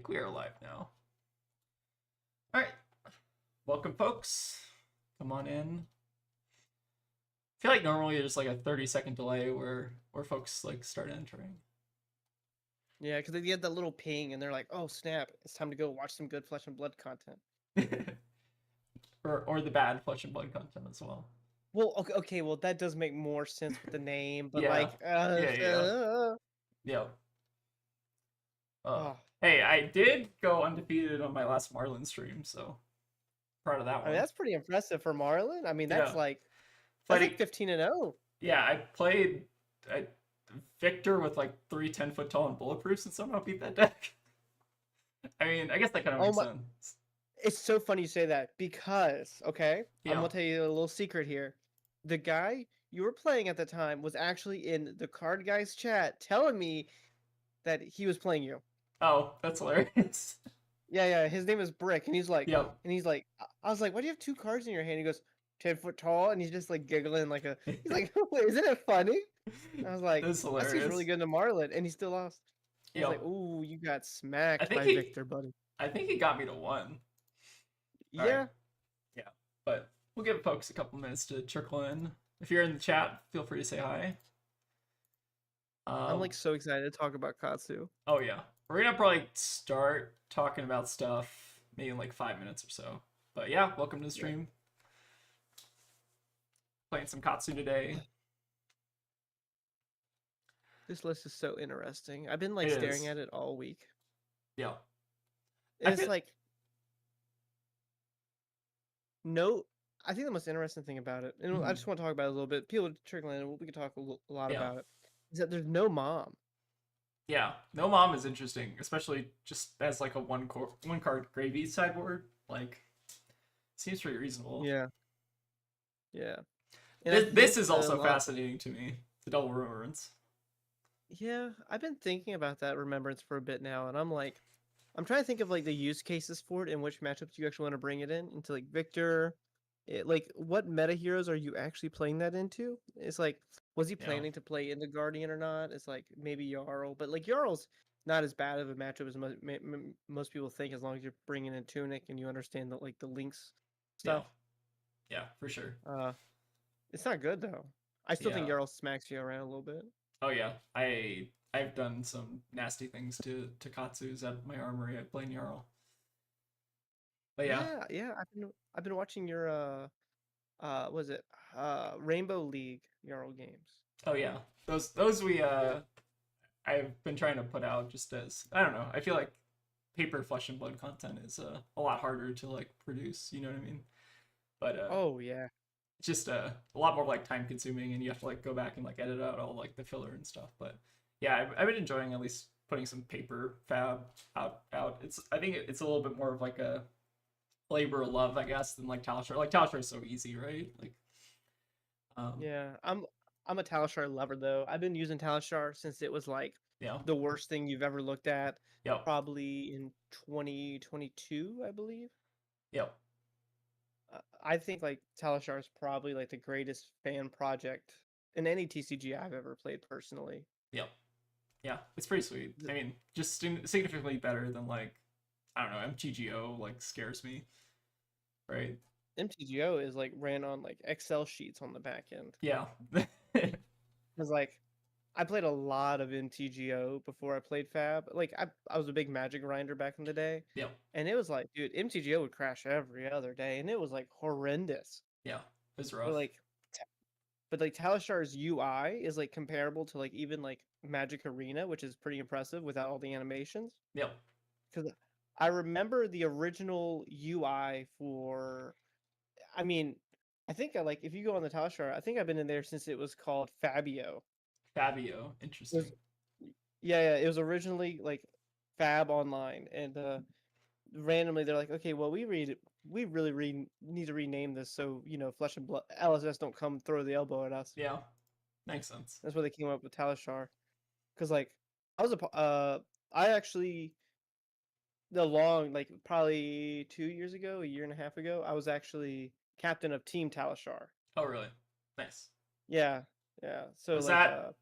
think we are live now. All right. Welcome, folks. Come on in. I feel like normally there's like a 30-second delay where folks like start entering. Yeah, because they get that little ping and they're like, "Oh snap! It's time to go watch some good Flesh and Blood content." or the bad Flesh and Blood content as well. Well, okay, well that does make more sense with the name, but Yeah. like, Yeah. oh, Hey, I did go undefeated on my last Marlin stream, so proud of that I mean one. that's pretty impressive for Marlin. I mean Yeah. that's like 15-0. Yeah, I played Victor with like 3 10-foot tall and bulletproofs and somehow beat that deck. I mean, I guess that kind of Oh makes my! sense. It's so funny you say that because I'm Yeah. gonna tell you a little secret here. The guy you were playing at the time was actually in the Card Guys chat telling me that he was playing you. Oh, that's hilarious. Yeah. His name is Brick, and Yep. I was like, why do you have two cards in your hand? He goes, 10 foot tall, and he's just like giggling he's like, wait, isn't it funny? I was like, That's that seems hilarious. really good to Marlin, and he still lost. He's like, Yep. ooh, you got I smacked think by he Victor, buddy. I think he got me to 1. All right. Yeah, Yeah. But we'll give folks a couple minutes to trickle in. If you're in the chat, feel free to say hi. I'm like so excited to talk about Katsu. Oh yeah. We're gonna probably start talking about stuff maybe in like 5 minutes or so. But yeah, welcome to the Yeah. stream. Playing some Katsu today. This list is so interesting. I've been It like staring is. at it all week. Yeah. I It's feel like no. I think the most interesting thing about it, and I just want to talk about it a little bit. People trickle in, we could talk a lot yeah. about it. Is that there's no mom. Yeah. No mom is interesting, especially just as like a one card gravy sideboard. Like seems pretty reasonable. Yeah. Yeah. And I This think is also fascinating to me. The double remembrance. yeah, I've been thinking about that remembrance for a bit now, and I'm trying to think of like the use cases for it and which matchups you actually want to bring it in into like Victor. Like what meta heroes are you actually playing that into? It's like, was he Yeah. planning to play in the Guardian or not? It's like maybe Jarl, but like Jarl's not as bad of a matchup as most people think, as long as you're bringing in Tunic and you understand the like the links Yeah. stuff. Yeah, for sure. It's not good though. I still think Yeah. Jarl smacks you around a little bit. Oh yeah. I've done some nasty things to Katsu's at my armory. I play Jarl. But yeah. Yeah. I've been watching your was it Rainbow League Jarl games. Oh yeah. Those we I've been trying to put out just as I don't know. I feel like paper Flesh and Blood content is a lot harder to like produce. You know what I mean? But Oh yeah. just a lot more like time consuming, and you have to like go back and like edit out all like the filler and stuff. But yeah, I've been enjoying at least putting some paper fab out. I think it's a little bit more of like a labor of love, I guess, than like Talishar. Like Talishar is so easy, right? Like Yeah. I'm a Talishar lover though. I've been using Talishar since it was like yeah. the worst thing you've ever looked at. Yep. Probably in 2022, I believe. Yep. I think like Talishar is probably like the greatest fan project in any TCG I've ever played personally. Yep. Yeah, it's pretty sweet. I mean, just significantly better than like I don't know, MTGO like scares me, right? MTGO is like ran on like Excel sheets on the back end. Yeah. Because like I played a lot of MTGO before I played Fab. Like I was a big Magic grinder back in the day, Yep. and it was like, dude, MTGO would crash every other day, and it was like horrendous. Yeah. It's But rough. like, but like Talishar's UI is like comparable to like even like Magic Arena, which is pretty impressive without all the animations. Yep. Because I remember the original UI for, I mean, I think I like if you go on the Talishar, I think I've been in there since it was called Fabio. Fabio. It was Interesting. yeah, it was originally like Fab Online, and randomly they're like, okay, well we really need to rename this so Flesh and Blood LSS don't come throw the elbow at us. Yeah. Makes sense. That's where they came up with Talishar, because like I actually like probably 2 years ago, a year and a half ago, I was actually captain of Team Talishar. Oh really? Nice. Yeah, so Was like that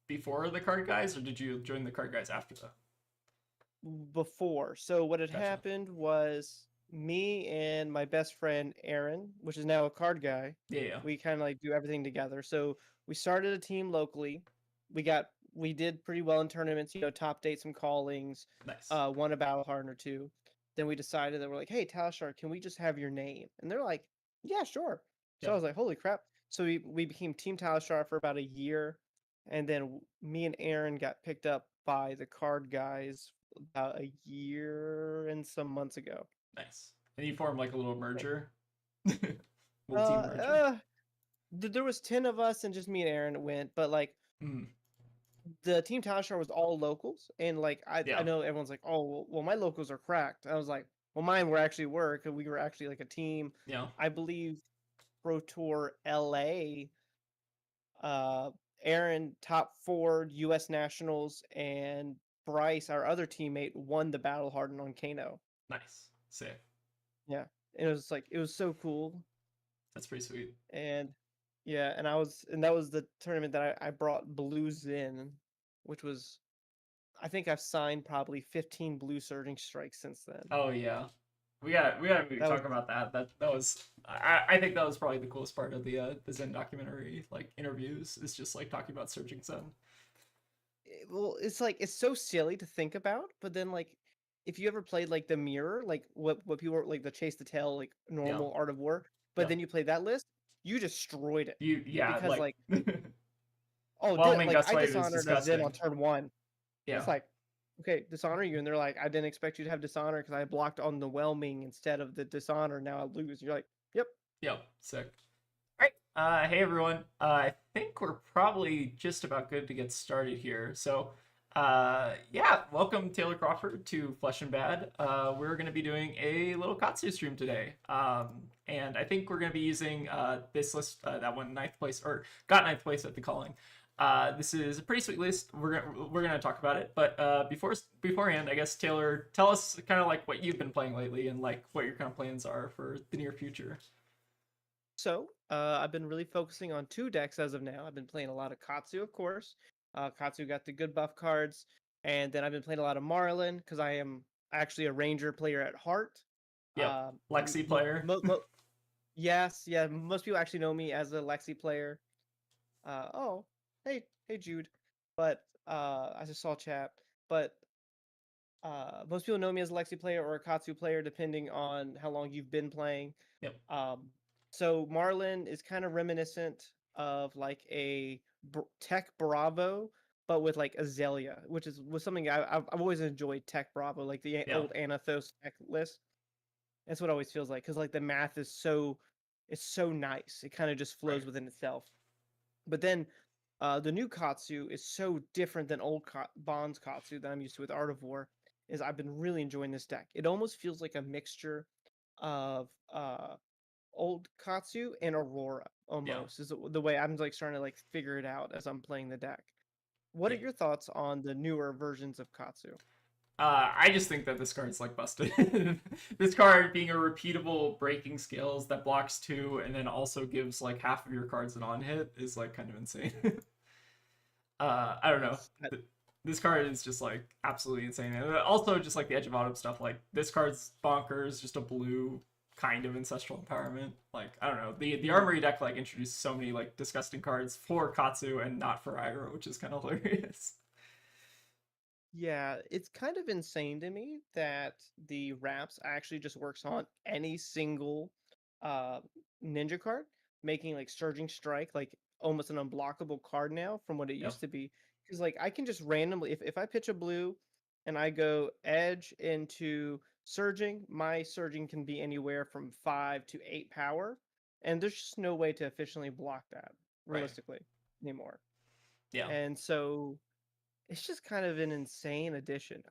before the card guys or did you join the card guys after that? before. So what had Gotcha. happened was me and my best friend Aaron, which is now a card guy, Yeah, yeah. we kind of like do everything together. So we started a team locally. We did pretty well in tournaments, top eight some callings, Nice. won a battle harden or two. Then we decided that we're like, hey Talishar, can we just have your name? And they're like, yeah, sure. So I Yeah. was like, holy crap. So we became Team Talishar for about a year, and then me and Aaron got picked up by the card guys about a year and some months ago. Nice. And you form like a little Yeah. merger, Uh, little team merger. uh there was 10 of us and just me and Aaron went, but like Mm. the Team Talishar was all locals, and like I Yeah. know everyone's like, oh well, my locals are cracked. I was like, well, mine were actually were, because we were actually like a team. Yeah. I believe Pro Tour LA, uh, Aaron, top four U.S. nationals, and Bryce, our other teammate, won the Battle Harden on Kano. Nice. Sick. Yeah, and it was so cool, That's pretty sweet. and yeah, and that was the tournament that I brought blues in, which was, I think I've signed probably 15 blue surging strikes since then. Oh yeah. We gotta maybe That was talk about that. That was I think that was probably the coolest part of the Zen documentary, like interviews, is just like talking about searching Zen. well, it's like it's so silly to think about, but then like if you ever played like the mirror, like what people were like the chase the tail, like Yeah. normal Art of War, but Yeah. then you play that list, you destroyed it You yeah, because like like, oh, Whelming like Gust I Wave is dishonored a Zen on disgusting. turn one. Yeah. It's like, okay, dishonor you, and they're like, I didn't expect you to have dishonor because I blocked on the whelming instead of the dishonor. Now I lose. You're like, yep. Yep. Sick. All right. Hey everyone. I think we're probably just about good to get started here. So, yeah, welcome Taylor Crawford to Flesh and Bad. We're going to be doing a little Katsu stream today. And I think we're going to be using this list that won ninth place or got ninth place at the calling. This is a pretty sweet list. We're gonna talk about it, but beforehand, I guess Taylor, tell us kind of like what you've been playing lately and like what your kind of plans are for the near future. So, I've been really focusing on two decks as of now. I've been playing a lot of Katsu, of course. Katsu got the good buff cards, and then I've been playing a lot of Marlin because I am actually a Ranger player at heart. Yep, Uh, Lexi player. yes, yeah, most people actually know me as a Lexi player. Oh, hey Jude, but I just saw chat, but most people know me as a Lexi player or a Katsu player, depending on how long you've been playing. Yep. Um, so Marlin is kind of reminiscent of like a Tech Bravo, but with like Azalea, which was something I've always enjoyed. Tech Bravo, like the Yeah. old Anathos tech list. That's what it always feels like, because like the math is it's so nice. It kind of just Right. flows within itself. But then the new Katsu is so different than old Bond's Katsu that I'm used to with Art of War. Is I've been really enjoying this deck. It almost feels like a mixture of old Katsu and Aurora Yeah. almost, is the way I'm like starting to like figure it out as I'm playing the deck. What are Yeah. your thoughts on the newer versions of Katsu? I just think that this card's like busted. This card being a repeatable breaking skills that blocks two and then also gives like half of your cards an on hit is like kind of insane. I don't know. Yes. This card is just like absolutely insane, and also just like the Edge of Autumn stuff. Like this card's bonkers, just a blue kind of ancestral empowerment. Like I don't know. The Mhm. Armory deck like introduced so many like disgusting cards for Katsu and not for Iroh, which is kind of hilarious. Yeah, it's kind of insane to me that the wraps actually just works on any single uh ninja card, making like Surging Strike like almost an unblockable card now from what it Yep. used to be. Because like I can just randomly, if I pitch a blue and I go edge into surging, my surging can be anywhere from 5 to 8 power, and there's just no way to efficiently block that Right. realistically anymore. Yeah. And so it's just kind of an insane addition.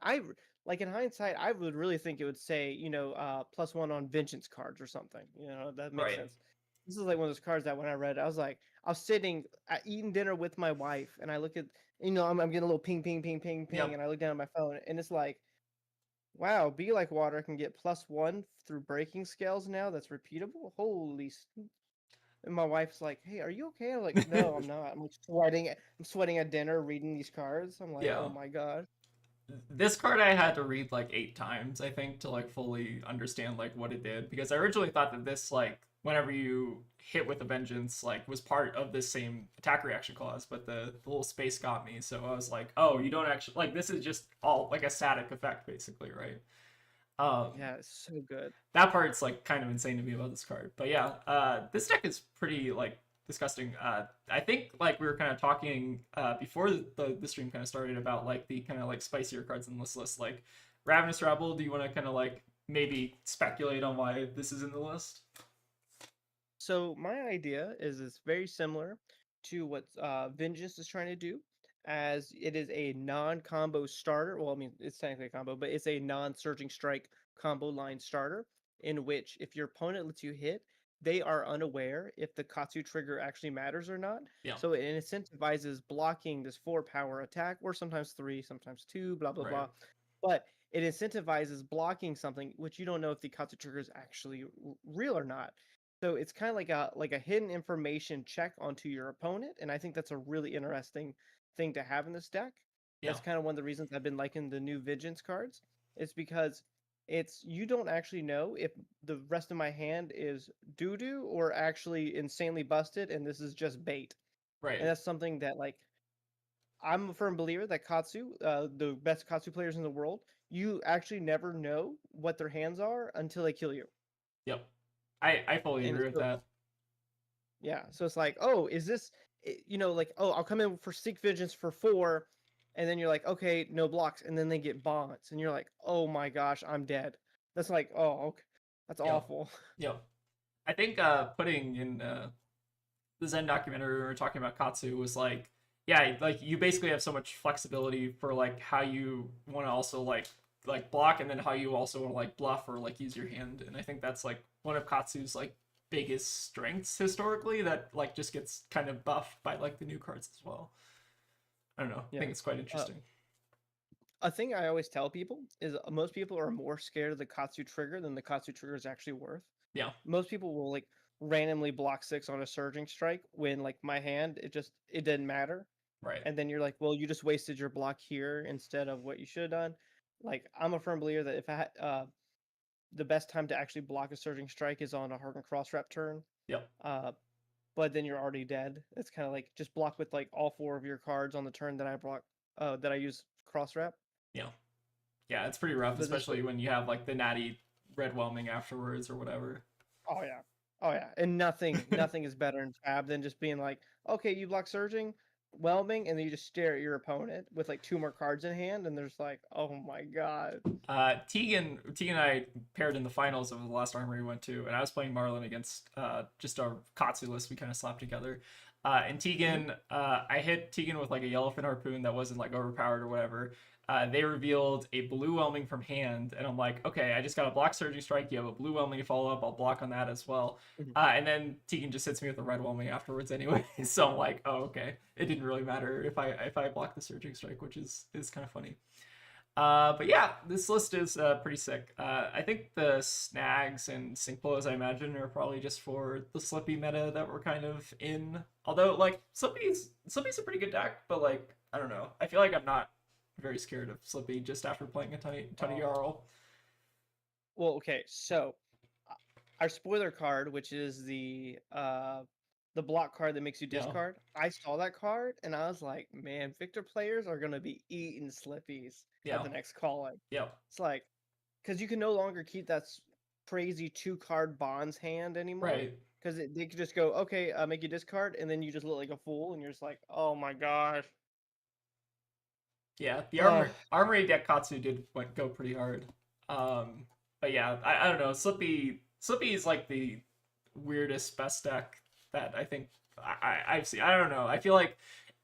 Like in hindsight, I would really think it would say, +1 on vengeance cards or something. That makes Right. sense. This is like one of those cards that when I read it, I was like, I was sitting eating dinner with my wife, and I look at, I'm getting a little ping, ping, ping, ping, ping, Yep. and I look down at my phone, and it's like, wow, Be Like Water can get +1 through breaking scales now. That's repeatable. Holy. And my wife's like, "Hey, are you okay?" I'm like, "No, I'm not. I'm like sweating. I'm sweating at dinner reading these cards." I'm like, Yeah. "Oh my god." This card I had to read like 8 times, I think, to like fully understand like what it did, because I originally thought that this, like, whenever you hit with a vengeance, like, was part of this same attack reaction clause, but the little space got me, so I was like, oh, you don't actually, like, this is just all like a static effect basically, right? Yeah, it's so good. That part's like kind of insane to me about this card. But yeah, this deck is pretty like disgusting. I think like we were kind of talking before the stream kind of started about like the kind of like spicier cards in this list, like Ravenous Rebel. Do you want to kind of like maybe speculate on why this is in the list? So my idea is it's very similar to what Vengeance is trying to do, as it is a non-combo starter. Well, I mean it's technically a combo, but it's a non-surging strike combo line starter in which if your opponent lets you hit, they are unaware if the Katsu trigger actually matters or not. Yeah, So it incentivizes blocking this 4 power attack, or sometimes 3, sometimes 2, blah blah right. blah. But it incentivizes blocking something which you don't know if the Katsu trigger is actually real or not. So it's kind of like a hidden information check onto your opponent, and I think that's a really interesting thing to have in this deck. Yeah, That's kind of one of the reasons I've been liking the new Vengeance cards. It's because it's you don't actually know if the rest of my hand is doo doo or actually insanely busted, and this is just bait. And right. that's something that like I'm a firm believer that Katsu, the best Katsu players in the world, you actually never know what their hands are until they kill you. Yep. I fully And agree with so that. yeah, so it's like, oh, is this, like, oh, I'll come in for Seek Vengeance for 4, and then you're like, okay, no blocks, and then they get bonds, and you're like, oh my gosh, I'm dead. That's like, oh, okay, that's Yep. awful. Yep. I think putting in the Zen documentary we were talking about Katsu was like, yeah, like you basically have so much flexibility for like how you want to also like block, and then how you also want to like bluff or like use your hand. And I think that's like one of Katsu's like biggest strengths historically, that like just gets kind of buffed by like the new cards as well. I don't know. I Yeah. think it's quite Uh, interesting. a thing I always tell people is most people are more scared of the Katsu trigger than the Katsu trigger is actually worth. Yeah. Most people will like randomly block 6 on a surging strike when like my hand, it didn't matter. Right. And then you're like, well, you just wasted your block here instead of what you should have done. Like, I'm a firm believer that if I had the best time to actually block a surging strike is on a Hardened cross wrap turn. Yep. Uh, but then you're already dead. It's kind of like just block with like all 4 of your cards on the turn that I block, that I use cross wrap. Yeah. Yeah. It's pretty rough, But this, especially when you have like the natty red whelming afterwards or whatever. oh yeah, oh yeah, and nothing is better in Fab than just being like, okay, you block surging, whelming, and then you just stare at your opponent with like 2 more cards in hand, and there's like, oh my god. Tegan and I paired in the finals of the last armory we went to, and I was playing Marlin against just our Katsu list we kind of slapped together. And Mhm. Tegan, I hit Tegan with like a yellowfin harpoon that wasn't like overpowered or whatever. They revealed a blue whelming from hand, and I'm like, okay, I just got a block surging strike. You have a blue whelming to follow up. I'll block on that as well. Mhm. And then Tegan just hits me with a red whelming afterwards anyway. So I'm like, oh, okay. It didn't really matter if I block the surging strike, which is kind of funny. But yeah, this list is pretty sick. I think the snags and sync blows, I imagine, are probably just for the Slippy meta that we're kind of in. Although, like, Slippy's a pretty good deck, but like, I don't know. I feel like I'm not very scared of Slippy just after playing a ton of Oh. Jarl. Well, okay, so uh, our spoiler card, which is the block card that makes you Yeah, discard. I saw that card and I was like, man, Victor players are gonna be eating Slippies at yeah, the next calling. yeah, It's like, because you can no longer keep that crazy 2 card bonds hand anymore. right. Because they could just go, okay, make you discard, and then you just look like a fool, and you're just like, oh my gosh. Yeah, the Uh, armory deck Katsu did go pretty hard. Um, but yeah, I don't know. Slippy is like the weirdest best deck that I think I've seen. I don't know. I feel like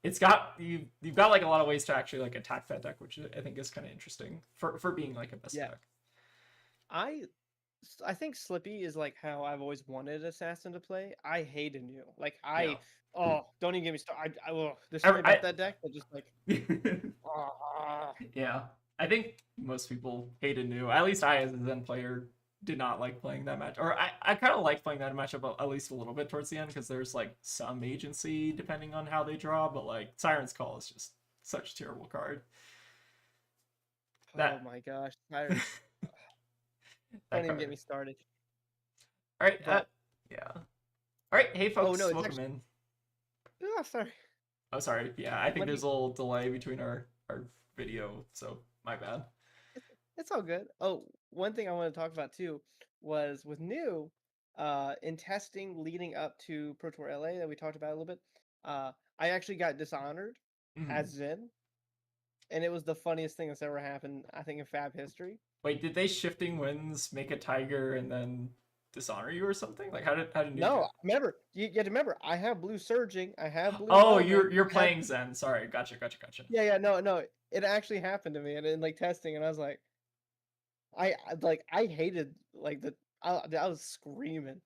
it's got you've got like a lot of ways to actually like attack that deck, which I think is kind of interesting for being like a best yeah, deck. I I think Slippy is like how I've always wanted Assassin to play. I hate a new. Like Yeah, oh, don't even get me started. There's something I about that deck that just like, ah. yeah. I think most people hated new. At least I, as a Zen player, did not like playing that match. Or I kind of like playing that matchup at least a little bit towards the end, because there's like some agency depending on how they draw. But like Siren's Call is just such a terrible card. Oh That my gosh. Don't that even get card. me started. All right. But Yeah. All right. Hey, oh folks. no, it's Welcome actually in. oh sorry. Oh, sorry. Yeah, I think Let there's me a little delay between our video, so my bad. it's all good. Oh, one thing I want to talk about too was with new in testing leading up to Pro Tour LA that we talked about a little bit. I actually got dishonored Mhm. as Zen, and it was the funniest thing that's ever happened, I think, in Fab history. Wait, did they shifting winds make a tiger and then dishonor you or something? Like, how did new do No, it? remember, you have to remember, I have blue surging, I have blue Oh, helmet, you're I have playing Zen. Sorry. Gotcha. yeah, no, it actually happened to me, and in like testing, and I was like, like I hated like I was screaming.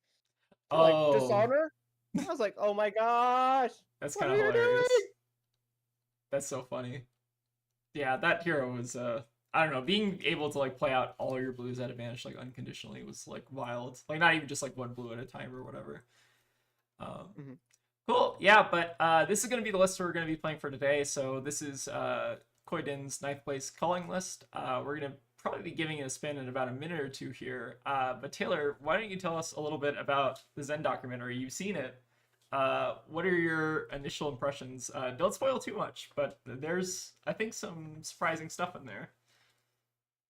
They're like Oh, dishonor. I was like, oh my gosh, that's what kind are of you hilarious. doing? That's so funny. Yeah, that hero was I don't know, being able to like play out all your blues at advantage like unconditionally was like wild. Like not even just like one blue at a time or whatever. Um, Mhm. cool. Yeah, but this is gonna be the list we're gonna be playing for today. So this is Koidin's ninth place calling list. We're gonna probably be giving it a spin in about a minute or two here. But Taylor, why don't you tell us a little bit about the Zen documentary? You've seen it. What are your initial impressions? Don't spoil too much, but there's, I think, some surprising stuff in there.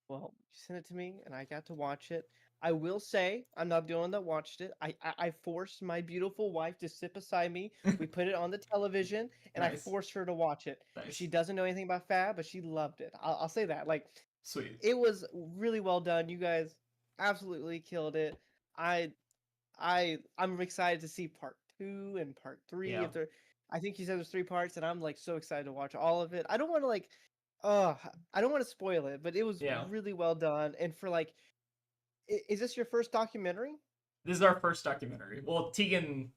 Well, you sent it to me, and I got to watch it. I will say, I'm not the only one that watched it. I forced my beautiful wife to sit beside me. We put it on the television, and I Nice, forced her to watch it. She nice, doesn't know anything about Fab, but she loved it. I'll say that. Like, sweet. it was really well done. You guys absolutely killed it. I I'm excited to see part two and part three. Yeah, If there, I think you said there's three parts, and I'm like so excited to watch all of it. I don't want to like, uh, I don't want to spoil it, but it was yeah. really well done. And for like, is this your first documentary? This is our first documentary. Well, You,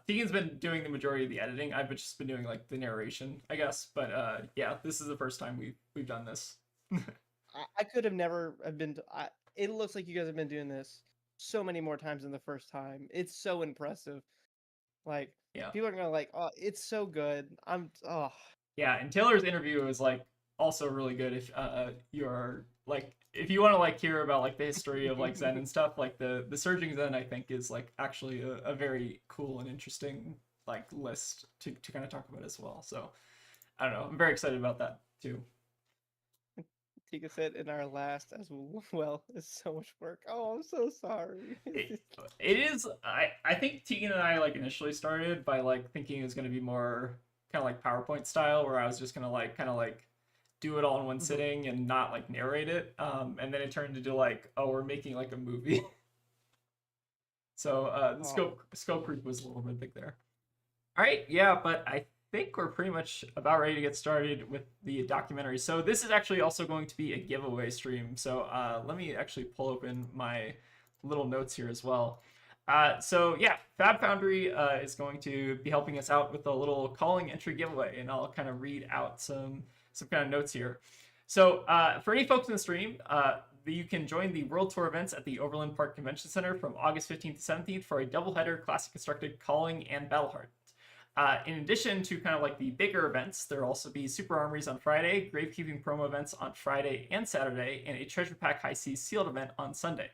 Tegan's been doing the majority of the editing. I've just been doing like the narration, I guess. But yeah, this is the first time we've done this. I could have never have been. It looks like you guys have been doing this so many more times than the first time. It's so impressive. Like Yeah. people are gonna like, oh, it's so good. Oh, Yeah, and Taylor's interview is like also really good if you're like if you want to like hear about like the history of like Zen and stuff, like the Surging Zen I think is like actually a very cool and interesting like list to kind of talk about as well. So I don't know, I'm very excited about that too. Tika said in our last as well. It's so much work. Oh, I'm so sorry. It, it is I think Tegan and I like initially started by like thinking it was going to be more kind of like PowerPoint style where I was just going to like kind of like do it all in one Mhm. sitting and not like narrate it. And then it turned into like, oh, we're making like a movie. So the Oh, scope creep was a little bit big there. All right, yeah, but I think we're pretty much about ready to get started with the documentary. So this is actually also going to be a giveaway stream. So let me actually pull open my little notes here as well. So yeah, FabFoundry is going to be helping us out with a little calling entry giveaway, and I'll kind of read out some kind of notes here. So for any folks in the stream, you can join the World Tour events at the Overland Park Convention Center from August 15th to 17th for a doubleheader classic constructed calling and battle hardened. In addition to kind of like the bigger events, there will also be Super Armories on Friday, Gravekeeping Promo Events on Friday and Saturday, and a Treasure Pack High Seas sealed event on Sunday.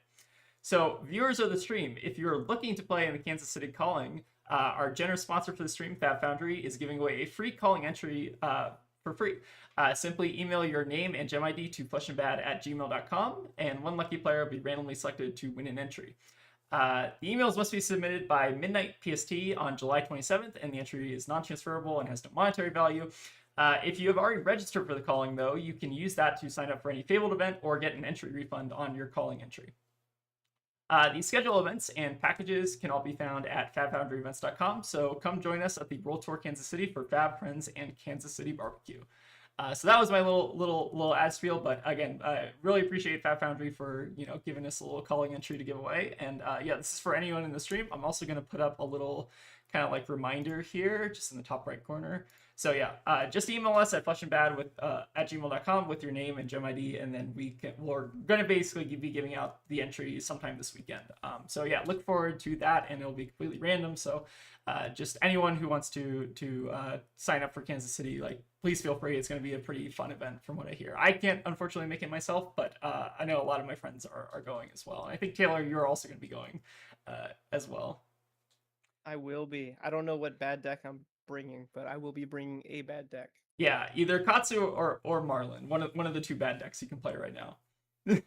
So, viewers of the stream, if you're looking to play in the Kansas City Calling, our generous sponsor for the stream, FabFoundry, is giving away a free calling entry for free. Simply email your name and gem ID to flushandbad@gmail.com, and one lucky player will be randomly selected to win an entry. The emails must be submitted by midnight PST on July 27th, and the entry is non-transferable and has no monetary value. If you have already registered for the calling, though, you can use that to sign up for any fabled event or get an entry refund on your calling entry. The schedule events and packages can all be found at FabFoundryEvents.com. So come join us at the World Tour Kansas City for Fab Friends and Kansas City Barbecue. So that was my little ad spiel, but again, I really appreciate FabFoundry for giving us a little calling entry to give away. And yeah, this is for anyone in the stream. I'm also going to put up a little kind of like reminder here, just in the top right corner. So yeah, just email us at flushandbad with at gmail.com with your name and gem ID, and then we're gonna basically be giving out the entries sometime this weekend. So yeah, look forward to that, and it'll be completely random. So just anyone who wants to sign up for Kansas City, like please feel free. It's gonna be a pretty fun event from what I hear. I can't unfortunately make it myself, but I know a lot of my friends are going as well. And I think Taylor, you're also gonna be going as well. I will be. I don't know what bad deck I'm bringing, but I will be bringing a bad deck. Yeah, either Katsu or Marlin. One of the two bad decks you can play right now. Yeah.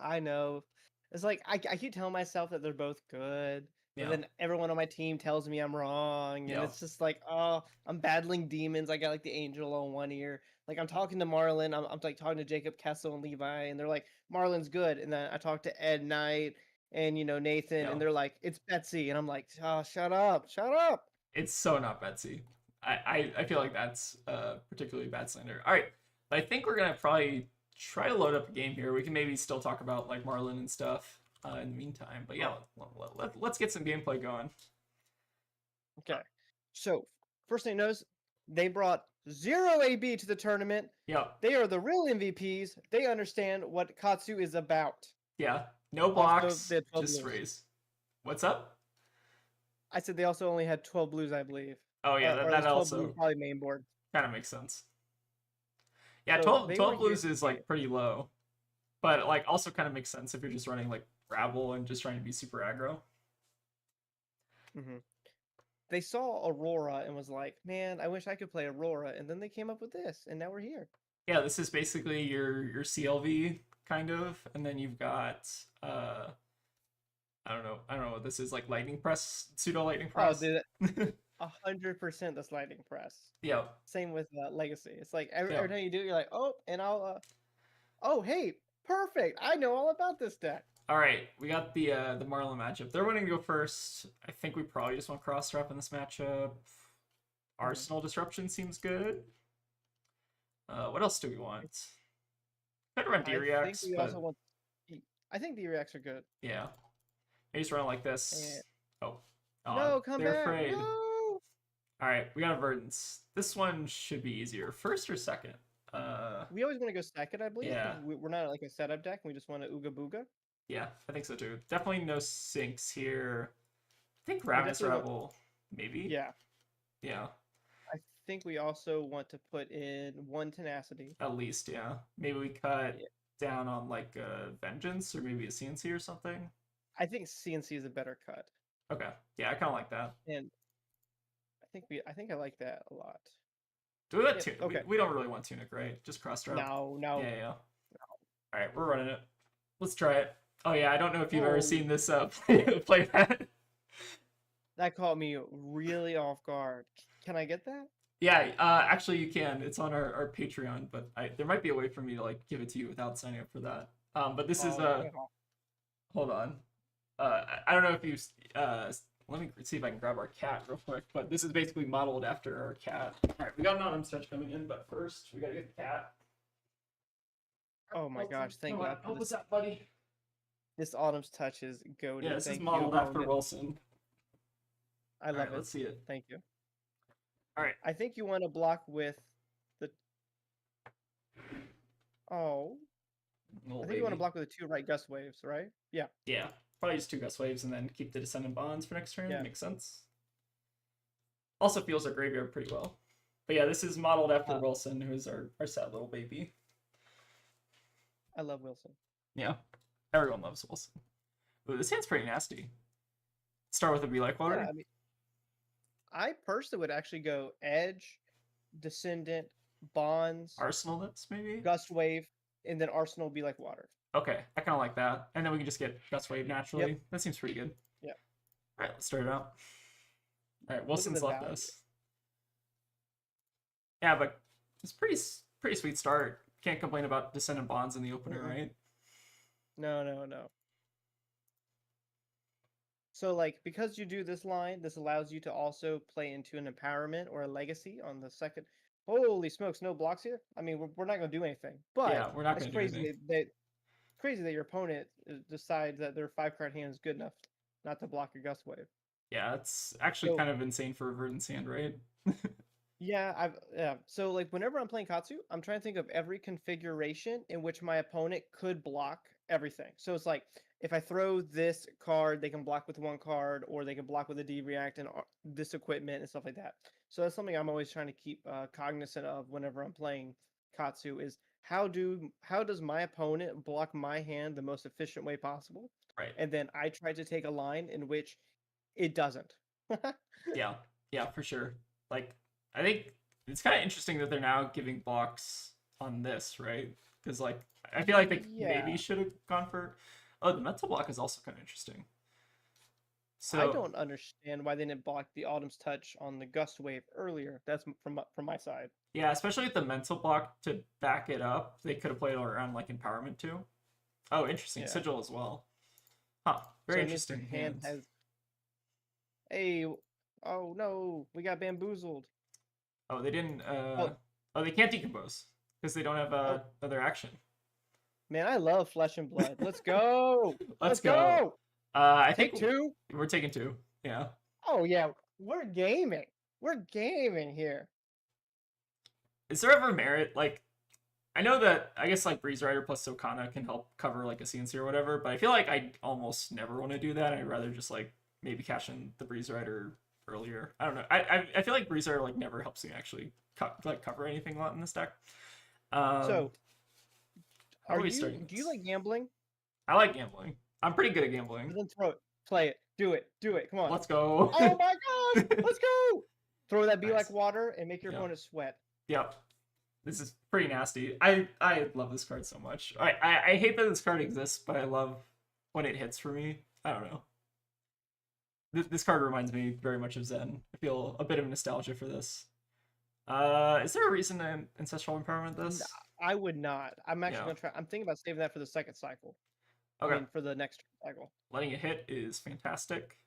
I know. It's like I keep telling myself that they're both good, but Yeah. then everyone on my team tells me I'm wrong, and Yeah. it's just like, oh, I'm battling demons. I got like the angel on one ear. Like I'm talking to Marlin, I'm like talking to Jacob Kessel and Levi, and they're like, Marlin's good, and then I talk to Ed Knight and Nathan, Yeah. and they're like, it's Betsy, and I'm like, oh, shut up, shut up. It's so not Betsy. I feel like that's particularly bad slander. All right, but I think we're gonna probably try to load up a game here. We can maybe still talk about like Marlin and stuff in the meantime. But yeah, let's get some gameplay going. Okay, so first thing knows, they brought zero AB to the tournament. Yeah. They are the real MVPs. They understand what Katsu is about. Yeah. No Also, blocks, they had 12 just blues. raise. What's up? I said they also only had 12 blues, I believe. Oh yeah, Or at that least 12 blues, also probably main board. kind of makes sense. Yeah, So 12, they were 12 here. blues is like pretty low, but like also kind of makes sense if you're just running like rabble and just trying to be super aggro. Mm-hmm. They saw Aurora and was like, man, I wish I could play Aurora. And then they came up with this, and now we're here. Yeah, this is basically your CLV kind of, and then you've got I don't know what this is, like lightning press, pseudo lightning Oh, press. dude, 100% the sliding press. Yeah. Same with Legacy. It's like every Yeah. time you do it, you're like, oh, and oh, hey, perfect. I know all about this deck. All right, we got the Marlin matchup. They're winning to go first. I think we probably just want cross strap in this matchup. Arsenal disruption seems good. What else do we want? Could run D-Reacts, but I think the reacts are good. yeah. Maybe just run like And this. Oh. no, come They're back. afraid. No. All right, we got a Verdance. This one should be easier. First or second? We always want to go second, I believe. Yeah. We're not like a setup deck. We just want to ooga booga. Yeah, I think so too. Definitely no sinks here. I think Ravenous Rebel, maybe? Yeah. Yeah. I think we also want to put in one tenacity. At least, yeah. Maybe we cut down on like a Vengeance or maybe a CNC or something. I think CNC is a better cut. Okay. Yeah, I kind of like that. And I think I like that a lot. Do we let Tunic? Okay. We don't really want Tunic, right? Just cross drop. No. Yeah. No. All right, we're running it. Let's try it. Oh yeah, I don't know if you've ever seen this play that. That caught me really off guard. Can I get that? Yeah, actually you can. It's on our Patreon, but there might be a way for me to like give it to you without signing up for that. But this is hold on. I don't know if you let me see if I can grab our cat real quick. But this is basically modeled after our cat. All right, we got an autumn touch coming in, but first we gotta get the cat. Oh my gosh! Thank God. Help us out, buddy. This autumn's touch is goated. Yeah, this is modeled after Wilson. I love it. Let's see it. Thank you. All right. I think you want to block with the. Oh. I think you want to block with the 2 right gust waves, right? Yeah. Yeah. Probably just 2 gust waves and then keep the descendant bonds for next turn. Yeah. Makes sense. Also feels our graveyard pretty well. But yeah, this is modeled after Wilson, who's our sad little baby. I love Wilson. Yeah. Everyone loves Wilson. Ooh, this hand's pretty nasty. Start with a Be Like Water. Yeah, I mean, I personally would actually go Edge, Descendant, Bonds, Arsenal this, maybe? Gust Wave, and then Arsenal Be Like Water. Okay, I kind of like that. And then we can just get Gust Wave naturally. Yep. That seems pretty good. Yeah. All right, let's start it out. All right, Wilson's left us. Yeah, but it's pretty sweet start. Can't complain about Descendant Bonds in the opener, right? No. So, like, because you do this line, this allows you to also play into an Empowerment or a Legacy on the second. Holy smokes, no blocks here? I mean, we're not going to do anything. But yeah, we're not going to do anything. Crazy that your opponent decides that their 5-card hand is good enough not to block your Gust Wave. Yeah, it's actually So kind of insane for a Verdance hand, right? yeah. So like whenever I'm playing Katsu, I'm trying to think of every configuration in which my opponent could block everything. So it's like if I throw this card, they can block with one card, or they can block with a D react and this equipment and stuff like that. So that's something I'm always trying to keep cognizant of whenever I'm playing Katsu is how does my opponent block my hand the most efficient way possible, Right. and then I try to take a line in which it doesn't. Yeah. Yeah, for sure. Like, I think it's kind of interesting that they're now giving blocks on this, right? Because like, I feel like they maybe Yeah. should have gone for. Oh, the mental block is also kind of interesting. I So don't understand why they didn't block the Autumn's Touch on the Gust Wave earlier. That's from my side. yeah, especially with the mental block to back it up, they could have played around like empowerment too. Oh, interesting. Yeah. Sigil as well. Huh. So Very it means their interesting hand hands. has. Hey, oh no, we got bamboozled. Oh, they didn't. Oh, Oh, they can't decompose because they don't have oh, other action. man, I love Flesh and Blood. Let's go. Let's Let's go. go. I think Take two. we're taking two. Yeah. Oh yeah, we're gaming. We're gaming here. Is there ever merit? Like, I know that I guess like Breeze Rider plus Sokana can help cover like a CNC or whatever, but I feel like I almost never want to do that. I'd rather just like maybe cash in the Breeze Rider earlier. I don't know. I feel like Breeze Rider like never helps me actually like cover anything a lot in this deck. Um, So, how are we starting do you this? like gambling? I like gambling. I'm pretty good at gambling. Then throw it. Play it. Do it. Do it. Come on. Let's go. Oh my gosh. Let's go. Throw that be like Nice. water and make your Yep. opponent sweat. Yep. This is pretty nasty. I love this card so much. I hate that this card exists, but I love when it hits for me. I don't know. This card reminds me very much of Zen. I feel a bit of nostalgia for this. Is there a reason to Ancestral Empowerment N- this? I would not. I'm actually Yeah. gonna try. I'm thinking about saving that for the second cycle. I Okay. mean, for the next cycle. Letting it hit is fantastic.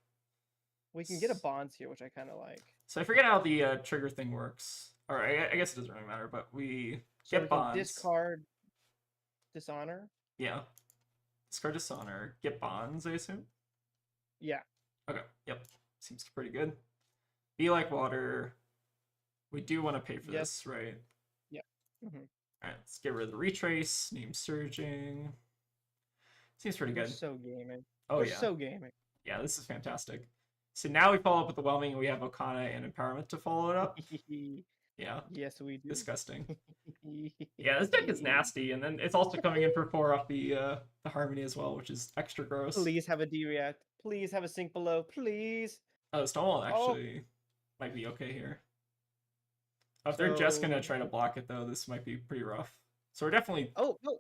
We can get a bonds here, which I kind of like. So I forget how the trigger thing works. Or I guess it doesn't really matter, but we So we get can bonds. discard dishonor. Yeah. Discard Dishonor. Get bonds, I assume? Yeah. Okay. Yep. Seems pretty good. Be like water. We do want to pay for Yes. this, right? Yeah. All right, let's get rid of the retrace. Name surging. Seems pretty We're good. so gaming. Oh We're yeah, so gaming. yeah. This is fantastic. So now we follow up with the whelming, and we have Okana and empowerment to follow it up. Yeah, Yes, we do. disgusting. Yeah, this deck is nasty, and then it's also coming in for 4 off the harmony as well, which is extra gross. Please have a D react. Please have a sink below. Please. Oh, Stonewall Oh, actually might be okay here. Oh, if they're just gonna try to block it though, this might be pretty rough. So we're definitely oh, oh,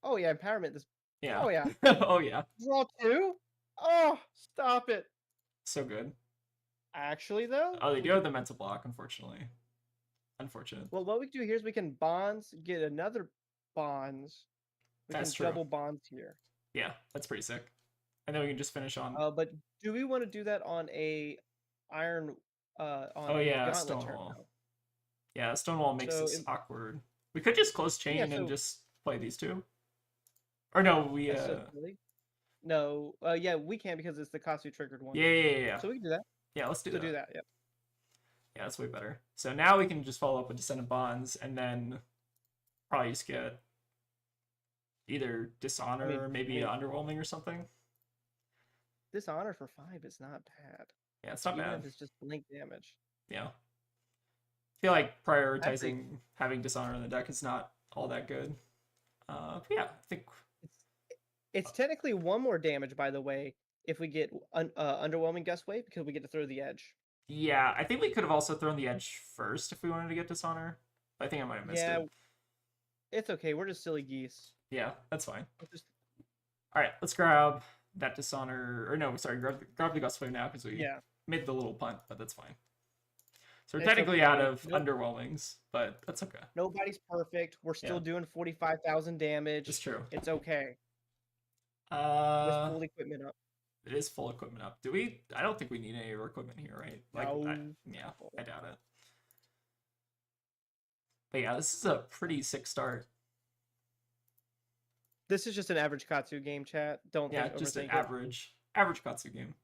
oh yeah, empowerment. This. yeah. Oh yeah. Oh yeah, Draw two. Oh, stop it. so good. Actually, though, Oh, they we do have can. the mental block, unfortunately. Unfortunate. Well, what we can do here is we can bonds, get another bonds. We That's can true. double bonds here. Yeah, that's pretty sick. And then we can just finish on. But do we want to do that on a iron, on Oh a yeah, gauntlet turn? Stonewall. Though? Yeah, Stonewall makes So this awkward. We could just close yeah, chain and so just play these two. Or no, we so really, no, yeah, we can because it's the Katsu triggered one. yeah. So we can do that. Yeah, let's do So that. do that. Yep. Yeah, that's way better. So now we can just follow up with Descendant Bonds and then probably just get either Dishonor or maybe Underwhelming or something. Dishonor for 5 is not bad. Yeah, it's not Even bad. if it's just blink damage. Yeah. I feel like Actually, prioritizing having Dishonor in the deck is not all that good. But yeah, I think it's technically one more damage, by the way, if we get underwhelming gust wave because we get to throw the edge. yeah, I think we could have also thrown the edge first if we wanted to get Dishonor. I think I might have missed Yeah, it. it's okay. We're just silly geese. Yeah, that's fine. Just, All right, let's grab that Dishonor. Or no, sorry, grab the Gust Wave now because we yeah, made the little punt, but that's fine. So we're it's technically okay. out of Nope. Underwhelmings, but that's okay. Nobody's perfect. We're still doing 45,000 damage. It's true. It's okay. With Uh, full equipment up. it is full equipment up. Do we? I don't think we need any equipment here, right? Like, No. yeah, I doubt it. But yeah, this is a pretty sick start. This is just an average Katsu game, chat. Don't Yeah, think just an overthink it. average Katsu game.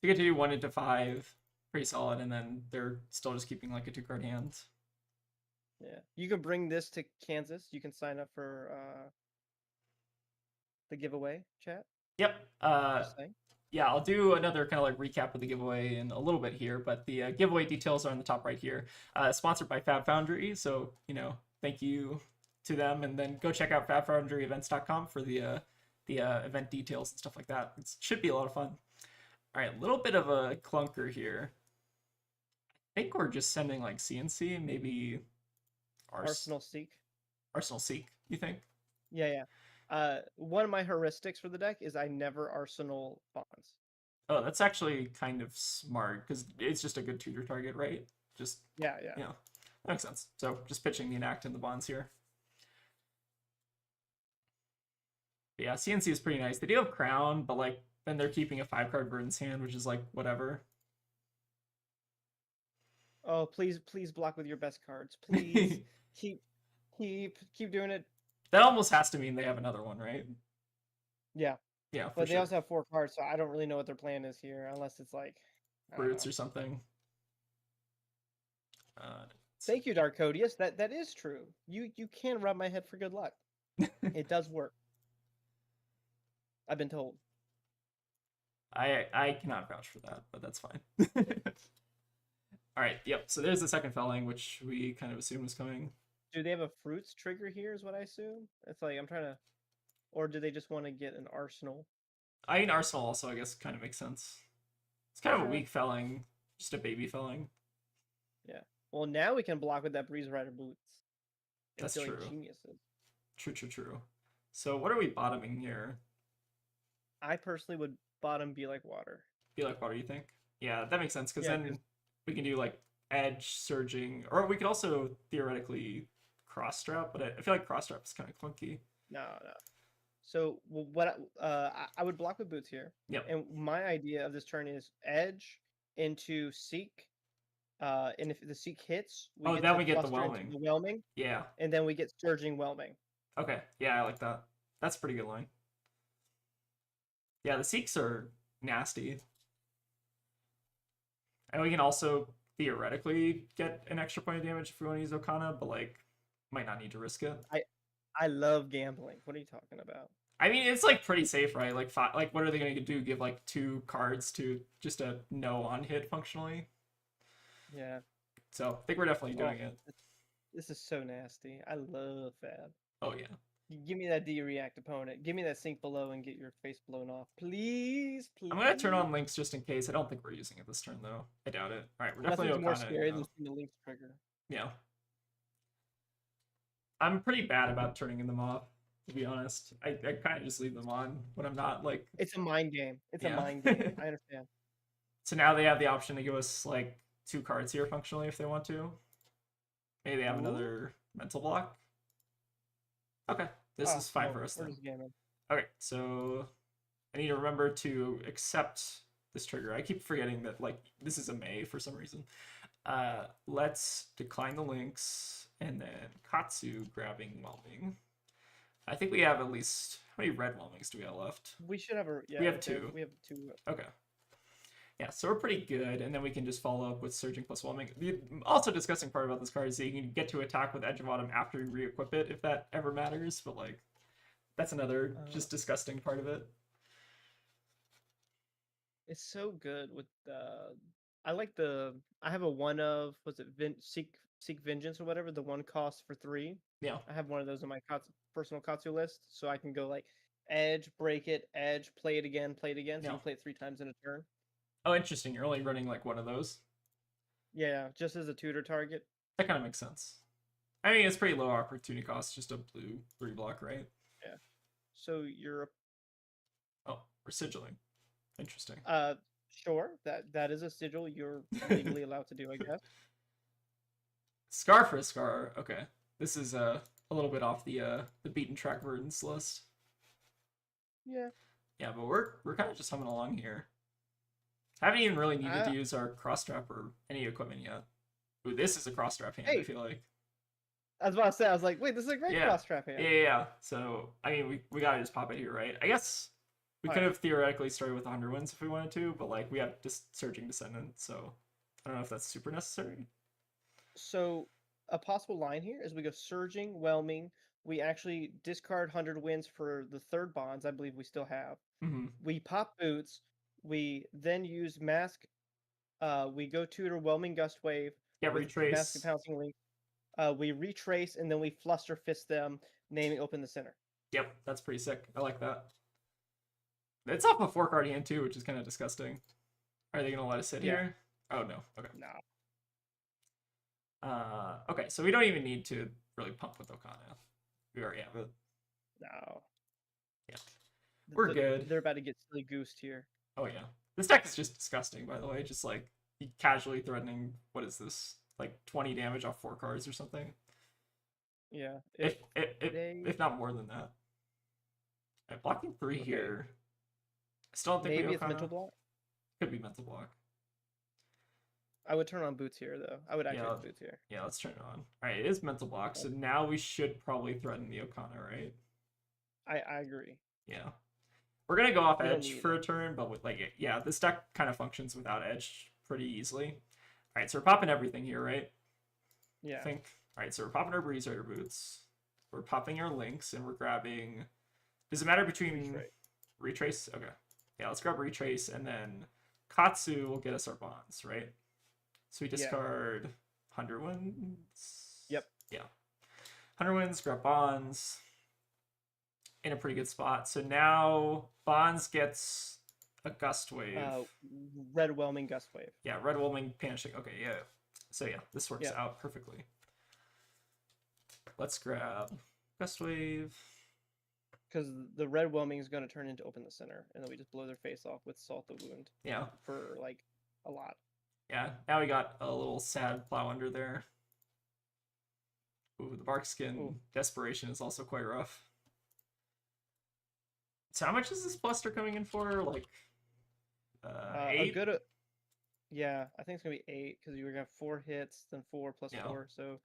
You get to do 1 into 5, pretty solid, and then they're still just keeping like a 2-card hand. Yeah, you can bring this to Kansas. You can sign up for the giveaway chat. Yep. Just saying. Yeah, I'll do another kind of like recap of the giveaway in a little bit here, but the giveaway details are on the top right here. Sponsored by FabFoundry, so thank you to them, and then go check out FabFoundryEvents.com for the event details and stuff like that. It should be a lot of fun. All right, a little bit of a clunker here. I think we're just sending like CNC, maybe Arsenal Seek. Arsenal Seek. You think? Yeah. One of my heuristics for the deck is I never Arsenal bonds. Oh, that's actually kind of smart because it's just a good tutor target, right? Just yeah. That makes sense. So just pitching the enact and the bonds here. But yeah, CNC is pretty nice. They do have crown, but like then they're keeping a 5-card Verdance hand, which is like whatever. Oh, please block with your best cards. Please keep doing it. That almost has to mean they have another one, right? Yeah. Yeah, but they also have 4 cards, so I don't really know what their plan is here, unless it's like Brutes or something. Thank you, Dark Code. Yes, that is true. You can rub my head for good luck. It does work. I've been told. I cannot vouch for that, but that's fine. All right, yep. So there's the second felling, which we kind of assume is coming. Do they have a fruits trigger here? Is what I assume. It's like I'm trying to, or do they just want to get an arsenal? I mean, arsenal also, I guess, kind of makes sense. It's kind of a weak felling, just a baby felling. Yeah. Well, now we can block with that Breeze Rider boots. That's true. Like geniuses. True. So what are we bottoming here? I personally would bottom Be Like Water. Be Like Water, you think? Yeah, that makes sense, because then we can do like edge surging, or we could also theoretically cross strap, but I feel like cross strap is kind of clunky. No. So what I would block with boots here. Yep. And my idea of this turn is edge into seek. And if the seek hits, then we get the whelming. The whelming. Yeah. And then we get surging whelming. Okay. Yeah, I like that. That's a pretty good line. Yeah, the seeks are nasty. And we can also theoretically get an extra point of damage if we want to use Okana, but like might not need to risk it. I love gambling. What are you talking about? I mean, it's like pretty safe, right? Like what are they going to do? Give like 2 cards to just a no on hit functionally? Yeah. So I think we're definitely doing it. This is so nasty. I love Fab. Oh yeah. Give me that D-react opponent. Give me that sink below and get your face blown off. Please. I'm going to turn on links just in case. I don't think we're using it this turn, though. I doubt it. All right, we're definitely Okana. More scary than seeing the links trigger. Yeah. I'm pretty bad about turning them off, to be honest. I kind of just leave them on when I'm not, like... It's a mind game. It's a mind game. I understand. So now they have the option to give us, like, 2 cards here, functionally, if they want to. Maybe they have another mental block. Okay, this is fine for us then. Okay, so I need to remember to accept this trigger. I keep forgetting that like this is a May for some reason. Let's decline the links and then Katsu grabbing whelming. I think we have at least how many red whelmings do we have left? We should have we have 2. We have 2. Okay. Yeah, so we're pretty good, and then we can just follow up with Surging plus Whelming. The also disgusting part about this card is that you can get to attack with Edge of Autumn after you re-equip it, if that ever matters, but, like, that's another just disgusting part of it. It's so good with I like the... I have a one of... Was it Seek Vengeance or whatever? The 1 cost for 3. Yeah. I have one of those on my personal Katsu list, so I can go, like, edge, break it, edge, play it again, so you play it 3 times in a turn. Oh, interesting. You're only running like one of those? Yeah, just as a tutor target. That kind of makes sense. I mean, it's pretty low opportunity cost, just a blue 3 block, right? Yeah. So you're... Oh, we're sigilling. Interesting. Sure. That is a sigil you're legally allowed to do, I guess. Scar for a Scar. Okay. This is a little bit off the beaten track Verdance list. Yeah. Yeah, but we're kind of just humming along here. Haven't even really needed to use our cross strap or any equipment yet. Ooh, this is a cross strap hand, I feel like. I was about to say, I was like, wait, this is a great cross strap hand. Yeah. So, I mean, we gotta just pop it here, right? I guess We Oh could yeah. have theoretically started with 100 wins if we wanted to, but like we have just Surging Descendant, so I don't know if that's super necessary. So a possible line here is we go surging, whelming. We actually discard 100 wins for the third bonds. I believe we still have. Mm-hmm. We pop boots. We then use mask. We go tutor whelming gust wave Yeah, with mask of retrace. pouncing link. We retrace and then we fluster fist them, naming open the center. Yep, that's pretty sick. I like that. It's off a 4 card hand too, which is kind of disgusting. Are they gonna let us sit Yeah. here? Oh no. Okay. No. Okay, so we don't even need to really pump with Okana. We already have it. No. Yeah. We're The, good. they're about to get silly goosed here. Oh yeah. This deck is just disgusting, by the way. Just like casually threatening, what is this? Like 20 damage off 4 cards or something. Yeah. If not more than that. Right, blocking 3 Okay. here. I still don't think Maybe we it's mental Okana. block. Could be mental block. I would turn on boots here though. I would Yeah, activate the boots here. yeah, let's turn it on. Alright, it is mental block, so now we should probably threaten the Okana, right? I agree. Yeah. We're gonna go off We don't edge need for a turn, but with like yeah, this deck kind of functions without edge pretty easily. Alright, so we're popping everything here, right? Yeah. I think. Alright, so we're popping our Breeze Rider boots. We're popping our links and we're grabbing. Does it matter between retrace? Okay. Yeah, let's grab retrace and then Katsu will get us our bonds, right? So we discard 100 wins. Yep. Yeah. 100 wins, grab bonds. In a pretty good spot. So now bonds gets a gust wave. Red whelming gust wave. Yeah, red whelming panishing. Okay, yeah. So yeah, this works out perfectly. Let's grab gust wave. Because the red whelming is going to turn into open the center, and then we just blow their face off with salt the wound. Yeah. For like a lot. Yeah. Now we got a little sad plow under there. Ooh, the bark skin desperation is also quite rough. So how much is this bluster coming in for? Like 8? Yeah, I think it's gonna be 8 because you were gonna have 4 hits, then 4 plus 4, so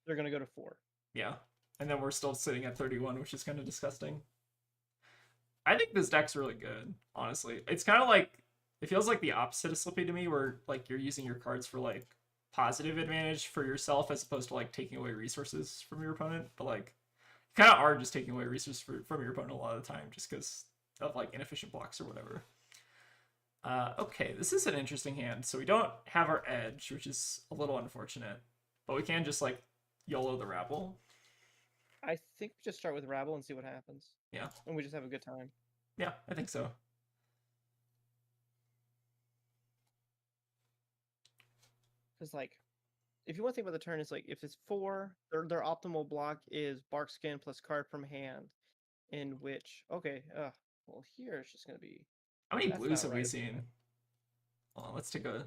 they're gonna go to 4. Yeah, and then we're still sitting at 31, which is kind of disgusting. I think this deck's really good, honestly. It's kind of like it feels like the opposite of Slippy to me, where like you're using your cards for like positive advantage for yourself as opposed to like taking away resources from your opponent, but like kind of are just taking away resources from your opponent a lot of the time just because of like inefficient blocks or whatever. Okay, this is an interesting hand. So we don't have our edge, which is a little unfortunate, but we can just like YOLO the rabble. I think we just start with rabble and see what happens. Yeah. And we just have a good time. Yeah, I think so. Because like, if you want to think about the turn, it's like if it's 4, their optimal block is bark skin plus card from hand, in which well here it's just gonna be. How many blues have we seen? Well, let's take a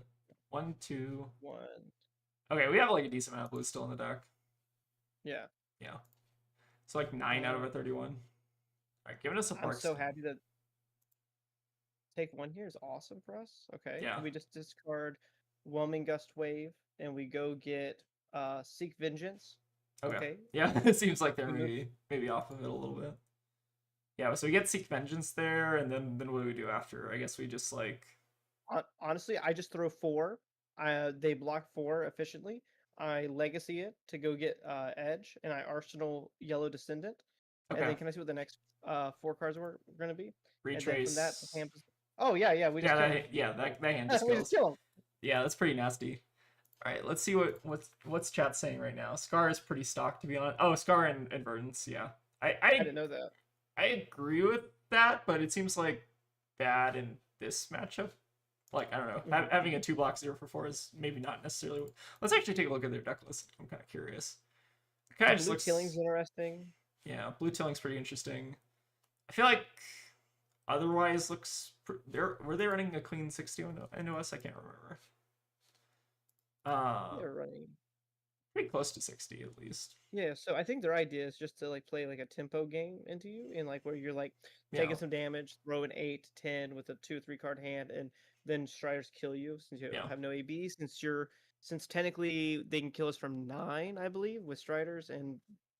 1, 2, 1. Okay, we have like a decent amount of blues still in the deck. Yeah. Yeah. So like 9 out of a 31. All right, giving us a bark. I'm so happy that take 1 here is awesome for us. Okay. Yeah. We just discard whelming gust wave and we go get seek vengeance. Okay. Yeah, it seems like they're maybe off of it a little bit. Yeah, so we get seek vengeance there, and then what do we do after? I guess we just like. Honestly, I just throw 4. They block 4 efficiently. I legacy it to go get edge, and I arsenal yellow descendant. Okay. And then can I see what the next 4 cards were going to be? Retrace. And then from that, the hand. Oh yeah, we just that hand just kills. Yeah, that's pretty nasty. All right, let's see what's chat saying right now. Scar is pretty stocked, to be honest. Oh, Scar and Verdance, yeah. I didn't know that. I agree with that, but it seems like bad in this matchup. Like, I don't know. Having a 2 block 0 for 4 is maybe not necessarily. Let's actually take a look at their deck list. I'm kind of curious. Kind of just looks. Blue Tilling's interesting. Yeah, Blue Tilling's pretty interesting. I feel like otherwise looks. Were they running a clean 60 into us? I can't remember. They're running pretty close to 60 at least. Yeah, so I think their idea is just to like play like a tempo game into you, and like where you're like taking some damage, throw an 8, 10 with a 2, 3 card hand, and then Striders kill you since you have no AB. Since technically they can kill us from 9, I believe, with Striders, and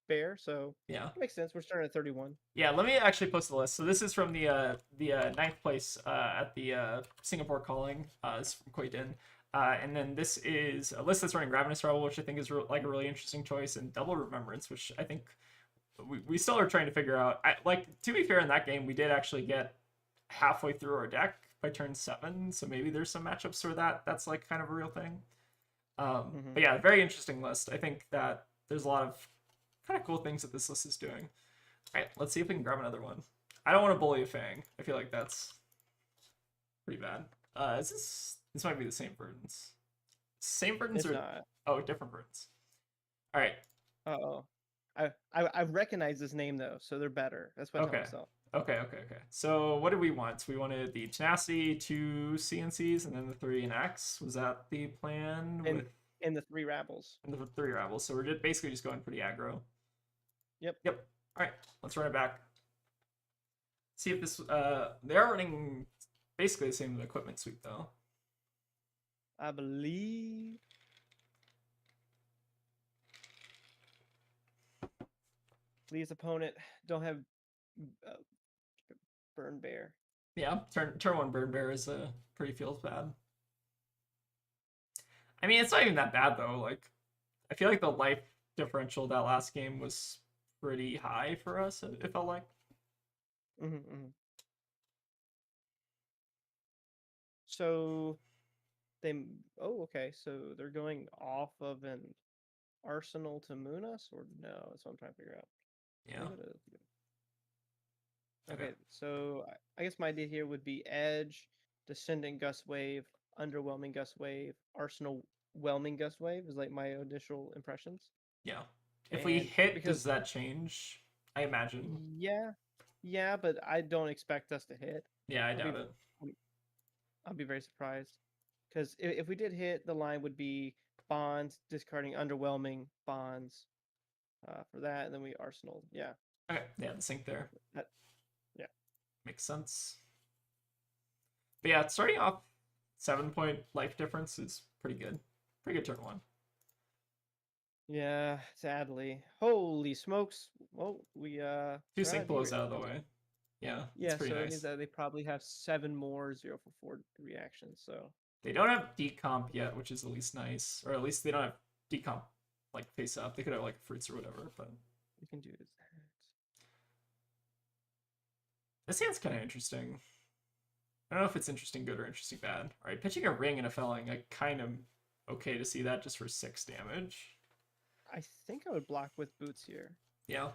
bear, so Yeah. it makes sense. We're starting at 31. Yeah, let me actually post the list. So this is from the ninth place at the Singapore Calling. This is from Koi Din. And then this is a list that's running Ravenous Rebel, which I think is like a really interesting choice, and Double Remembrance, which I think we still are trying to figure out. Like, to be fair, in that game, we did actually get halfway through our deck by turn 7, so maybe there's some matchups for that. That's like kind of a real thing. But yeah, very interesting list. I think that there's a lot of kind of cool things that this list is doing. All right, let's see if we can grab another one. I don't want to bully a Fang. I feel like that's pretty bad. Is this might be the same Verdance. Same Verdance or not. oh, different Verdance. All right. Oh, I recognize this name though, so they're better. That's what I tell Okay. myself. Okay. So what did we want? We wanted the Tenacity, 2 CNCs, and then the 3 in X. Was that the plan? And in the 3 Rabbles. And the 3 Rebels. So we're basically just going pretty aggro. Yep. All right, let's run it back. See if this. They are running basically the same equipment suite though. I believe. Lee's opponent don't have uh, Burn Bear. Yeah, turn 1 Bird Bear is pretty feels bad. I mean, it's not even that bad though. Like, I feel like the life differential that last game was pretty high for us. It felt like. So they. Oh, okay. So they're going off of an Arsenal to moon us, or no? That's what I'm trying to figure out. Yeah. Okay, so I guess my idea here would be Edge, Descendant Gust Wave, Underwhelming Gust Wave, Arsenal Whelming Gust Wave is like my initial impressions. Yeah. If we hit, does that change? I imagine. Yeah, but I don't expect us to hit. Yeah, I doubt it. I'll be very surprised. Because if we did hit, the line would be Bonds, discarding Underwhelming, Bonds for that, and then we Arsenal. Yeah. Okay, yeah, the sync there. Yeah. Makes sense. But yeah, starting off 7-point life difference is pretty good. Pretty good turn 1. Yeah, sadly. Holy smokes. Well, we 2 sync blows out of the way. Yeah, yeah, pretty so nice. It means that they probably have 7 more 0 for 4 reactions, so they don't have decomp yet, which is at least nice. Or at least they don't have decomp like face up. They could have like fruits or whatever, but we can do this. This hand's kind of interesting. I don't know if it's interesting good or interesting bad. All right, pitching a ring and a felling, I kind of okay to see that just for 6 damage. I think I would block with boots here. Yeah.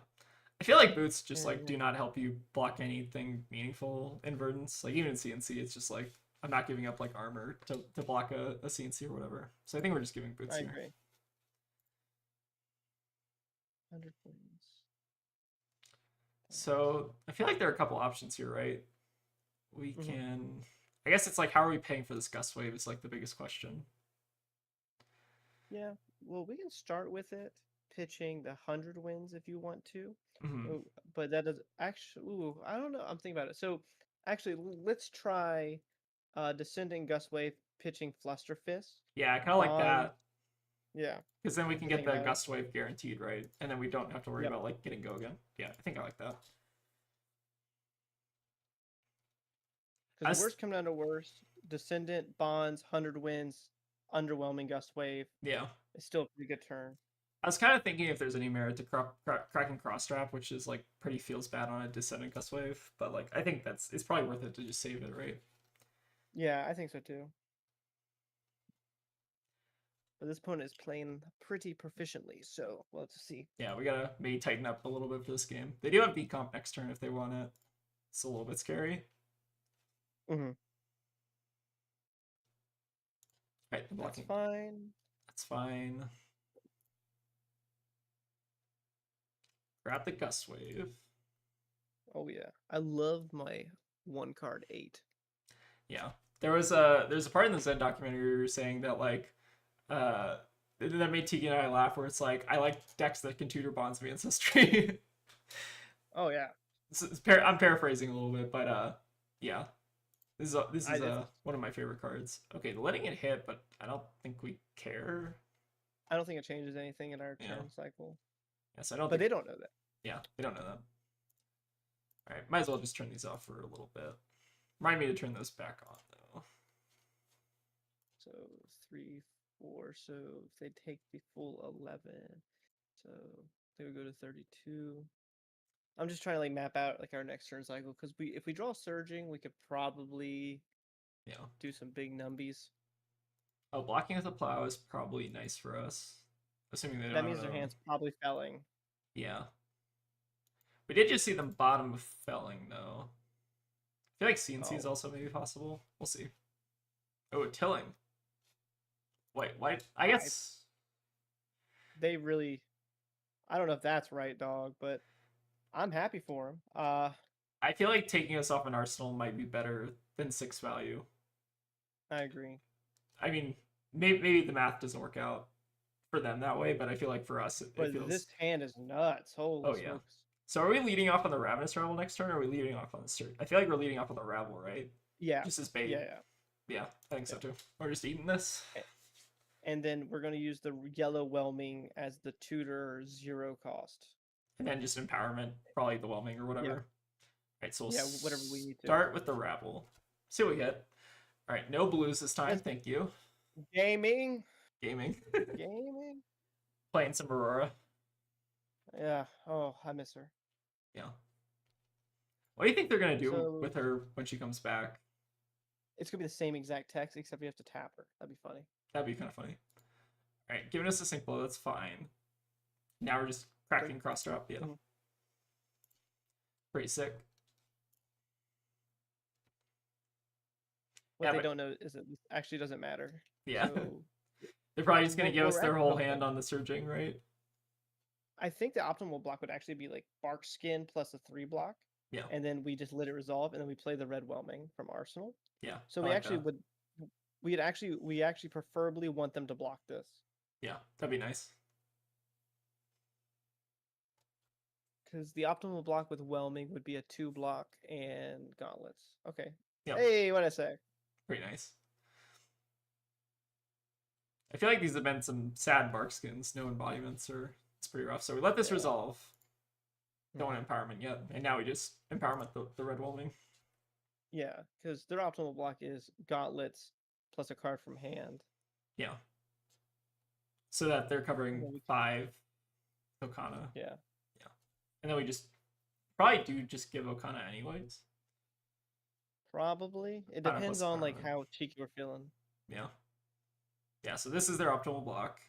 I feel like boots just like do not help you block anything meaningful in Verdance. Like even in CNC, it's just like I'm not giving up like armor to block a CNC or whatever. So I think we're just giving boots here. I agree. 100 points. So I feel like there are a couple options here, right? We can. I guess it's like how are we paying for this gust wave is like the biggest question. Yeah, well, we can start with it pitching the 100 wins if you want to. But that does actually. Ooh, I don't know. I'm thinking about it. So actually, let's try Descending Gust Wave pitching Fluster Fist. Yeah, I kind of like that. Yeah. Because then we can get the gust wave guaranteed, right? And then we don't have to worry about like getting go again. Yeah, I think I like that. Because worst come down to worst, Descendant, Bonds, 100 wins, Underwhelming Gust Wave. Yeah. It's still a pretty good turn. I was kind of thinking if there's any merit to cracking cross trap, which is like pretty feels bad on a Descendant Gust Wave, but like I think it's probably worth it to just save it, right? Yeah, I think so too. But this opponent is playing pretty proficiently, so we'll have to see. Yeah, we gotta maybe tighten up a little bit for this game. They do have decomp next turn if they want it. It's a little bit scary. Right, the blocking. That's fine. That's fine. Grab the gust wave. Oh yeah, I love my 1-card 8. Yeah, there's a part in the Zen documentary where you're saying that like that made Tiki and I laugh, where it's like I like decks that can tutor bonds of ancestry. Oh yeah. I'm paraphrasing a little bit, but yeah, this is one of my favorite cards. Okay, letting it hit, but I don't think we care. I don't think it changes anything in our turn cycle. Yes, I don't But think. they don't know that. Yeah, they don't know that. All right, might as well just turn these off for a little bit. Remind me to turn those back on though. So 3, 4. So if they take the full 11, so they would go to 32. I'm just trying to like map out like our next turn cycle because if we draw surging, we could probably Yeah. do some big numbies. Oh, blocking with a plow is probably nice for us, assuming they don't That have means their another one. hand's probably felling. Yeah. We did just see them bottom of felling though. I feel like CNC is Oh, also maybe possible. We'll see. Oh, tilling. Wait, why? I I guess. they really. I don't know if that's right, dog, but I'm happy for them. I feel like taking us off an arsenal might be better than 6 value. I agree. I mean, maybe the math doesn't work out for them that way, but I feel like for us it But feels. this hand is nuts. Holy Oh yeah. smokes. So are we leading off on the Ravenous Rabble next turn, or are we leading off on the Surge? I feel like we're leading off on the Rabble, right? Yeah. Just as bait. Yeah, Yeah, I think yeah. so too. We're just eating this. And then we're going to use the yellow whelming as the tutor 0 cost. And then just empowerment, probably the whelming or whatever. Yeah. All right, so we'll Yeah, whatever we need to. start with the Rabble. See what we get. All right, no blues this time. Thank you. Gaming. Gaming. Gaming. Playing some Aurora. Yeah. Oh, I miss her. Yeah. What do you think they're gonna do So with her when she comes back? it's gonna be the same exact text, except we have to tap her. That'd be funny. That'd be kind of funny. All right, giving us a sync blow. That's fine. Now we're just cracking cross drop. Yeah. Mhm. Pretty sick. What Yeah, they but don't know is that this actually doesn't matter. yeah, So they're probably just gonna what give us we're their actually whole hoping, hand on the surging, right? I think the optimal block would actually be like bark skin plus a 3 block, Yeah, and then we just let it resolve, and then we play the red whelming from Arsenal. yeah. So I we like actually that. would, we actually preferably want them to block this Yeah, that'd be nice. because the optimal block with whelming would be a 2 block and gauntlets. Okay. Yeah, Hey, what I say? pretty nice. I feel like these have been some sad bark skins, no embodiments, or it's pretty rough. So we let this Yeah. resolve. Don't Mhm. want empowerment yet, and now we just empowerment the red whelming. Yeah, because their optimal block is gauntlets plus a card from hand. Yeah. So that they're And covering then we 5 Okana. yeah. Yeah. And then we just probably do just give Okana anyways. Probably. It Okana depends plus on like empowerment. how cheeky we're feeling. Yeah. Yeah, so this is their optimal block.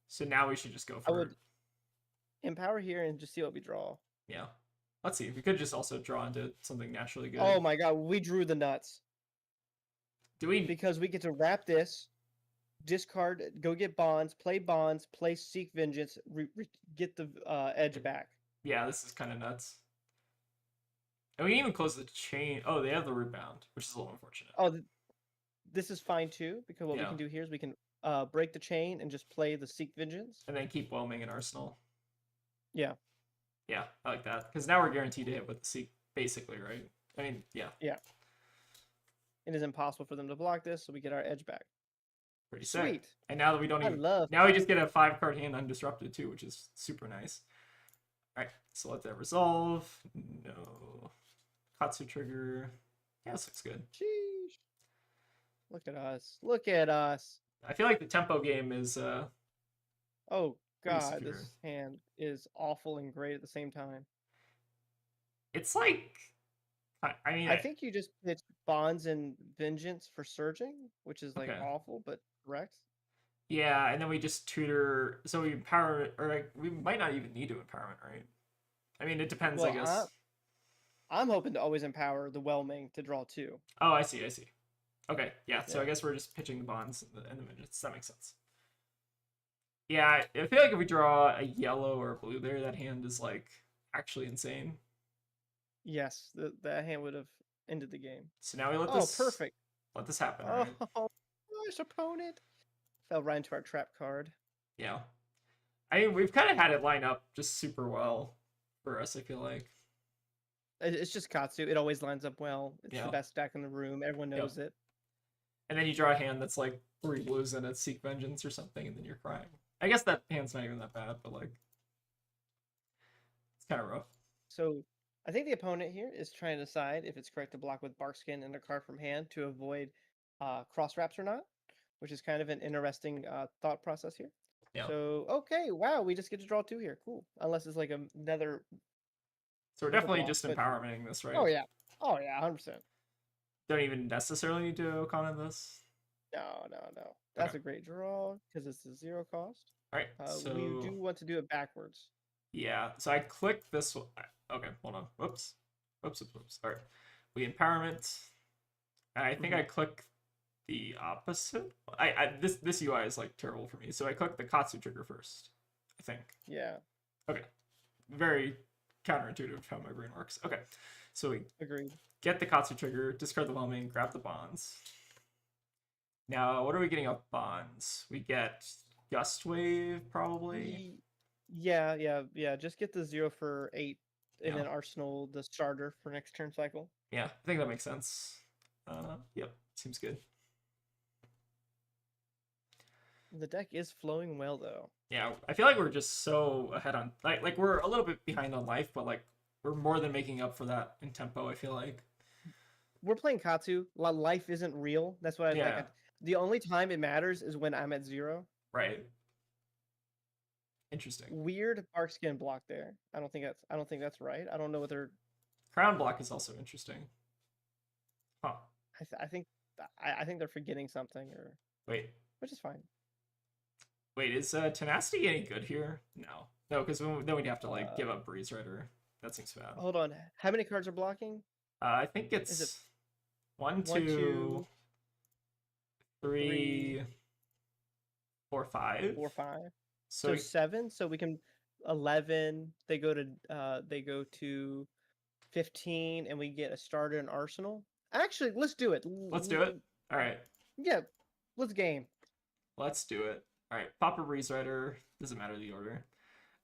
So now we should just go I for it. would empower here and just see what we draw. Yeah. Let's see. We could just also draw into something naturally good. Oh my god, we drew the nuts. Do we? Because we get to wrap this, discard, go get bonds, play seek vengeance, get the edge back. Yeah, this is kind of nuts. And we can even close the chain. Oh, they have the root bound, which is a little unfortunate. Oh, this is fine too, because what we Yeah. can do here is we can break the chain and just play the seek vengeance. And then keep whelming in arsenal. Yeah. Yeah, I like that. Because now we're guaranteed to hit with the seek, basically, right? I mean, yeah. Yeah. It is impossible for them to block this, so we get our edge back. Pretty sick. Sweet. And now that we don't I even. love Now we just get a 5-card hand undisrupted too, which is super nice. Alright, so let that resolve. No. Katsu trigger. Yeah, this looks good. Sheesh. Look at us. Look at us. I feel like the tempo game is Oh pretty god, secure. this hand is awful and great at the same time. It's like I mean I think you just pitch bonds and vengeance for surging, which is like okay. awful, but correct. Yeah, and then we just tutor so we empower or like, we might not even need to empowerment, right? I mean it depends, Well, I guess. I'm hoping to always empower the whelming to draw 2. Oh, I see. Okay, yeah, so Yeah. I guess we're just pitching the bonds and the vengeance. That makes sense. Yeah, I feel like if we draw a yellow or a blue there, that hand is like actually insane. Yes, that hand would have ended the game. So now we let Oh, this perfect. let this happen, right? Oh, nice opponent. Fell right into our trap card. Yeah. I mean, we've kind of had it line up just super well for us, I feel like. It's just Katsu. It always lines up well. It's Yeah. the best deck in the room. Everyone Yep. knows it. And then you draw a hand that's like 3 blues and a Seek Vengeance or something, and then you're crying. I guess that hand's not even that bad, but like it's kind of rough. So I think the opponent here is trying to decide if it's correct to block with Barkskin and a card from hand to avoid cross wraps or not, which is kind of an interesting thought process here. Yeah. So okay, wow, we just get to draw 2 here. Cool. Unless it's like another So we're another definitely block, just but empowering this, right? oh yeah, oh yeah, 100%. Don't even necessarily need to con in this. No, no, no. Okay. That's a great draw because it's a 0 cost. All right. We So do want to do it backwards. yeah. So I click this one. Okay. Hold on. Whoops. Whoops. Whoops. Whoops. All right. We empowerment. And I think I click the opposite. This UI is like terrible for me. So I click the Katsu trigger first. I think. Yeah. Okay. Very counterintuitive how my brain works. Okay. So we Agreed. get the Katsu trigger, discard the whelming, grab the bonds. Now, what are we getting off bonds? We get Gust Wave, probably. Yeah. Just get the 0 for 8 and Yeah. then Arsenal the starter for next turn cycle. Yeah, I think that makes sense. Yep, seems good. The deck is flowing well though. Yeah, I feel like we're just so ahead on like we're a little bit behind on life, but like we're more than making up for that in tempo. I feel like. We're playing Katsu. Life isn't real. That's why Yeah. the only time it matters is when I'm at 0. Right. Interesting. Weird Barkskin block there. I don't think that's right. I don't know what they're. Crown block is also interesting. Huh. I think they're forgetting something or. Wait. Which is fine. Wait, is Tenacity any good here? No, because then we'd have to like give up Breeze Rider. That seems bad. Hold on. How many cards are blocking? I think it's 1, 2, 3, 4, 5. 4, 5. So 7. So we can 11. They go to 15, and we get a starter and Arsenal. Actually, let's do it. Let's do it. All right. Yeah, let's game. Let's do it. All right. Pop a Breeze Rider. Doesn't matter the order.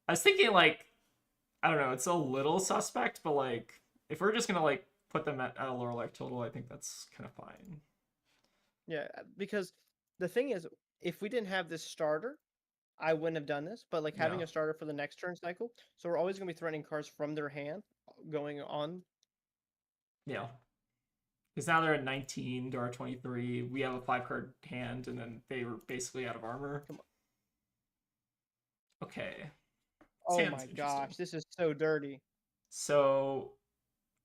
I was thinking like, I don't know. It's a little suspect, but like, if we're just gonna like put them at a lower life total, I think that's kind of fine. Yeah, because the thing is, if we didn't have this starter, I wouldn't have done this. But like having a starter for the next turn cycle, so we're always gonna be threatening cards from their hand going on. Yeah. Because now they're at 19 to our 23. We have a 5-card hand, and then they were basically out of armor. Come on. Okay. Oh my gosh, this is so dirty. So,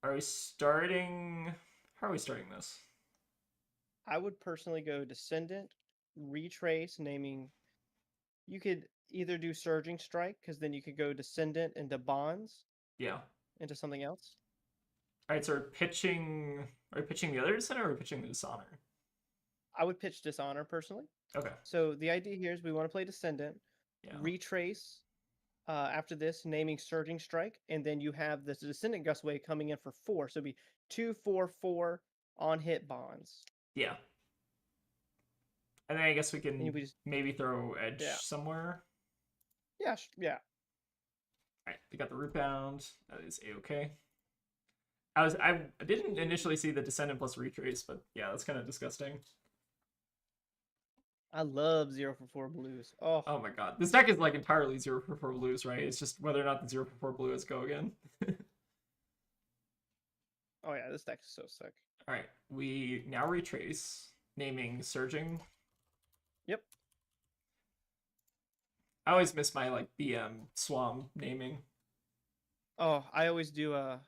are we starting? How are we starting this? I would personally go Descendant, Retrace, naming. You could either do Surging Strike, because then you could go Descendant into Bonds. Yeah. Into something else. All right, so are we pitching the other Dishonor or are we pitching the Dishonor? I would pitch Dishonor personally. Okay. So the idea here is we want to play Descendant, Retrace after this, naming Surging Strike, and then you have this Descendant Gust Wave coming in for 4. So it'd be 2, 4, 4 on hit bonds. Yeah. And then I guess we can maybe throw Edge somewhere. Yeah. All right, we got the Root Bound. That is A-okay. I didn't initially see the Descendant plus Retrace, but yeah, that's kind of disgusting. I love 0 for 4 blues. Oh my god. This deck is like entirely 0 for 4 blues, right? It's just whether or not the 0 for 4 blue is go again. Oh yeah, this deck is so sick. Alright, we now Retrace, naming Surging. Yep. I always miss my like BM Swam naming. Oh, I always do a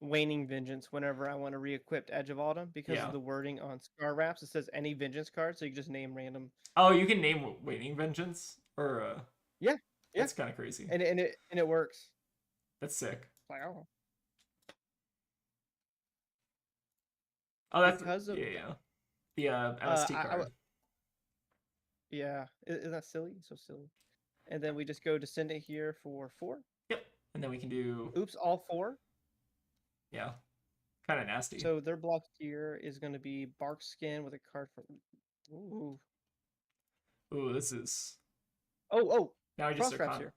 Waning Vengeance whenever I want to re-equip Edge of Autumn because of the wording on Scar Wraps. It says any Vengeance card, so you just name random. Oh, you can name Waning Vengeance? Or Yeah. That's kind of crazy. And it works. That's sick. Wow. Oh, that's because of the MST card. Yeah, isn't that silly? So silly. And then we just go Descendant here for 4. Yep, and then we can do. Oops, all 4. Yeah, kind of nasty. So their block here is going to be Barkskin with a card from. Ooh. Ooh, this is. Oh. Now I just start here.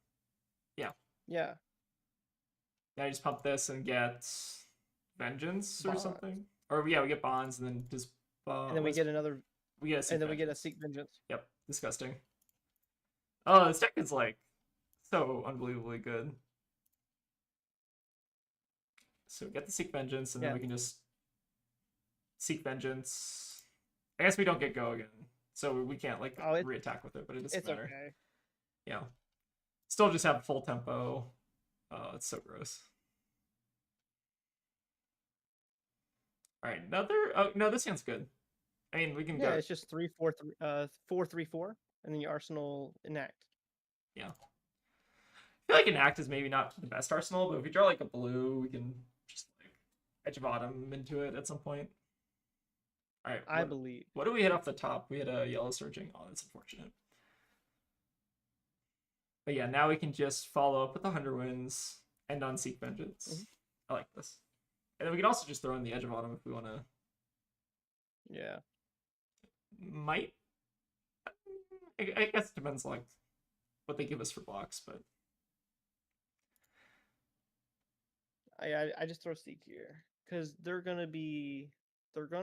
Yeah. Yeah. Now I just pump this and get Vengeance or something. Or we get Bonds and then just. And then we get another. We get a and then we get a Seek Vengeance. Yep, disgusting. Oh, this deck is like so unbelievably good. So we get the Seek Vengeance, and then Yeah. we can just Seek Vengeance. I guess we don't get Go again, so we can't like Oh, reattack with it, but it doesn't it's matter. okay. Yeah. Still just have full tempo. Oh, it's so gross. All right, another. Oh no, this hand's good. I mean, we can Yeah, go. it's just 3/4, 4/3/4, and then your Arsenal enact. Yeah. I feel like Enact is maybe not the best arsenal, but if we draw like a blue, we can just like edge bottom into it at some point. All right, I believe. what do we hit off the top? We had a yellow surging. Oh, that's unfortunate. But yeah, now we can just follow up with the 100 Winds, end on Seek Vengeance. I like this. And then we can also just throw in the edge of autumn if we want to. Yeah. Might. I guess it depends like what they give us for blocks, but I just throw Seek here because they're gonna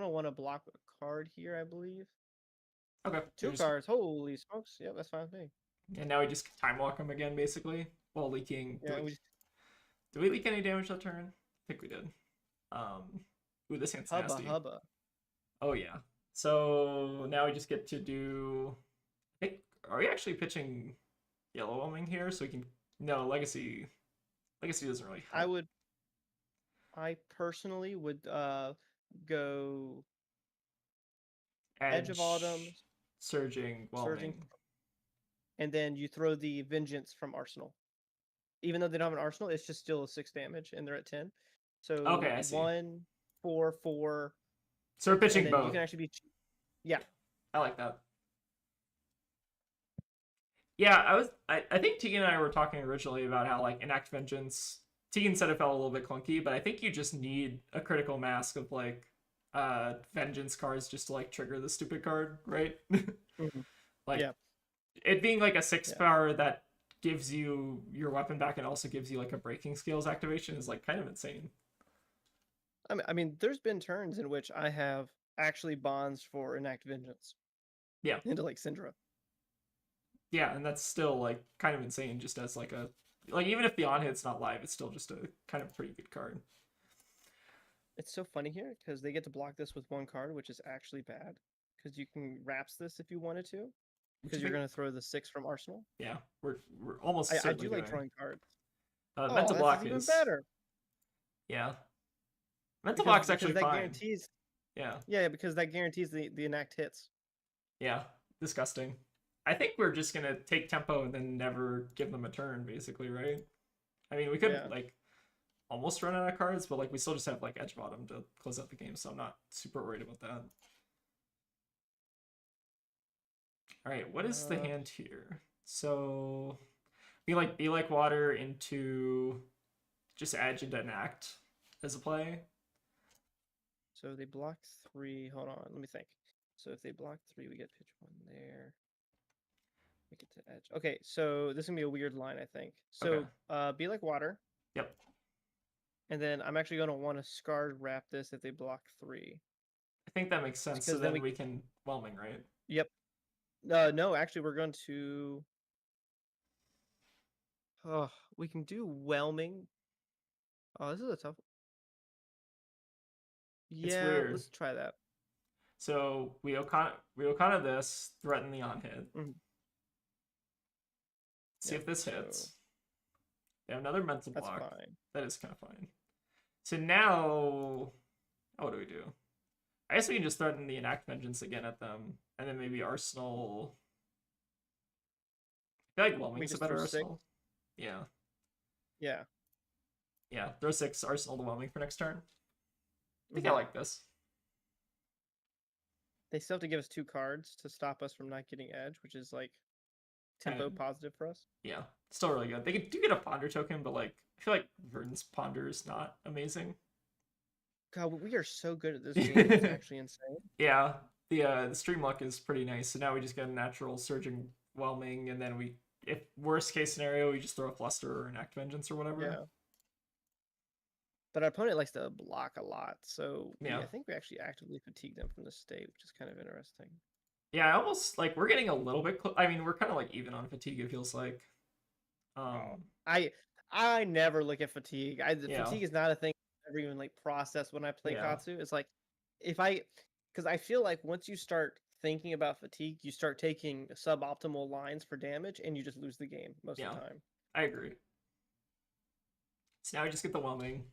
want to block a card here, I believe. okay. Two cards. Holy smokes! Yep, that's fine with me. And now we just time walk them again, basically, while leaking. Yeah, Did we leak any damage that turn? I think we did. Ooh, this hand's nasty. hubba. Oh yeah. So now we just get to do. I think are we actually pitching yellow whelming here? So we can no legacy. Legacy doesn't really help. I personally would go Edge Edge of Autumn, surging whelming. and then you throw the Vengeance from Arsenal. Even though they don't have an Arsenal, it's just still a 6 damage, and they're at 10. So okay, I see. 1, 4, 4. So we're pitching and then both. You can actually be. Yeah. I like that. Yeah, I think Tegan and I were talking originally about how like Enact Vengeance. Tegan said it felt a little bit clunky, but I think you just need a critical mask of like vengeance cards just to like trigger the stupid card, right? Like yeah. It being like a 6 power that gives you your weapon back and also gives you like a breaking skills activation is like kind of insane. I mean, there's been turns in which I have actually bonds for Enact Vengeance. Yeah. Into like Syndra. Yeah, and that's still like kind of insane just as like a like even if the on hit's not live, it's still just a kind of pretty good card. It's so funny here because they get to block this with one card, which is actually bad because you can wraps this if you wanted to because you're going to throw the 6 from Arsenal. Yeah, we're almost. I do like drawing cards. Mental block even is better. Yeah, mental block's actually that fine. Guarantees. Yeah. Yeah, because that guarantees the enact hits. Yeah, disgusting. I think we're just gonna take tempo and then never give them a turn, basically, right? I mean, we could like almost run out of cards, but like we still just have like edge bottom to close out the game, so I'm not super worried about that. All right, what is the hand here? So be like water into just edge into enact as a play. So they block 3. Hold on, let me think. So if they block 3, we get pitch 1 there. We get to edge. Okay, so this is gonna be a weird line, I think. So be like water. Yep. And then I'm actually gonna want to scarred wrap this if they block 3. I think that makes sense. So then we can whelming, right? Yep. No, actually we're going to. Oh, we can do whelming. Oh, this is a tough one. Yeah, let's try that. So we Okana this, threaten the on hit. See if this hits. They have another mental block. That's fine. That is kind of fine. So now, what do we do? I guess we can just threaten the enact vengeance again at them, and then maybe arsenal. I feel like whelming's a better arsenal. Yeah. Yeah. Yeah. Throw 6 arsenal to whelming for next turn. I think I like this. They still have to give us 2 cards to stop us from not getting edge, which is like tempo positive for us. Yeah, still really good. They do get a ponder token, but like I feel like Verdance ponder is not amazing. God, we are so good at this game. It's actually insane. Yeah, the stream luck is pretty nice. So now we just get a natural surging whelming, and then if worst case scenario, we just throw a fluster or enact vengeance or whatever. Yeah. But our opponent likes to block a lot, so I think we actually actively fatigue them from the state, which is kind of interesting. Yeah, I almost like we're getting a little bit I mean, we're kind of like even on fatigue, it feels like. Oh, Um, I never look at fatigue. The yeah, fatigue is not a thing I ever even like process when I play yeah, Katsu. It's like if I because I feel like once you start thinking about fatigue, you start taking suboptimal lines for damage and you just lose the game most of yeah. the time. I agree. So now we just get the whelming.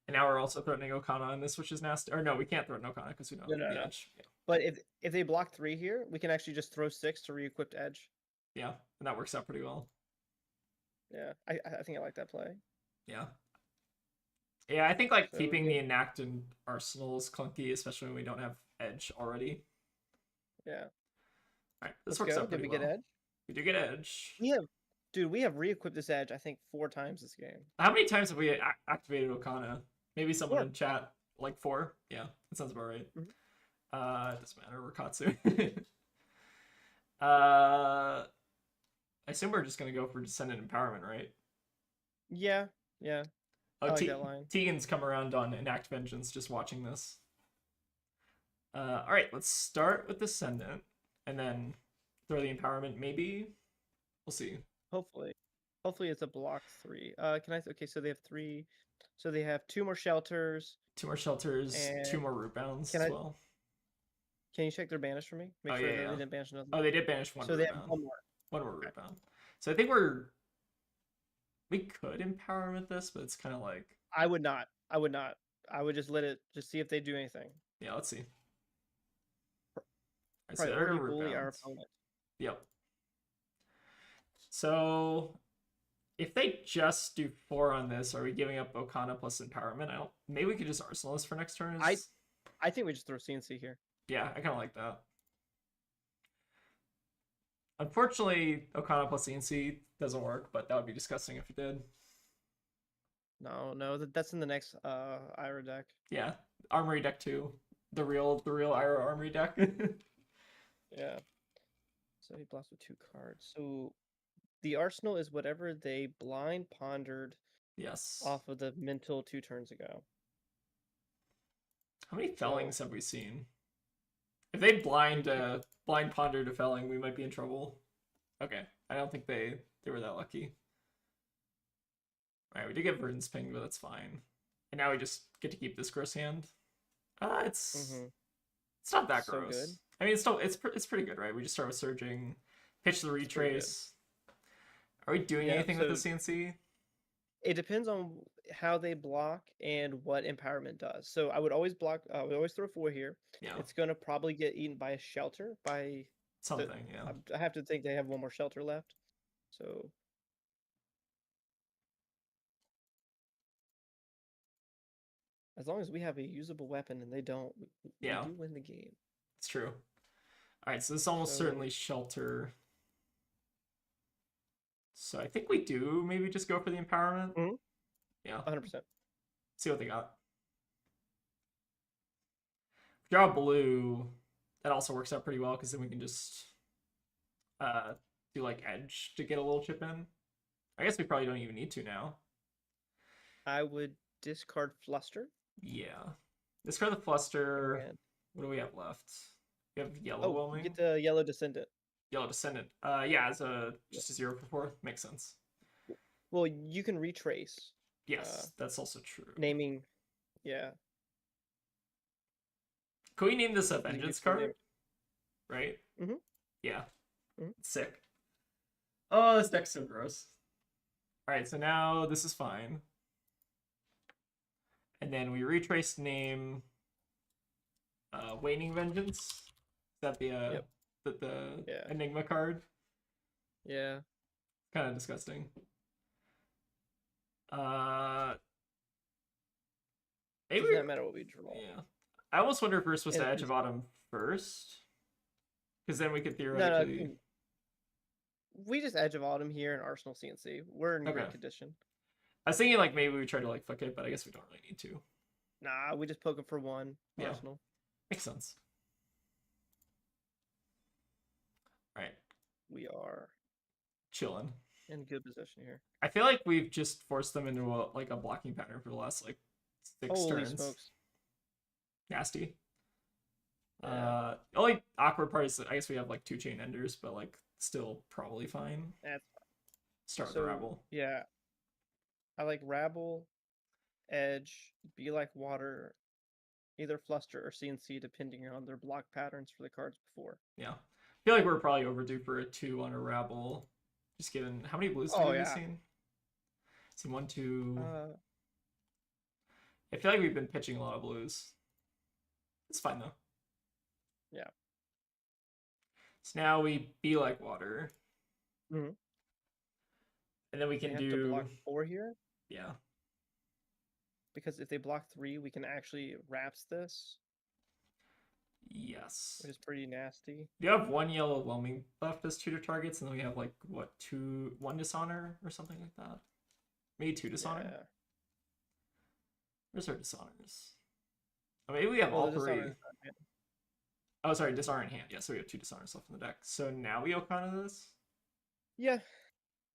And now we're also threatening Okana on this, which is nasty. Or no, we can't threaten Okana because we don't No, have no, the no. edge. Yeah, But if they block 3 here, we can actually just throw 6 to re-equip Edge. yeah, and that works out pretty well. Yeah, I think I like that play. Yeah, yeah. I think like So keeping yeah, the enact in arsenal is clunky, especially when we don't have edge already. yeah. All right, this Let's works go. out Did pretty we get well. Edge? We do get edge. We have, dude. We have re-equipped this Edge I think 4 times this game. How many times have we activated Okana? Maybe someone 4. in chat like 4. Yeah, that sounds about right. Mhm. It doesn't matter. We're Katsu. I assume we're just gonna go for descendant empowerment, right? Yeah, yeah. Oh, I like that line. Tegan's come around on enact vengeance just watching this. All right, let's start with descendant and then throw the empowerment. Maybe we'll see. Hopefully, hopefully it's a block 3. Can I? Okay, so they have 3. So they have 2 more shelters. 2 more shelters, And 2 more root bounds can as I? well. Can you check their banish for me? Oh Make sure yeah, that they yeah. didn't banish another Oh, one. they did banish one So they root have bound. 1 more. 1 more root Okay. bound. So I think we could empowerment this, but it's kind of like I would not. I would not. I would just let it. Just see if they do anything. yeah. Let's see. I see they're Priority root bully our bounds. opponent. Yep. So if they just do 4 on this, are we giving up Okana plus empowerment? I don't. Maybe we could just arsenal this for next turn. I think we just throw CNC here. Yeah, I kind of like that. Unfortunately, Okana plus CNC doesn't work, but that would be disgusting if it did. No, no, that's in the next Ira deck. Yeah, Armory deck 2, the real Ira Armory deck. Yeah. So he blocks with 2 cards. So the arsenal is whatever they blind pondered Yes. off of the mental 2 turns ago. How many So fellings have we seen? If they blind ponder to felling, we might be in trouble. Okay, I don't think they were that lucky. All right, we did get Verdance pinged, but that's fine. And now we just get to keep this gross hand. It's not that So gross. good. I mean, it's pretty good, right? We just start with surging, pitch the retrace. Are we doing anything with the CNC? It depends on how they block and what empowerment does. So I would always block. I would always throw 4 here. Yeah, It's gonna probably get eaten by a shelter. something. Yeah. I have to think they have 1 more shelter left. So as long as we have a usable weapon and they don't, we Yeah, do win the game. it's true. All right, so this almost certainly shelter. So I think we do maybe just go for the empowerment. Yeah. 100%. See what they got. Draw blue. That also works out pretty well because then we can just do like edge to get a little chip in. I guess we probably don't even need to now. I would discard Fluster. Yeah. Discard the fluster. What do we have left? We have yellow whelming. Get the yellow descendant. Yellow descendant. Yeah, as just a 0 for 4. Makes sense. Well, you can retrace. Yes, that's also true. Naming, yeah. Can we name this a vengeance card? Right? Mm-hmm. Yeah. Mm-hmm. Sick. Oh, this deck's so gross. Alright, so now this is fine. And then we retrace name Waning Vengeance. Is that the Enigma card? Yeah. Kind of disgusting. Maybe does not matter what we draw. Yeah. I almost wonder if we're supposed to Edge of Autumn first. Because then we could theoretically... No, we just Edge of Autumn here in Arsenal CNC. We're in great condition. I was thinking like maybe we try to like flick it, but I guess we don't really need to. Nah, we just poke him for 1. Yeah. Arsenal. Makes sense. Right. We are chilling. In good position here. I feel like we've just forced them into a blocking pattern for the last like 6 Holy turns. smokes. Nasty. Yeah. The only awkward part is I guess we have like 2 chain enders, but like still probably fine. That's Start with the so rabble. yeah. I like Rabble, Edge, Be Like Water, either Fluster or CNC, depending on their block patterns for the cards before. Yeah. I feel like we're probably overdue for a 2 on a rabble. Just given how many blues Oh have we yeah. seen? Seen 1, 2. Uh, I feel like we've been pitching a lot of blues. It's fine though. yeah. So now we be like water. Mhm. And then we They can have to do block 4 here yeah. because if they block 3, we can actually wraps this, Yes. which is pretty nasty. You have 1 yellow whelming left as tutor targets, and then we have like what 1 dishonor or something like that. Maybe 2 dishonor. Yeah. Where's our dishonors? Oh, maybe we have Well, all the dishonor 3. is not bad. Oh, sorry, dishonor in hand. Yeah, so we have 2 dishonors left in the deck. So now we Okana this. Yeah.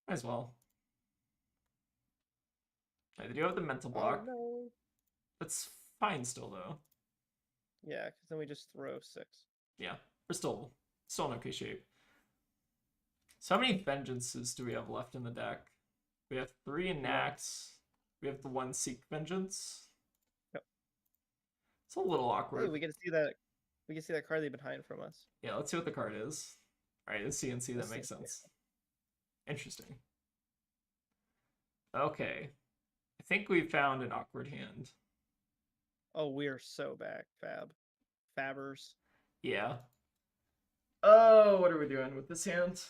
Might as well. Right, they do have the mental Oh block. no. That's fine still though. Yeah, because then we just throw 6. Yeah, we're still in okay shape. So how many vengeances do we have left in the deck? We have 3 in Nax. We have the 1 Seek Vengeance. Yep. It's a little Hey, awkward. we get to see that. We can see that card they've been hiding from us. Yeah, let's see what the card is. All right, it's CNC. That Let's makes see. sense. Interesting. Okay. I think we found an awkward hand. Oh, we are so back, Fabbers. Yeah. Oh, what are we doing with this hand?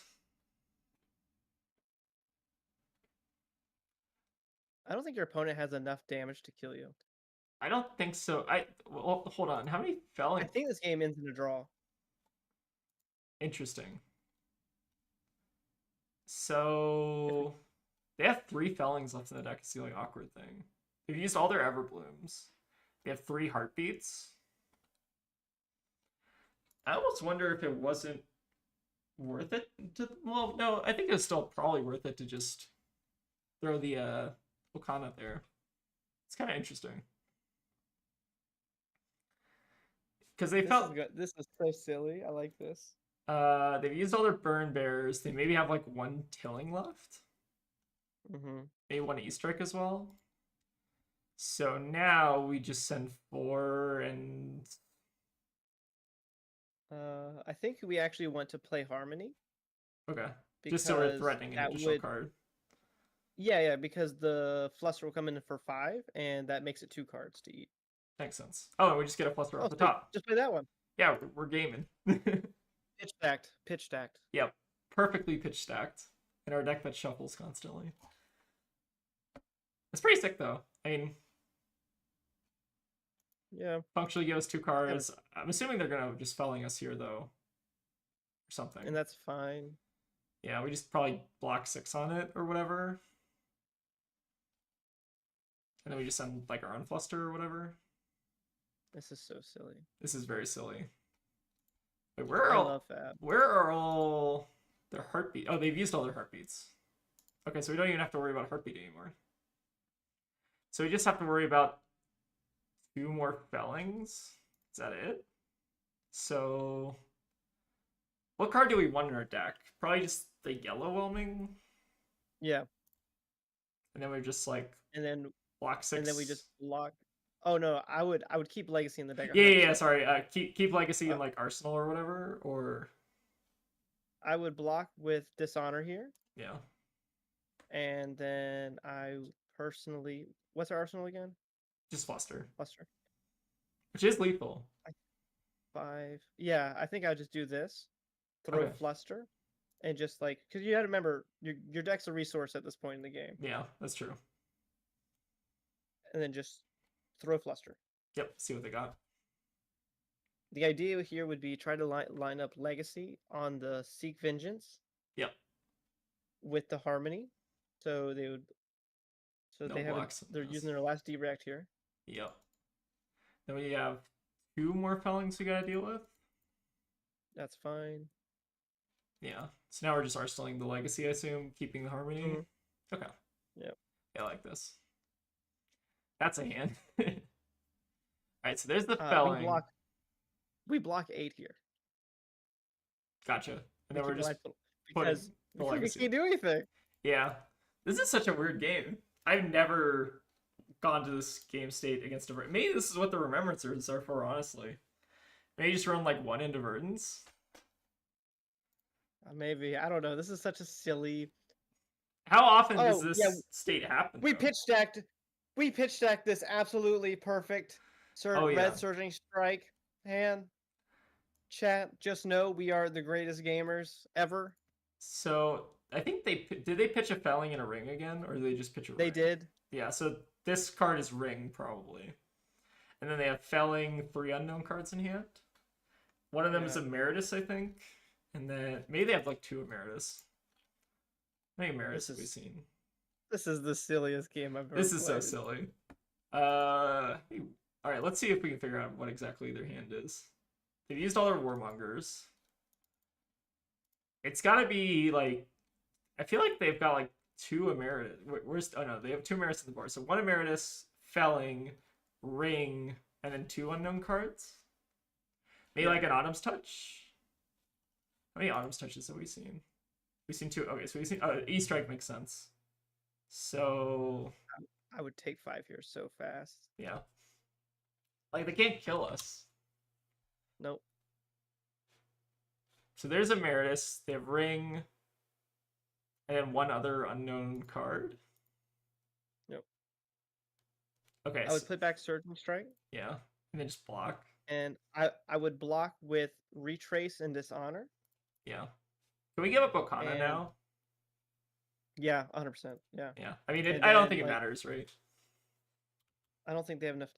I don't think your opponent has enough damage to kill you. I don't think so. Well, hold on. How many fell? I think this game ends in a draw. Interesting. So they have 3 fellings left in the deck. It's the only awkward thing. They've used all their Everblooms. They have 3 heartbeats. I almost wonder if it wasn't worth it to. Well, no, I think it's still probably worth it to just throw the Okana there. It's kind of interesting. Because they felt This is so silly. I like this. they've used all their burn bears. They maybe have like 1 tilling left. Mm-hmm. Maybe 1 E-strike as well. So now we just send 4 and I think we actually want to play Harmony. okay. Just so we're threatening an additional card. Yeah, because the Fluster will come in for 5, and that makes it 2 cards to eat. Makes sense. Oh, and we just get a fluster off the top. Just play that one. Yeah, we're gaming. Pitch stacked. Yep, perfectly pitch stacked in our deck that shuffles constantly. It's pretty sick though. I mean, yeah, functionally give us 2 cards. I'm assuming they're gonna just felling us here though, or something. And that's fine. Yeah, we just probably block 6 on it or whatever, and then we just send like our own fluster or whatever. This is so silly. This is very silly. Wait, I love Fab. where are all their heartbeat? Oh, they've used all their heartbeats. Okay, so we don't even have to worry about heartbeat anymore. So we just have to worry about 2 more fellings. Is that it? So what card do we want in our deck? Probably just the yellow whelming. Yeah. And then we're just like And then block 6. And then we just block. Oh no, I would keep Legacy in the deck. Yeah. Sorry. Keep Legacy in like Arsenal or whatever. Or I would block with Dishonor here. Yeah. And then I personally, what's our Arsenal again? Just Fluster. Fluster. Which is lethal. 5. Yeah, I think I would just do this. Throw Fluster. And just like, because you got to remember, your deck's a resource at this point in the game. Yeah, that's true. And then just throw Fluster. Yep, see what they got. The idea here would be try to line up Legacy on the Seek Vengeance. Yep. With the Harmony. So they would. So No they have. They're using their last D-React here. Yep. Then we have 2 more fellings we gotta deal with. That's fine. Yeah. So now we're just arsenaling the Legacy, I assume, keeping the Harmony. Mm-hmm. Okay. Yep. Yeah, I like this. That's a hand. Alright, so there's the felling. we block 8 here. Gotcha. And We then we're keep just life total putting the because we legacy. can't do anything. Yeah. This is such a weird game. I've never gone to this game state against a maybe this is what the remembrancers are for, honestly. Maybe just run like one into Verdance. Maybe, I don't know. This is such a silly. How often does Oh yeah, this state happen? we Though? pitch stacked. We pitch stacked this absolutely perfect Oh yeah. red surging strike hand. Chat, just know we are the greatest gamers ever. So I think did they pitch a Felling and a Ring again, or did they just pitch a They Ring? did. Yeah. So this card is Ring probably, and then they have Felling, 3 unknown cards in hand. One of them is Emeritus, I think, and then maybe they have like 2 Emeritus. How many Emeritus have we seen? This is the silliest game I've ever This is played. so silly. All right, let's see if we can figure out what exactly their hand is. They've used all their Warmongers. It's got to be like, I feel like they've got like 2 Emeritus. Oh no, they have 2 Emeritus on the board. So 1 Emeritus, Felling, Ring, and then 2 unknown cards. Maybe like an Autumn's Touch. How many Autumn's Touches have we seen? We've seen 2. Okay, so we've seen E-Strike makes sense. So I would take 5 here so fast. Yeah. Like, they can't kill us. Nope. So there's Emeritus, they have Ring, and then 1 other unknown card. Yep. Okay. I would play back Surging Strike. Yeah. And then just block. And I would block with Retrace and Dishonor. Yeah. Can we give up Okana now? Yeah, 100%. Yeah. Yeah. I mean, I don't think it matters, right? I don't think they have enough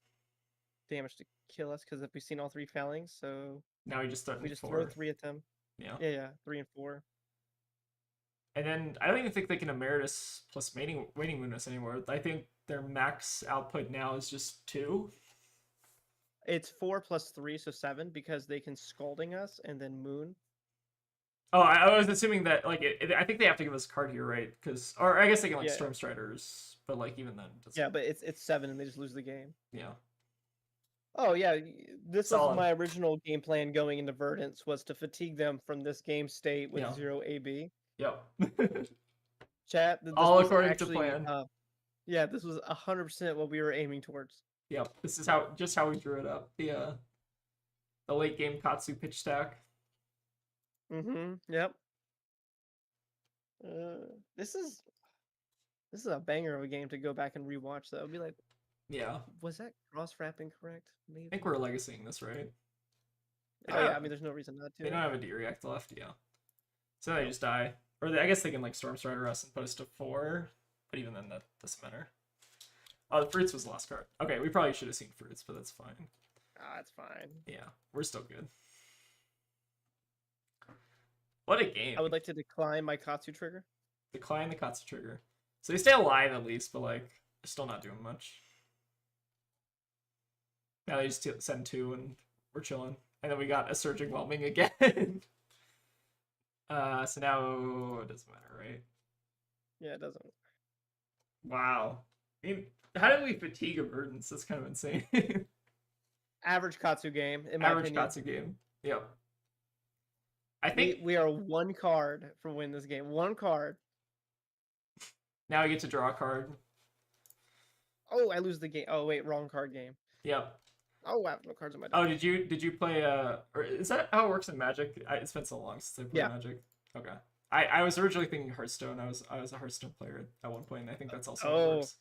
damage to kill us because we've seen all 3 Fellings, so now we just throw 3 at them. Yeah. Yeah, 3 and 4. And then I don't even think they can Emeritus plus Waiting Moon us anymore. I think their max output now is just 2. It's 4 plus 3, so 7, because they can Scalding us and then Moon. Oh, I was assuming that, like, I think they have to give us a card here, right? Or I guess they can, like, Yeah. Storm Striders, but, like, even then. Yeah, but it's 7 and they just lose the game. Yeah. Oh, yeah, this was my original game plan going into Verdance, was to fatigue them from this game state with 0 AB. Yep. Chat, all according to plan. Yeah, this was 100% what we were aiming towards. Yep, this is just how we drew it up. The late game Katsu pitch stack. Yep. This is a banger of a game to go back and rewatch. Though, be like, yeah, was that cross wrapping correct? Maybe. I think we're legacying this, right? Oh yeah, I mean, there's no reason not to. They don't have a D-React left, yeah. So they just die, or I guess they can like Storm Strider us and put us to 4, but even then that doesn't matter. Oh, the Fruits was the last card. Okay, we probably should have seen Fruits, but that's fine. That's fine. Yeah, we're still good. What a game. I would like to decline my Katsu trigger. Decline the Katsu trigger. So they stay alive at least, but like, they're still not doing much. Now they just send 2 and we're chilling. And then we got a Surging Whelming again. So now it doesn't matter, right? Yeah, it doesn't. Wow. I mean, how did we fatigue a Verdance? That's kind of insane. Average Katsu game, in my opinion. Katsu game. Yep. I think we are 1 card from winning this game. 1 card. Now I get to draw a card. Oh, I lose the game. Oh wait, wrong card game. Yep. Oh, I have no cards in my deck. Oh, did you play or is that how it works in Magic? It's been so long since I played Magic. Okay. I was originally thinking Hearthstone. I was a Hearthstone player at one point, and I think that's also how it works.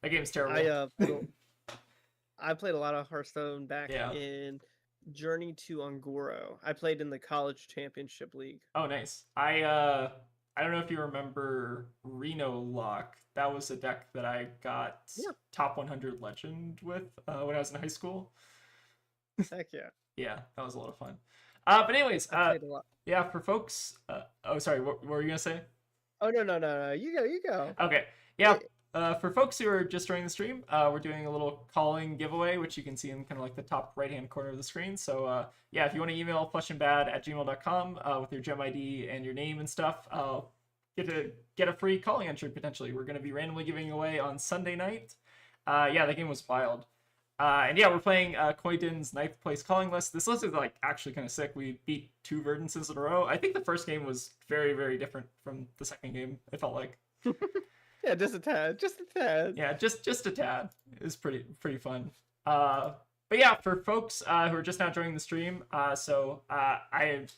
That game's terrible. I played a lot of Hearthstone back in Journey to Ungoro. I played in the College Championship League. Oh, nice. I don't know if you remember Reno Lock. That was a deck that I got top 100 Legend with when I was in high school. Heck yeah. Yeah, that was a lot of fun. But anyways, yeah, for folks. Oh, sorry. What were you gonna say? Oh no. You go. Okay. Yeah. For folks who are just joining the stream, we're doing a little calling giveaway, which you can see in kind of like the top right-hand corner of the screen. So yeah, if you want to email fleshandbad@gmail.com with your gem ID and your name and stuff, get a free calling entry potentially. We're going to be randomly giving away on Sunday night. Yeah, that game was wild. And yeah, we're playing Koydin's ninth place calling list. This list is like actually kind of sick. We beat 2 Verdances in a row. I think the first game was very, very different from the second game. It felt like, Yeah, just a tad, just a tad. yeah, just a tad. It was pretty fun. Uh, but yeah, for folks who are just now joining the stream,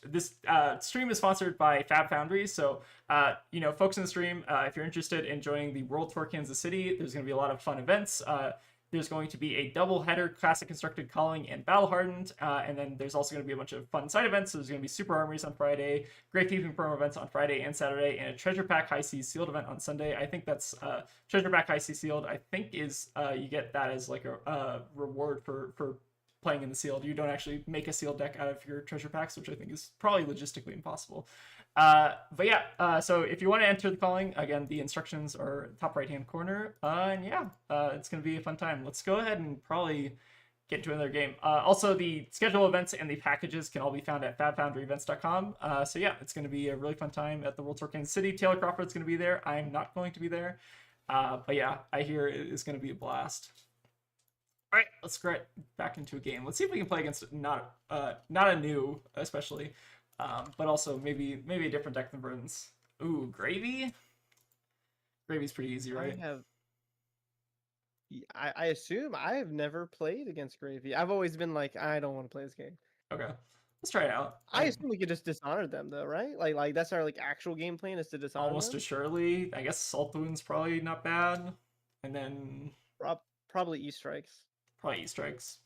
this stream is sponsored by FabFoundry. So folks in the stream, if you're interested in joining the World Tour Kansas City, there's going to be a lot of fun events. There's going to be a double header, Classic Constructed Calling and Battle Hardened, and then there's also going to be a bunch of fun side events. So there's going to be Super Armories on Friday, Gravekeeping Promo Events on Friday and Saturday, and a Treasure Pack High Seas Sealed event on Sunday. I think that's Treasure Pack High Seas Sealed. I think is you get that as like a reward for playing in the sealed. You don't actually make a sealed deck out of your treasure packs, which I think is probably logistically impossible. But yeah, so if you want to enter the calling, again, the instructions are top right hand corner. And yeah, it's going to be a fun time. Let's go ahead and probably get into another game. Also, the schedule events and the packages can all be found at FabFoundryEvents.com. So yeah, it's going to be a really fun time at the World Tour Kansas City. Taylor Crawford's going to be there. I'm not going to be there. But yeah, I hear it is going to be a blast. All right, let's get back into a game. Let's see if we can play against not a new, especially, but also maybe a different deck than Verdance. Ooh, Gravy. Gravy's pretty easy, right? I assume I have never played against Gravy. I've always been like, I don't want to play this game. Okay, let's try it out. I assume we could just dishonor them though, right? Like that's our like actual game plan is to dishonor almost them. assuredly. I guess Salt Wound's probably not bad, and then Probably E strikes. probably E strikes.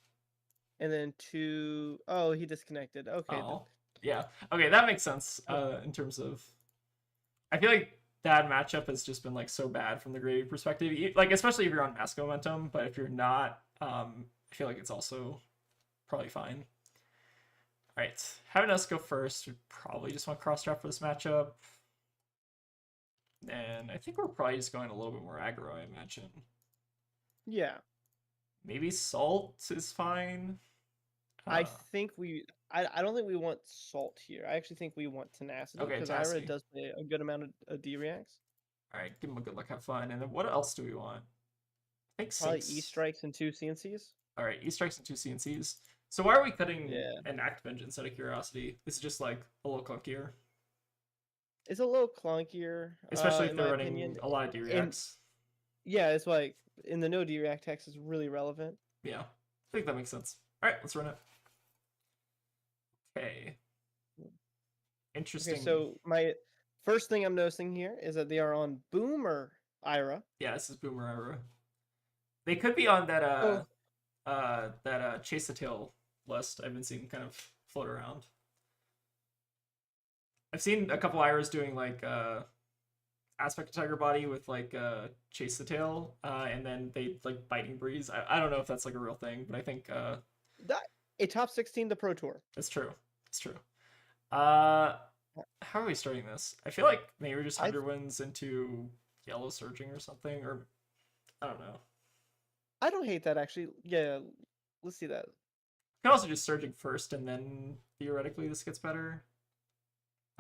And then two oh he disconnected. Okay. Oh, yeah. Okay, that makes sense. In terms of, I feel like that matchup has just been like so bad from the Gravy perspective. Like especially if you're on Mask Momentum, but if you're not, I feel like it's also probably fine. All right, having us go first, we probably just want cross trap for this matchup. And I think we're probably just going a little bit more aggro, I imagine. Yeah. Maybe Salt is fine. I think I don't think we want Salt here. I actually think we want Tenacity because Ira does play a good amount of D-reacts. All right, give him a good luck, have fun. And then what else do we want? I think probably E strikes and 2 CNCs. All right, E strikes and 2 CNCs. So why are we cutting an Act Vengeance out of curiosity? This is just like a little clunkier. It's a little clunkier, especially if they're running a lot of D-reacts. Yeah, it's like in the no D-react text is really relevant. Yeah, I think that makes sense. All right, let's run it. Okay. Interesting. Okay, so my first thing I'm noticing here is that they are on Boomer Ira. Yeah, this is Boomer Ira. They could be on that Chase the Tail list I've been seeing kind of float around. I've seen a couple Iras doing like Aspect of Tiger Body with like Chase the Tail, and then they like Biting Breeze. I don't know if that's like a real thing, but I think that a top 16 to Pro Tour. That's true. It's true. How are we starting this? I feel like maybe we're just 100 wins into Yellow Surging or something, or I don't know. I don't hate that actually. Yeah, let's see that. You can also just Surging first, and then theoretically this gets better.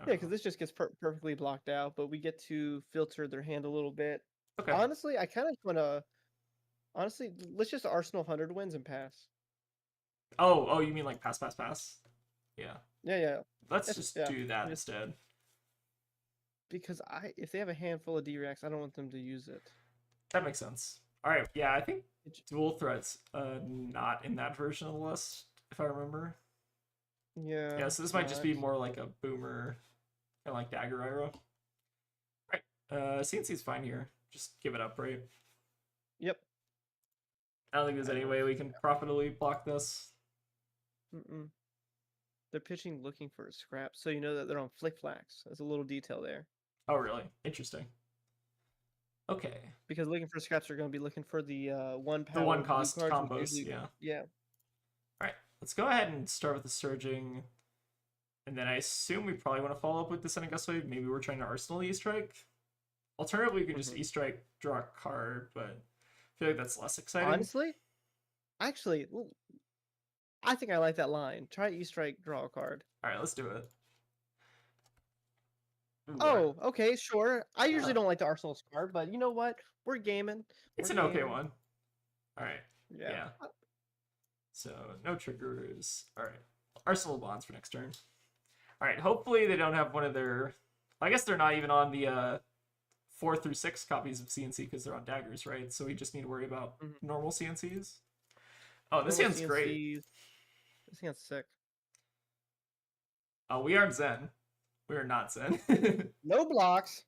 Yeah, because this just gets perfectly blocked out, but we get to filter their hand a little bit. Okay. Honestly, I kind of want to. Honestly, let's just Arsenal 100 wins and pass. Oh, you mean like pass? Yeah. Yeah. Let's just do that instead. Because if they have a handful of D-reacts, I don't want them to use it. That makes sense. All right, yeah, I think dual threats not in that version of the list, if I remember. Yeah. Yeah, so this might just be more like a Boomer, kind of like Dagger Ira. All right, CNC's fine here. Just give it up, right? Yep. I don't think there's any way we can profitably block this. They're pitching looking for a scrap, so you know that they're on Flick Flax. There's a little detail there. Oh, really? Interesting. Okay. Because looking for scraps are going to be looking for the one power. The one cost combos, yeah. Yeah. All right, let's go ahead and start with the Surging. And then I assume we probably want to follow up with this in a gust wave. Maybe we're trying to Arsenal E-Strike. Alternatively, we can just E-Strike, draw a card, but I feel like that's less exciting. Honestly? Actually, I think I like that line. Try E-Strike, draw a card. All right, let's do it. Ooh, okay, sure. I usually don't like the Arsenal's card, but you know what? We're gaming. It's an okay one. All right. Yeah. So no triggers. All right. Arsenal bonds for next turn. All right. Hopefully they don't have one of their. I guess they're not even on the 4 through 6 copies of CNC because they're on daggers, right? So we just need to worry about normal CNCs. Oh, this hand's great. This hand's sick. Oh, we aren't Zen. We are not Zen. No blocks.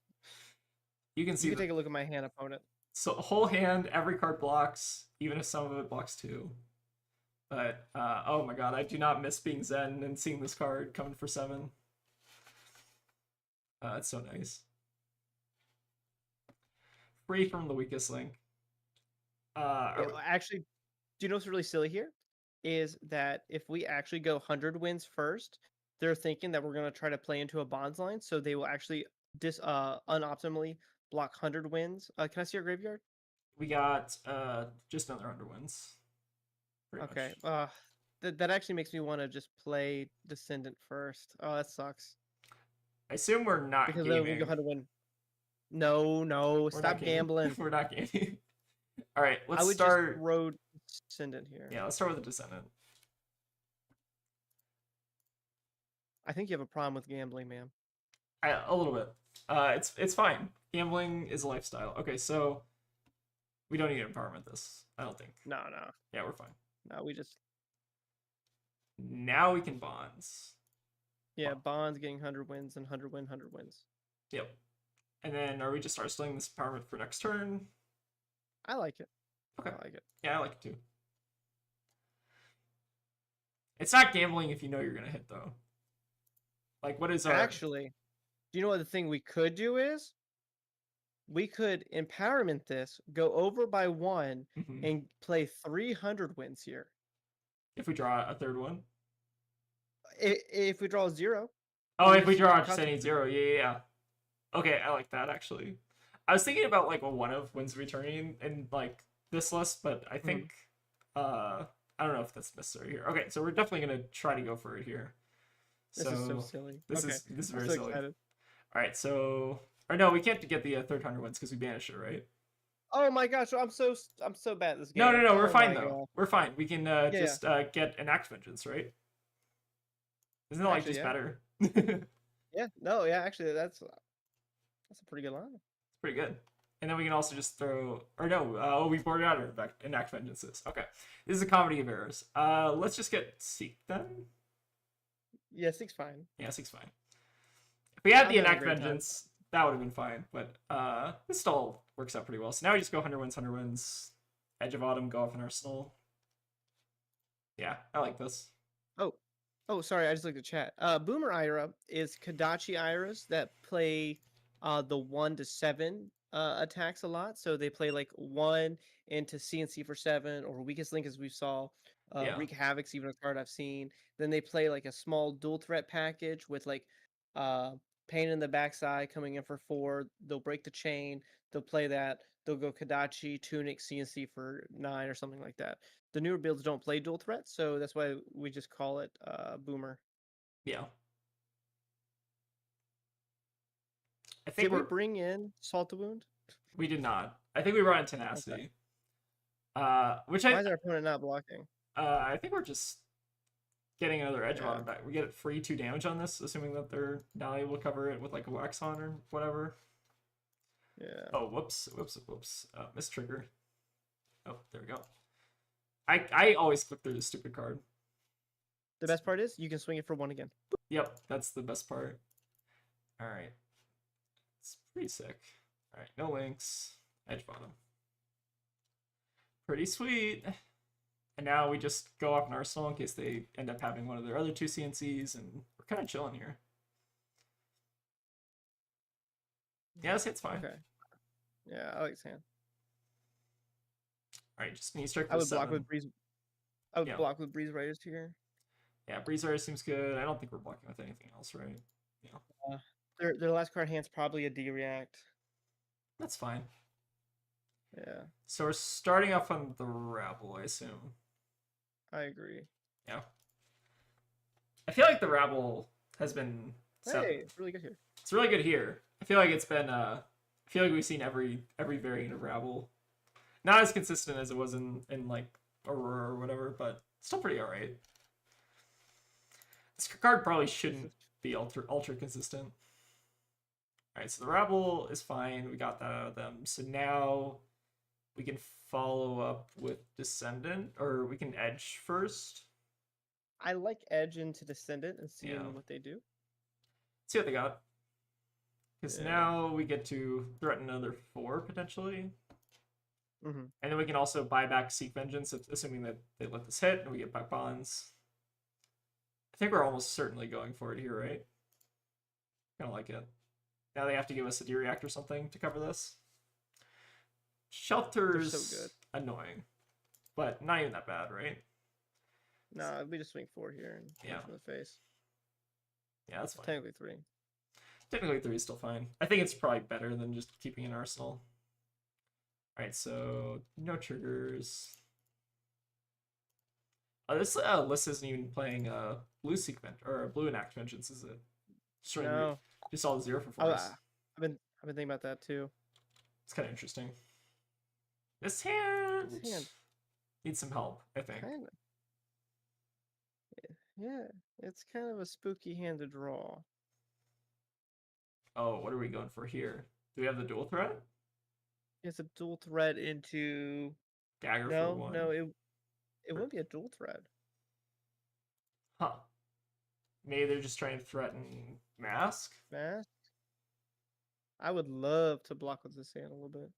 You can see. You can take a look at my hand opponent. So whole hand, every card blocks, even if some of it blocks too. But oh my god, I do not miss being Zen and seeing this card coming for 7. It's so nice. Free from the weakest link. Actually, do you know what's really silly here? Is that if we actually go 100 wins first, they're thinking that we're going to try to play into a bonds line, so they will actually unoptimally block 100 wins. Can I see your graveyard? We got just another 100 wins. Okay. That actually makes me want to just play Descendant first. Oh, that sucks. I assume we're not because gaming. Then we go 100 win. No, we're stop gambling. We're not gaming. All right, let's I would start. Just throw Descendant here. Yeah, let's start with the Descendant. I think you have a problem with gambling, man. A little bit. It's fine. Gambling is a lifestyle. Okay, so we don't need to empowerment this. I don't think. No. Yeah, we're fine. No, we just. Now we can bonds. Yeah, bonds getting 100 wins and 100 wins. Yep. And then are we just start stealing this empowerment for next turn? I like it. Okay. I like it. Yeah, I like it too. It's not gambling if you know you're gonna hit though. Like, what is our... Actually, do you know what the thing we could do is? We could empowerment this, go over by 1, and play 300 wins here. If we draw a third one? If we draw a 0. Oh, if we draw just any 0. Yeah. Okay, I like that, actually. I was thinking about, like, a 1 of wins returning in, like, this list, but I think... I don't know if that's necessary here. Okay, so we're definitely going to try to go for it here. This is so silly. This is very silly. Excited. All right, so... Or no, we can't get the third 100 wins because we banished it, right? Oh my gosh, I'm so bad at this game. No, we're fine though. God. We're fine. We can get an Act Vengeance, right? Isn't that like just better? Actually that's a pretty good line. It's pretty good. And then we can also just throw, or no, we boarded out our Act Vengeances. Okay, this is a comedy of errors. Let's just get Seek then. Yeah, Seek's fine. Yeah, Seek's fine. If we had the Enact Vengeance, that would have been fine, but this still works out pretty well. So now we just go 100 wins, Edge of Autumn, go off an Arsenal. Yeah, I like this. Oh, sorry, I just looked at chat. Boomer Ira is Kadachi Iras that play the 1 to 7 attacks a lot. So they play like 1 into CNC for 7, or Weakest Link as we saw. Wreak Havoc's even a card I've seen. Then they play like a small dual threat package with like Pain in the Backside coming in for 4. They'll break the chain. They'll play that. They'll go Kadachi, Tunic, CNC for 9 or something like that. The newer builds don't play dual threat, so that's why we just call it Boomer. Yeah. I think did we bring in Salt to Wound? We did not. I think we brought in Tenacity. Okay. Why is our opponent not blocking? I think we're just getting another Edge on back. We get it free 2 damage on this, assuming that they're not able to cover it with like a Wax on or whatever. Yeah. Oh, whoops. Miss trigger. Oh, there we go. I always click through this stupid card. The best part is you can swing it for 1 again. Yep, that's the best part. All right. It's pretty sick. All right, no links. Edge bottom. Pretty sweet. And now we just go off an Arsenal in case they end up having one of their other 2 CNCs, and we're kind of chilling here. Yeah, this hit's fine. Okay. Yeah, I like this hand. All right, just need to strike. I would block with Breeze. I would block with Breeze Riders here. Yeah, Breeze Riders seems good. I don't think we're blocking with anything else, right? Yeah. Their last card hand's probably a D-React. That's fine. Yeah. So we're starting off on the Rabble, I assume. I agree. Yeah. I feel like the Rabble has been... Hey, it's really good here. It's really good here. I feel like it's been... I feel like we've seen every variant of Rabble. Not as consistent as it was in like Aurora or whatever, but Still pretty alright. This card probably shouldn't be ultra consistent. Alright, so the Rabble is fine. We got that out of them. So now we can follow up with Descendant, or we can Edge first. I like Edge into Descendant and seeing Yeah. what they do. See what they got. Because Yeah. now we get to threaten another 4 potentially. Mm-hmm. And then we can also buy back Seek Vengeance, assuming that they let this hit, and we get back bonds. I think we're almost certainly going for it here, right? Kind of like it. Now they have to give us a D-React or something to cover this. Shelter's so good. annoying, but not even that bad, right? No, we just swing 4 here and Yeah. punch him in the face. Yeah, that's fine. Technically 3. Technically 3 is still fine. I think it's probably better than just keeping an arsenal. Alright, so no triggers. This list isn't even playing blue sequence or blue enact vengeance, is it? No. Just all 0 for force. I've been thinking about that too. It's kind of interesting. This hand hand needs some help, I think. Kinda. Yeah, it's kind of a spooky hand to draw. Oh, what are we going for here? Do we have the dual threat? It's a dual threat into Dagger for 1. No, it wouldn't be a dual threat. Huh. Maybe they're just trying to threaten Mask? Mask? I would love to block with this hand a little bit.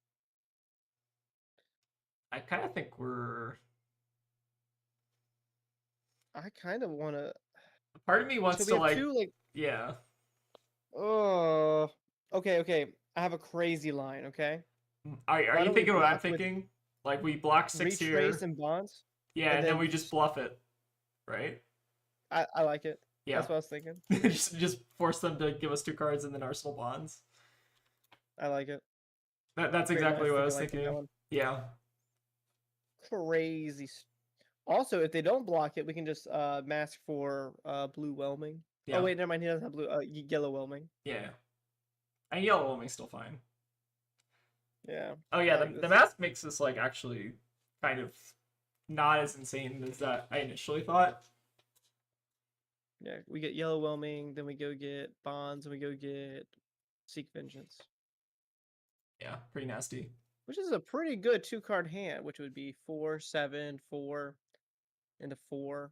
I kind of think we're... I kind of want to... Part of me wants to, like... Two, like... Yeah. Oh... Okay. I have a crazy line, okay? Are you thinking what I'm thinking? Like, we block 6 here. Retrace and bonds? Yeah, and then we just bluff it. Right? I like it. Yeah. That's what I was thinking. just force them to give us 2 cards and then Arsenal bonds. I like it. That's exactly what I was thinking. Yeah. Crazy. Also, if they don't block it, we can just mask for blue whelming. Yeah. Oh wait, never mind. He doesn't have blue. Yellow whelming. Yeah. And yellow whelming's still fine. Yeah. Oh yeah, the mask makes this like actually kind of not as insane as that I initially thought. Yeah, we get yellow whelming, then we go get bonds, and we go get Seek Vengeance. Yeah, pretty nasty. Which is a pretty good 2-card hand, which would be 4, 7, 4, into 4.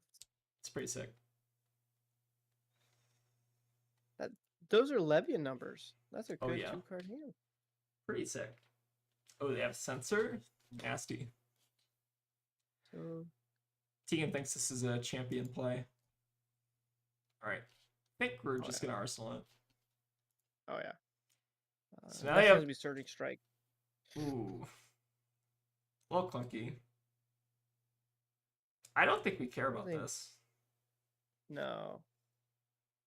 It's pretty sick. Those are Levian numbers. That's a good 2-card hand. Pretty sick. Oh, they have Censor? Nasty. So... Tegan thinks this is a champion play. Alright. I think we're just going to Arsenal it. Oh, yeah. So now they have to be Surging Strike. Ooh. A little clunky. I don't think we care about this. No.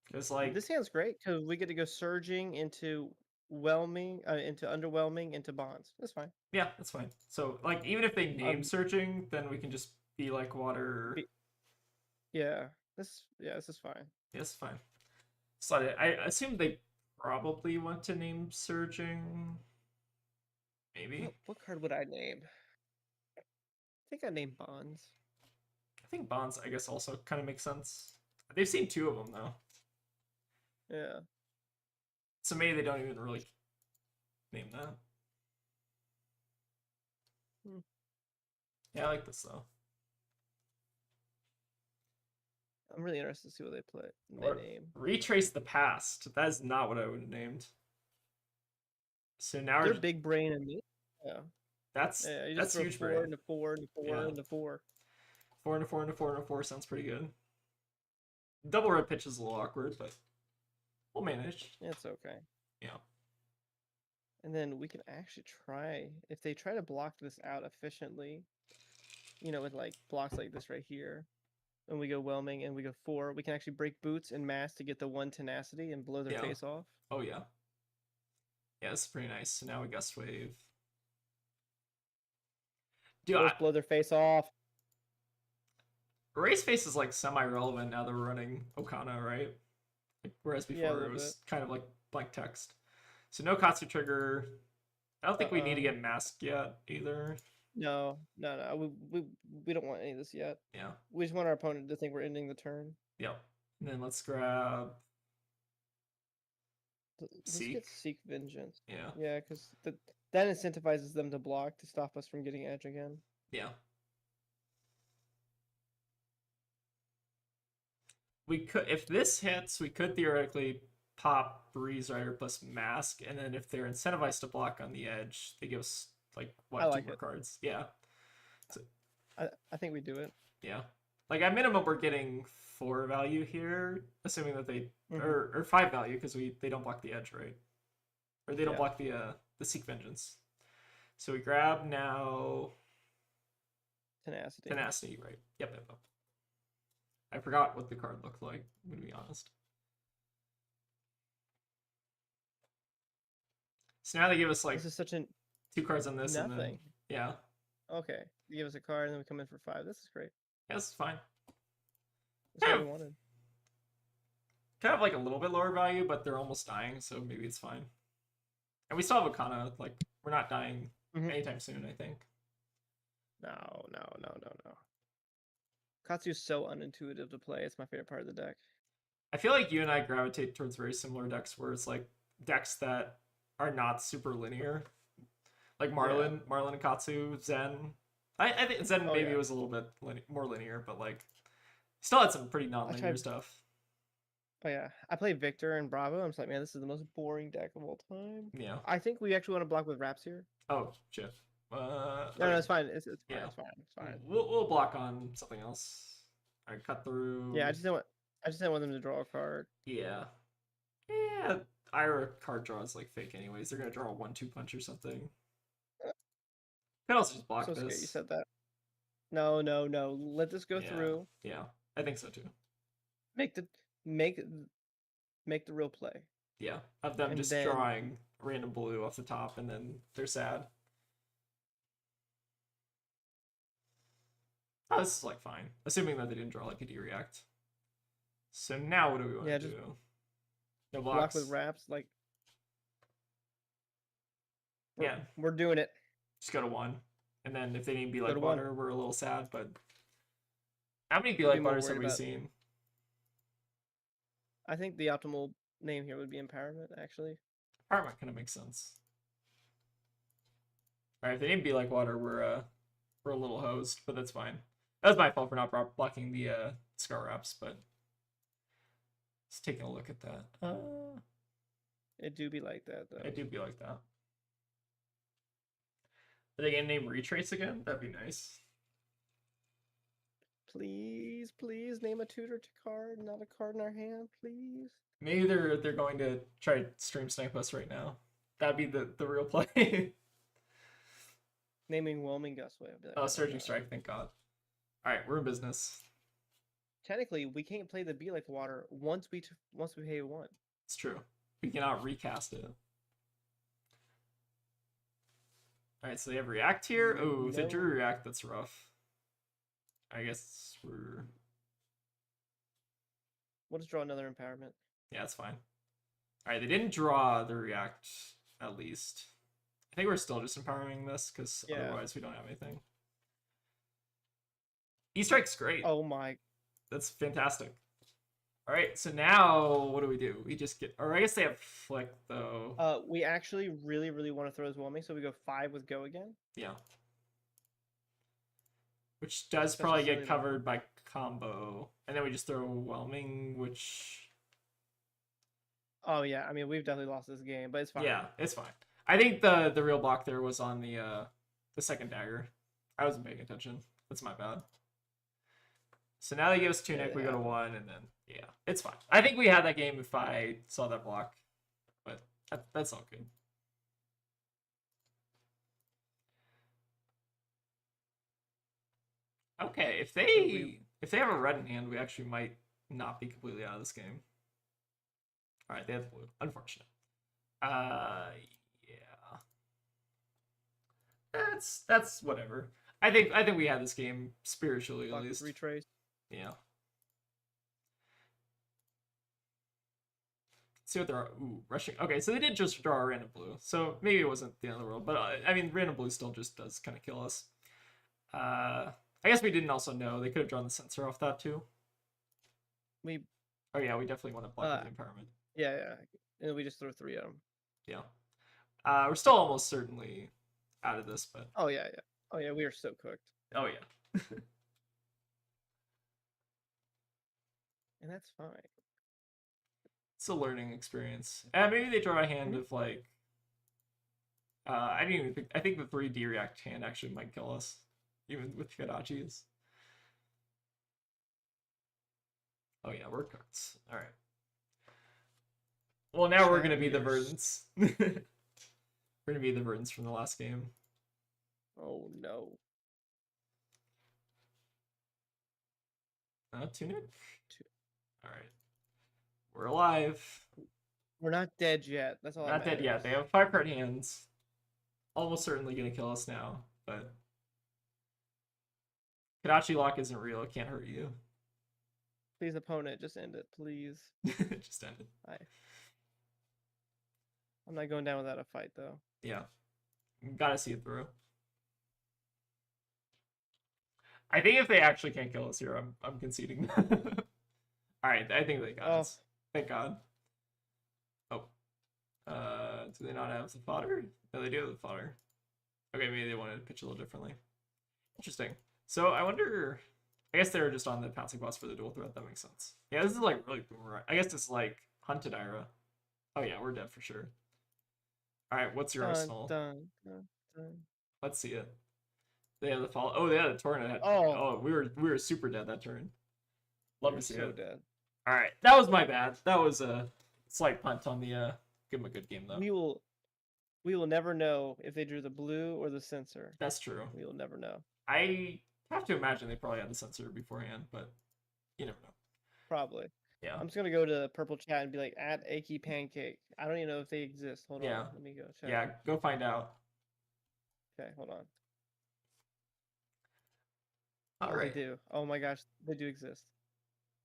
Because, like... This hand's great, because we get to go Surging into Whelming, into Underwhelming, into Bonds. That's fine. Yeah, that's fine. So, like, even if they name Searching, then we can just be like water... Yeah. This is fine. Yeah, it's fine. So I assume they probably want to name Surging. Maybe. What card would I name? I think I named Bonds. I think Bonds, I guess, also kind of makes sense. They've seen 2 of them, though. Yeah. So maybe they don't even really name that. Yeah, I like this, though. I'm really interested to see what they play. Name. Retrace the Past. That is not what I would have named. So now they're big brain and me. Yeah. That's huge brain. 4 into 4 into 4 into 4. 4 into 4 into 4 into 4 sounds pretty good. Double red pitch is a little awkward, but we'll manage. It's okay. Yeah. And then we can actually try, if they try to block this out efficiently, with like blocks like this right here, and we go Whelming and we go 4, we can actually break boots and mass to get the 1 tenacity and blow their face off. Oh yeah. Yeah, this is pretty nice. So now we Gust Wave. Dude, blow their face off. Race Face is like semi-relevant now that we're running Okana, right? Whereas before it was kind of like blank text. So no Katsu trigger. I don't think we need to get masked yet either. No, no, no. We don't want any of this yet. Yeah. We just want our opponent to think we're ending the turn. Yep. And then let's grab Let's get Seek. Seek Vengeance. Yeah. Yeah, because that incentivizes them to block to stop us from getting edge again. Yeah. We could, if this hits, we could theoretically pop Breeze Rider plus Mask, and then if they're incentivized to block on the edge, they give us like I two like more it. cards. Yeah. So, I think we do it. yeah. Like at minimum, we're getting 4 value here, assuming that they Mhm. or 5 value because they don't block the edge, right? Or they don't Yeah. block the Seek Vengeance. So we grab now Tenacity. Tenacity, right? Yep. I forgot what the card looked like, I'm gonna be honest. So now they give us like This is such an 2 cards on this, and then nothing. yeah, Okay, you give us a card and then we come in for 5. This is great. yeah, this is fine. That's what we wanted. Kind of like a little bit lower value, but they're almost dying, so maybe it's fine. And we still have Akana, like we're not dying anytime soon, I think. No. Katsu's so unintuitive to play. It's my favorite part of the deck. I feel like you and I gravitate towards very similar decks where it's like decks that are not super linear. Like Marlin and Katsu, Zen. I think Zen maybe was a little bit more linear, but like still had some pretty non-linear stuff. Oh yeah, I played Victor and Bravo. I'm just like, man, this is the most boring deck of all time. Yeah. I think we actually want to block with Wraps here. Oh shit. No, it's fine. It's fine. Yeah. It's fine. We'll block on something else. I cut through. Yeah, I just don't want them to draw a card. Yeah. Yeah. Ira card draw is like fake anyways. They're gonna draw a 1-2 punch or something. Could also just block this. Scared you said that. No. Let this go through. Yeah, I think so too. Make the real play. Yeah, of them and just drawing random blue off the top, and then they're sad. Oh, this is like fine, assuming that they didn't draw like a D-React. So now what do we want to do? No blocks? Block with Wraps, like. Yeah, we're doing it. Just go to 1, and then if they didn't be like water, we're a little sad. But how many be like waters have we seen? I think the optimal name here would be Empowerment. Actually, Empowerment kind of makes sense. All right, if they didn't be like water, we're a little hosed, but that's fine. That was my fault for not blocking the Scar Wraps, but just taking a look at that. It do be like that though. It do be like that. Are they gonna name Retrace again? That'd be nice. Please name a tutor to card, not a card in our hand, please. Maybe they're going to try to stream snipe us right now. That'd be the real play. Naming Whelming Gustway. Like, oh, Surging Strike, thank God. Alright, we're in business. Technically, we can't play the Be Like Water once we pay 1. It's true. We cannot recast it. Alright, so they have React here. Oh, if they drew React, that's rough. I guess we're... We'll just draw another Empowerment. Yeah, that's fine. Alright, they didn't draw the React, at least. I think we're still just empowering this, because otherwise we don't have anything. E-Strike's great. Oh my... That's fantastic. Alright, so now what do? We just get... Or I guess they have Flick, though. We actually really want to throw this Whelming, so we go 5 with Go again. Yeah. Which does probably get covered by combo. And then we just throw Whelming, which... Oh yeah, I mean, we've definitely lost this game, but it's fine. Yeah, it's fine. I think the real block there was on the second dagger. I wasn't paying attention. That's my bad. So now they give us Tunic, we go to 1, and then, yeah, it's fine. I think we had that game if I saw that block, but that's all good. Okay, if they have a red in hand, we actually might not be completely out of this game. Alright, they have blue. Unfortunate. Yeah. That's whatever. I think we had this game spiritually at least. Retrace. Yeah. See what they're rushing. Okay, so they did just draw a random blue, so maybe it wasn't the end of the world. But I mean, random blue still just does kind of kill us. I guess we didn't also know. They could have drawn the sensor off that too. We Oh yeah, we definitely want to block the empowerment. yeah, and we just throw 3 at them. Yeah. We're still almost certainly out of this, but Oh yeah. Oh yeah, we are so cooked. oh yeah. And that's fine. It's a learning experience. And maybe they draw a hand of like I didn't even think. I think the 3D react hand actually might kill us, even with Kadachi's. Oh yeah, we're cooked. All right. Well, now we're gonna be the Verdance. We're gonna be the Verdance from the last game. Oh no. Tunic. All right. We're alive. We're not dead yet. That's all. Not dead yet. They have 5-card hands. Almost certainly gonna kill us now, but Kadachi lock isn't real. It can't hurt you. Please, opponent, just end it, please. Just end it. I'm not going down without a fight, though. Yeah, gotta see it through. I think if they actually can't kill us here, I'm conceding. All right, I think they got us. Thank God. Oh, do they not have the fodder? No, they do have the fodder. Okay, maybe they wanted to pitch a little differently. Interesting. So I wonder. I guess they were just on the pouncing boss for the dual threat. That makes sense. Yeah, this is like really boomerang. I guess this is like Hunted Ira. Oh yeah, we're dead for sure. All right, what's your arsenal? Let's see it. They have the fall. Oh, they had a tornado. Oh, we were super dead that turn. Love to see it. Dead. All right, that was my bad. That was a slight punt on the. Give them a good game though. We will never know if they drew the blue or the sensor. That's true. We will never know. I have to imagine they probably had the sensor beforehand, but you never know. Probably. Yeah. I'm just gonna go to the purple chat and be like, at Aki Pancake. I don't even know if they exist. Hold on. Let me go check. Yeah, go find out. Okay, hold on. All right. They do. Oh my gosh, they do exist.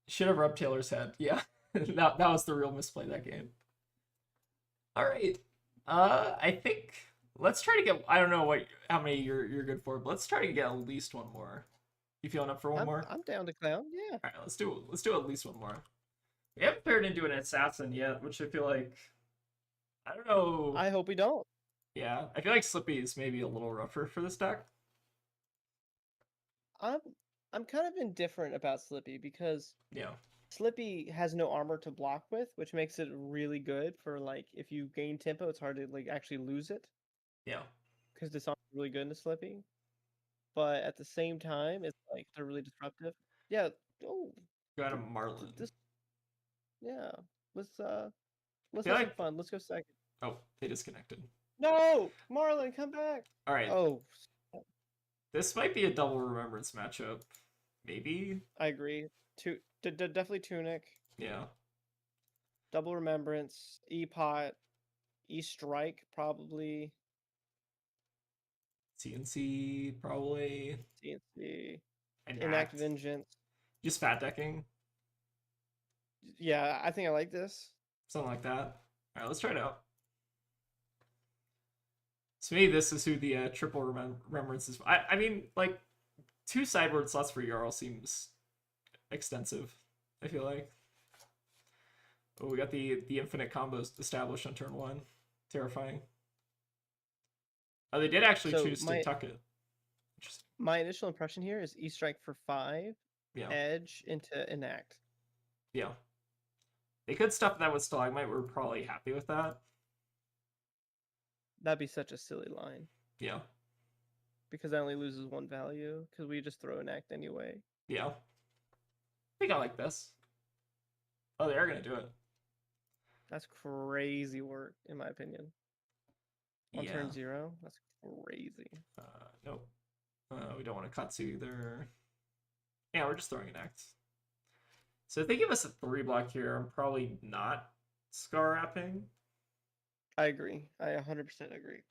Should have rubbed Taylor's head. Yeah. that was the real misplay that game. All right. I think let's try to get. I don't know how many you're good for, but let's try to get at least one more. You feeling up for one more? I'm down to clown. Yeah. All right, let's do at least one more. We haven't paired into an assassin yet, which I feel like I don't know. I hope we don't. Yeah, I feel like Slippy is maybe a little rougher for this deck. I'm kind of indifferent about Slippy because Slippy has no armor to block with, which makes it really good for like if you gain tempo, it's hard to like actually lose it. Yeah. Because disarm is really good into Slippy. But at the same time, it's like they're really disruptive. Yeah. Oh. Got a Marlin. Yeah. Let's have some fun. Let's go second. Oh, they disconnected. No! Marlin, come back! Alright. Oh. This might be a double remembrance matchup. Maybe? I agree. Definitely Tunic. Yeah. Double remembrance. E-Pot. E-Strike, probably. CNC, probably. CNC. Enact Vengeance. Just fat decking. Yeah, I think I like this. Something like that. Alright, let's try it out. To me, this is who the triple remembrance is. I mean, like, 2 sideboard slots for Jarl seems extensive, I feel like. Oh, we got the infinite combos established on turn 1. Terrifying. Oh, they did actually choose to tuck it. Interesting. My initial impression here is E-Strike for 5. Yeah. Edge into Enact. Yeah. They could stuff that with Stalagmite. We're probably happy with that. That'd be such a silly line. Yeah. Because that only loses 1 value, because we just throw Enact anyway. Yeah. I think I like this. Oh, they are going to do it. That's crazy work, in my opinion. On turn 0? That's crazy. Nope. We don't want to Katsu either. Yeah, we're just throwing an act. So if they give us a 3 block here, I'm probably not Scar Wrapping. I agree. I 100% agree.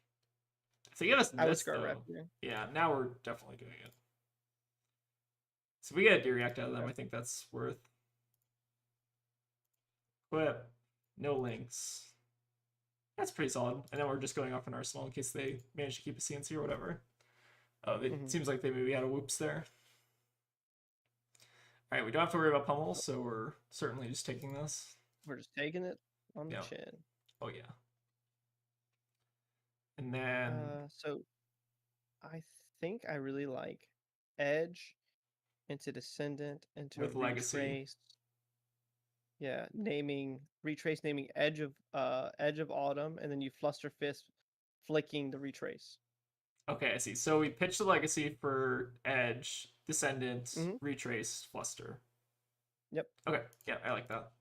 If they give us I would Scar Wrap. Yeah, now we're definitely doing it. So we get a D-React out of them. I think that's worth. Equip. No links. That's pretty solid. And then we're just going off an arsenal in case they manage to keep a CNC or whatever. Oh, it Hmm. seems like they maybe had a whoops there. All right, we don't have to worry about pummels, so we're certainly just taking this. We're just taking it on the Yeah. chin. Oh yeah. And then So I think I really like Edge into Descendant into with legacy. Retrace. Yeah, naming Edge of Autumn, and then you Fluster Fist flicking the Retrace. Okay, I see. So we pitched the legacy for Edge, Descendant, Hmm. Retrace, Fluster. Yep. Okay, yeah, I like that.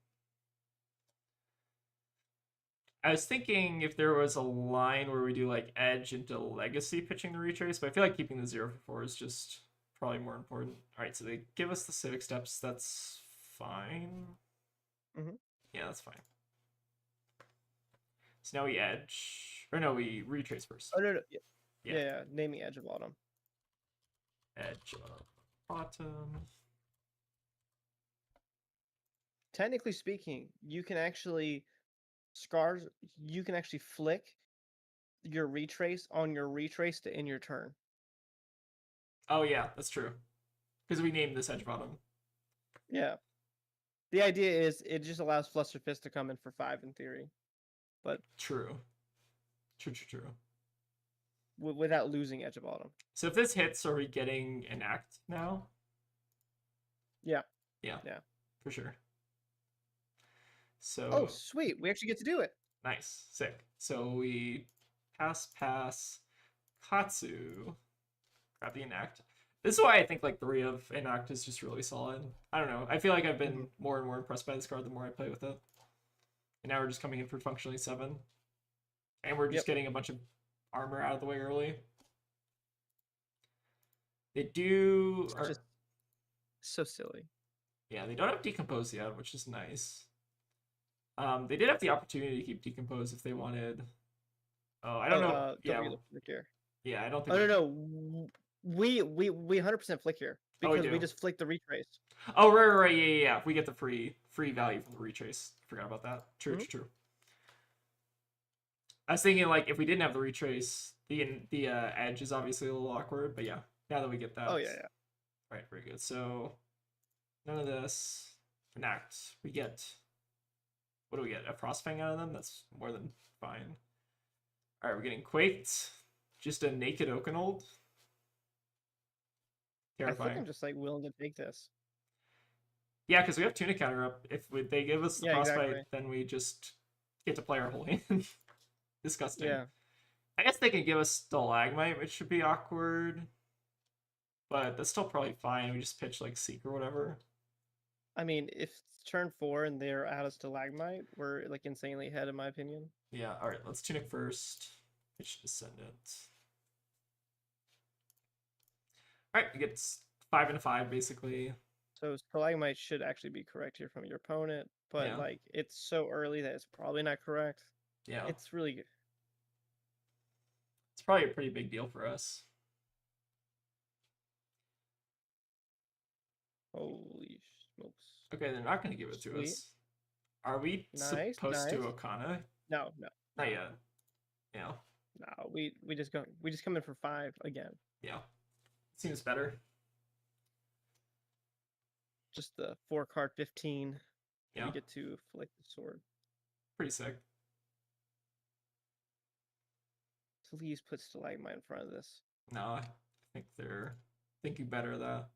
I was thinking if there was a line where we do like Edge into Legacy pitching the Retrace, but I feel like keeping the 0 for 4 is just probably more important. All right, so they give us the civic steps. That's fine. Hmm. Yeah, that's fine. So now we Edge, or no, we Retrace first. Oh no, no. Yeah. Yeah, Yeah, naming Edge of Autumn. Edge bottom. Technically speaking, you can actually scars. You can actually flick your Retrace on your Retrace to end your turn. Oh yeah, that's true. Because we named this Edge bottom. Yeah. The idea is it just allows Fluster Fist to come in for 5 in theory, but True. True. without losing Edge of Autumn. So if this hits, are we getting an act now? Yeah. Yeah. Yeah. For sure. Oh, So sweet. We actually get to do it. nice. Sick. So we pass Katsu. Grab the enact. This is why I think like 3 of enact is just really solid. I don't know. I feel like I've been more and more impressed by this card the more I play with it. And now we're just coming in for functionally 7. And we're just getting a bunch of armor out of the way early. They do Just so silly. Yeah, they don't have decompose yet, which is nice. They did have the opportunity to keep decompose if they wanted. Oh, I don't know. Don't Yeah, forget the flick here. yeah, I don't think. Oh no. We 100% flick here because we just flick the Retrace. Oh right, yeah. We get the free value from the retrace. Forgot about that. True. I was thinking like if we didn't have the retrace, the edge is obviously a little awkward, but yeah, now that we get that. Oh yeah. Right, very good. So none of this. Enact. We get. What do we get? A Frostfang out of them? That's more than fine. Alright, we're getting Quaked. Just a Naked Oakenold. Terrifying. I think I'm just like willing to take this. Yeah, because we have Tuna Counter up. If they give us the Frostbite, exactly. then we just get to play our whole hand. Disgusting. Yeah. I guess they can give us Stalagmite, which should be awkward. But that's still probably fine. We just pitch like Seek or whatever. I mean, if it's turn 4 and they're out of Stalagmite, we're like insanely ahead in my opinion. Yeah, alright, let's Tunic first. Pitch Descendant. Alright, we get 5 and a 5 basically. So Stalagmite should actually be correct here from your opponent, but like it's so early that it's probably not correct. Yeah. It's really good. It's probably a pretty big deal for us. Holy smokes. Okay, they're not going to give it to us. Are we supposed to Okana? No. Not yet. Yeah. No, we just come in for 5 again. Yeah. Seems better. Just the 4-card 15. Yeah. We get to flick the sword. Pretty sick. Please put Stalagmite in front of this. No, I think they're thinking better of that.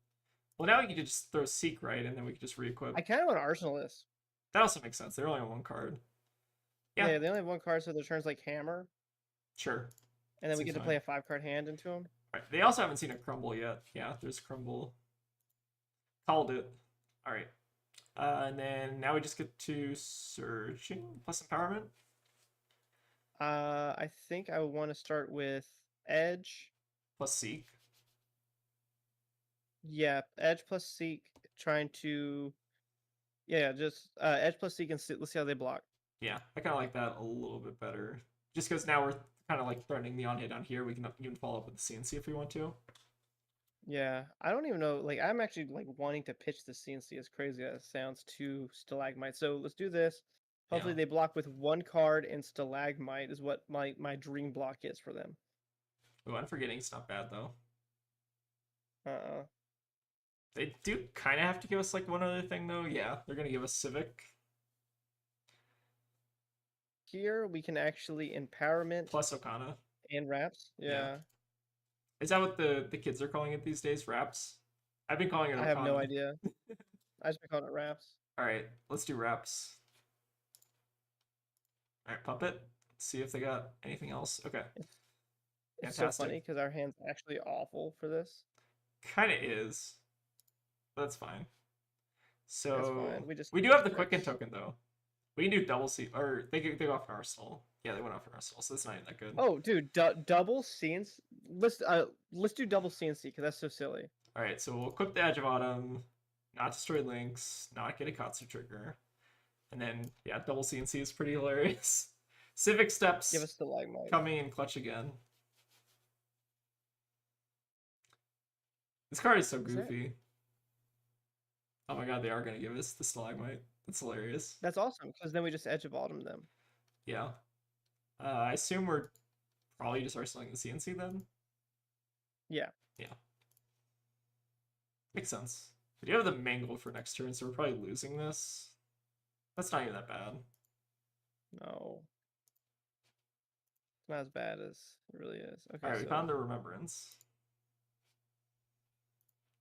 Well, now we can just throw Seek, right? And then we can just re-equip. I kind of want to Arsenal this. That also makes sense. They're only on 1 card. Yeah, they only have 1 card, so their turn's like Hammer. Sure. And then we get to play a 5-card hand into them. Right. They also haven't seen a Crumble yet. Yeah, there's Crumble. Called it. All right. And then now we just get to Surging plus Empowerment. I think I want to start with Edge. Plus Seek. Yeah, Edge plus Seek, trying to... Yeah, just Edge plus Seek, and let's see how they block. Yeah, I kind of like that a little bit better. Just because now we're kind of like threatening the on-hit on here. We can even follow up with the CNC if we want to. Yeah, I don't even know. Like, I'm actually like wanting to pitch the CNC, as crazy as it sounds, to Stalagmite. So let's do this. Hopefully they block with 1 card, and Stalagmite is what my dream block is for them. Oh, Unforgetting's not bad though. Uh-uh. They do kind of have to give us like one other thing though. Yeah, they're gonna give us Civic Here we can actually empowerment plus Okana. and wraps. Yeah. Yeah. Is that what the kids are calling it these days? Wraps? I've been calling it I have no Okana. idea. I just been calling it wraps. All right, let's do wraps. All right, Puppet. Let's see if they got anything else. Okay, It's so fantastic. funny because our hand's actually awful for this. Kind of is. That's fine. That's So fine. We just we do need have the Quicken tricks. token though. We can do double C, or they go off an Arsenal. Yeah, they went off an Arsenal, so that's not even that good. Oh, dude, double CNC. Let's do double CNC because that's so silly. All right, so we'll equip the Edge of Autumn, not destroy links, not get a Katsu trigger, and then yeah, double CNC is pretty hilarious. Civic Give Steps us the Lagmite. coming in clutch again. This card is so goofy. Oh my god, they are gonna give us the Stalagmite. That's hilarious. That's awesome because then we just Edge of Autumn them. Yeah. I assume we're probably just arsenalling the CNC then? Yeah. Yeah. Makes sense. We do have the Mangle for next turn, so we're probably losing this. That's not even that bad. No. It's not as bad as it really is. Okay. Alright, so... we found the Remembrance.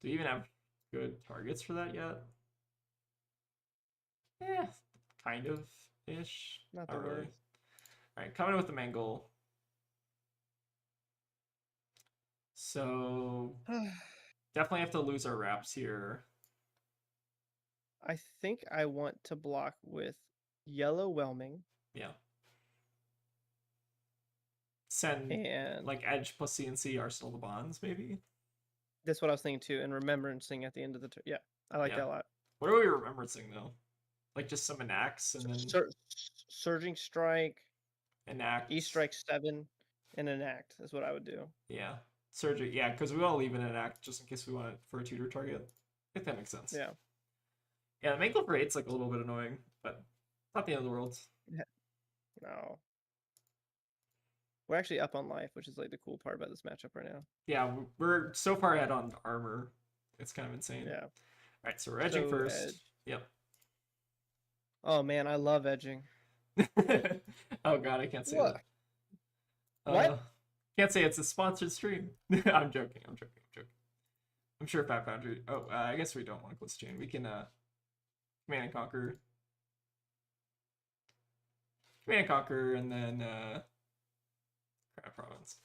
Do we even have good targets for that yet? Yeah, kind of ish. Not the really. worst. Alright, coming in with the Mangle. So definitely have to lose our wraps here. I think I want to block with Yellow Whelming. Yeah. Send and like Edge plus CNC Arsenal the Bonds, maybe? That's what I was thinking too. And Remembrancing at the end of the turn. Yeah, I like that a lot. What are we remembrancing though? Like just some enacts and then Surging Strike, enact. E-Strike 7, and enact is what I would do. Yeah. Surgery, yeah, because we want to leave an enact just in case we want it for a tutor target. I think that makes sense. Yeah. Yeah, the Mangle for 8's like a little bit annoying, but not the end of the world. Yeah. No. We're actually up on life, which is like the cool part about this matchup right now. Yeah, we're so far ahead on armor. It's kind of insane. Yeah. All right, so we're edging first. Edge. Yep. Oh man, I love edging. Oh god, I can't say What? that. What? Can't say it's a sponsored stream. I'm joking. I'm sure FabFoundry. Oh, I guess we don't want to close chain. We can Command and Conquer. Command and Conquer, and then Crab Province.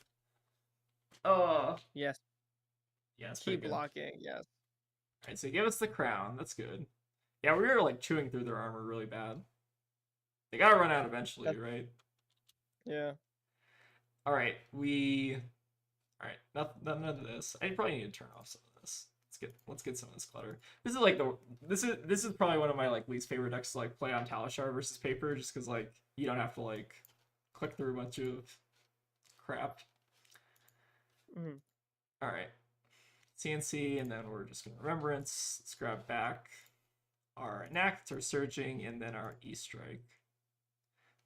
Oh. Yes. Yeah, it's Keep blocking. Yes. Alright, so give us the crown. That's good. Yeah, we were like chewing through their armor really bad. They gotta run out eventually, right? Yeah. Alright, Alright, none of this. I probably need to turn off some of this. Let's get some of this clutter. This is like this is probably one of my like least favorite decks to like play on Talishar versus paper, just because like you don't have to like click through a bunch of crap. Mm-hmm. Alright. CNC, and then we're just gonna Remembrance. Let's grab back our Enact, our Surging, and then our E-Strike.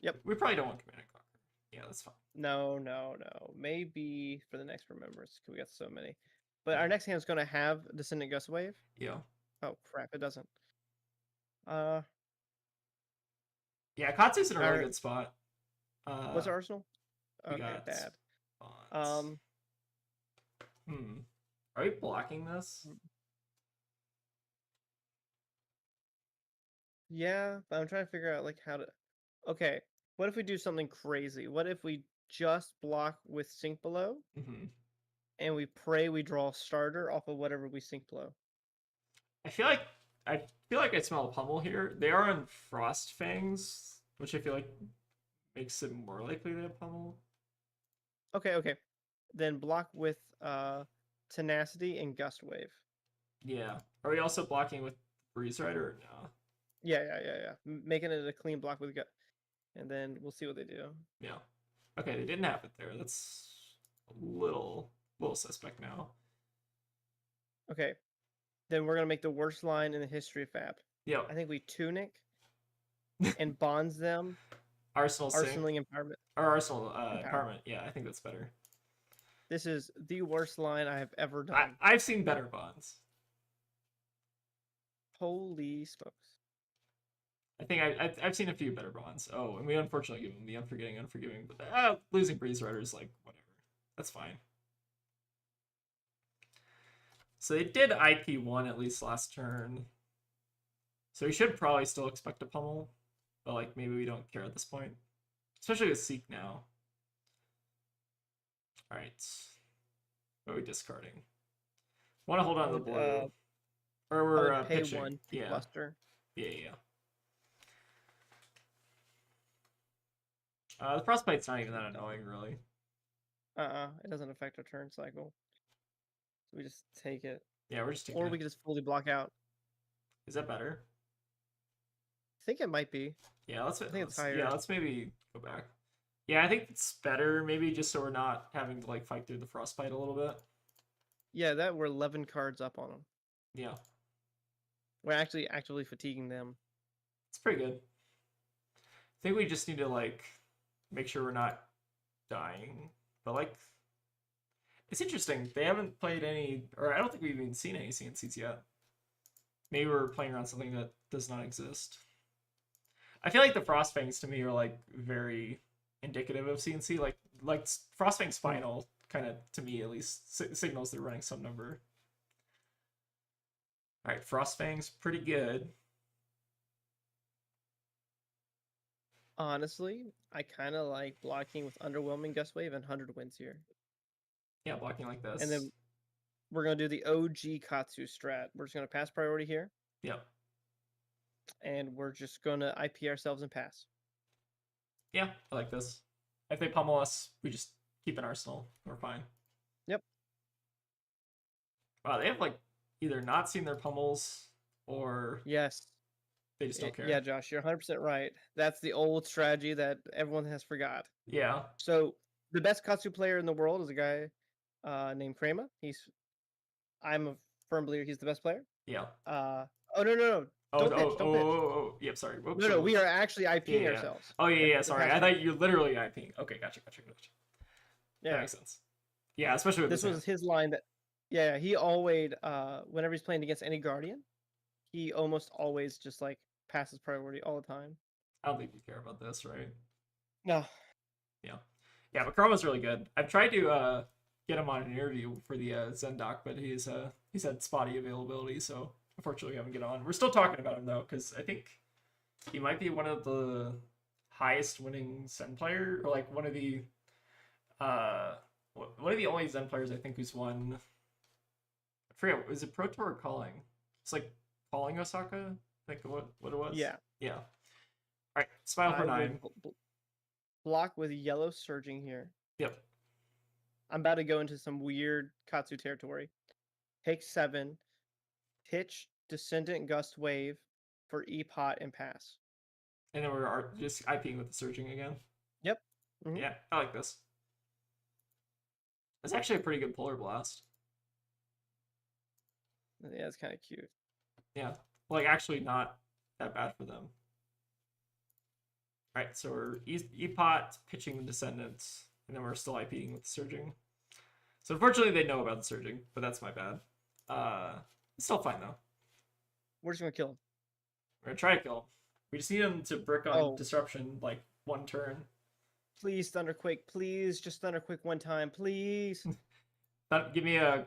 Yep. We probably don't want Command and Conquer. Yeah, that's fine. No. Maybe for the next Remembrance, because we got so many. But our next hand is going to have Descendant Gust Wave. Yeah. Oh, crap, it doesn't. Yeah, Katsu's in a really good spot. What's our arsenal? Okay, bad. Bonds. Are we blocking this? Yeah, but I'm trying to figure out like how to. Okay, what if we do something crazy? What if we just block with Sink Below, and we pray we draw a starter off of whatever we Sink Below? I feel like I smell a pummel here. They are on Frost Fangs, which I feel like makes it more likely they have pummel. Okay. Then block with Tenacity and Gust Wave. Yeah. Are we also blocking with Breeze Rider or no? Yeah. Making it a clean block with gut, and then we'll see what they do. Yeah. Okay, they didn't have it there. That's a little suspect now. Okay. Then we're gonna make the worst line in the history of Fab. Yeah. I think we Tunic and bonds them. Arsenaling Empowerment. Or Arsenal Empowerment. Yeah, I think that's better. This is the worst line I have ever done. I've seen better bonds. Holy smokes. I think I've seen a few better bonds. Oh, and we unfortunately give him the unforgiving, but losing Breeze Rider is like whatever. That's fine. So they did IP1 at least last turn. So we should probably still expect a pummel, but like maybe we don't care at this point, especially with Seek now. All right, what are we discarding? Want to hold on to the blue, or we're pay pitching? 1 Yeah, cluster. yeah. The Frostbite's not even that annoying, really. It doesn't affect our turn cycle. So we just take it. Yeah, we're just taking Or it. we can just fully block out. Is that better? I think it might be. Yeah, I think it's higher. Yeah, let's maybe go back. Yeah, I think it's better, maybe just so we're not having to like fight through the Frostbite a little bit. Yeah, that we're 11 cards up on them. Yeah. We're actually actively fatiguing them. It's pretty good. I think we just need to like make sure we're not dying. But like it's interesting. They haven't played any, or I don't think we've even seen any CNCs yet. Maybe we're playing around something that does not exist. I feel like the Frostfangs to me are like very indicative of CNC. Like Frostfang's final kind of, to me at least, signals they're running some number. All right, Frostfang's pretty good. Honestly, I kind of like blocking with Underwhelming Gust Wave and 100 Winds here. Yeah, blocking like this. And then we're going to do the OG Katsu strat. We're just going to pass priority here. Yeah. And we're just going to IP ourselves and pass. Yeah, I like this. If they pummel us, we just keep an arsenal. We're fine. Yep. Wow, they have like either not seen their pummels or yes, they just don't care. Yeah, Josh, you're 100% right. That's the old strategy that everyone has forgot. Yeah. So the best Katsu player in the world is a guy named Krema. I'm a firm believer he's the best player. Yeah. Oh no. Don't pitch. Yep, sorry. Whoops, no, we are actually IPing ourselves. Oh yeah, sorry. I thought you're literally IPing. Okay, gotcha. Yeah. That makes sense. Yeah, especially with this was his line that he always whenever he's playing against any Guardian, he almost always just like passes priority all the time. I don't think you care about this, right? No. Yeah, but Chroma's really good. I've tried to get him on an interview for the Zendoc, but he's had spotty availability, so unfortunately we haven't get on. We're still talking about him though, because I think he might be one of the highest winning Zen player, or like one of the only Zen players I think who's won. I forget, was it Pro Tour or Calling? It's like Calling Osaka, I think what it was. Yeah. All right, Smile for 9. Block with yellow surging here. Yep. I'm about to go into some weird Katsu territory. Take 7, pitch Descendant Gust Wave for E-Pot and pass. And then we're just IPing with the surging again. Yep. Mm-hmm. Yeah, I like this. It's actually a pretty good Polar Blast. Yeah, it's kind of cute. Yeah, like actually not that bad for them. All right, so we're E-Pot pitching the Descendants, and then we're still IPing with the surging. So unfortunately, they know about the surging, but that's my bad. It's still fine though. We're just gonna kill him. We're gonna try to kill him. We just need him to brick on disruption like one turn. Please Thunderquake, please just Thunderquake one time, please. Give me a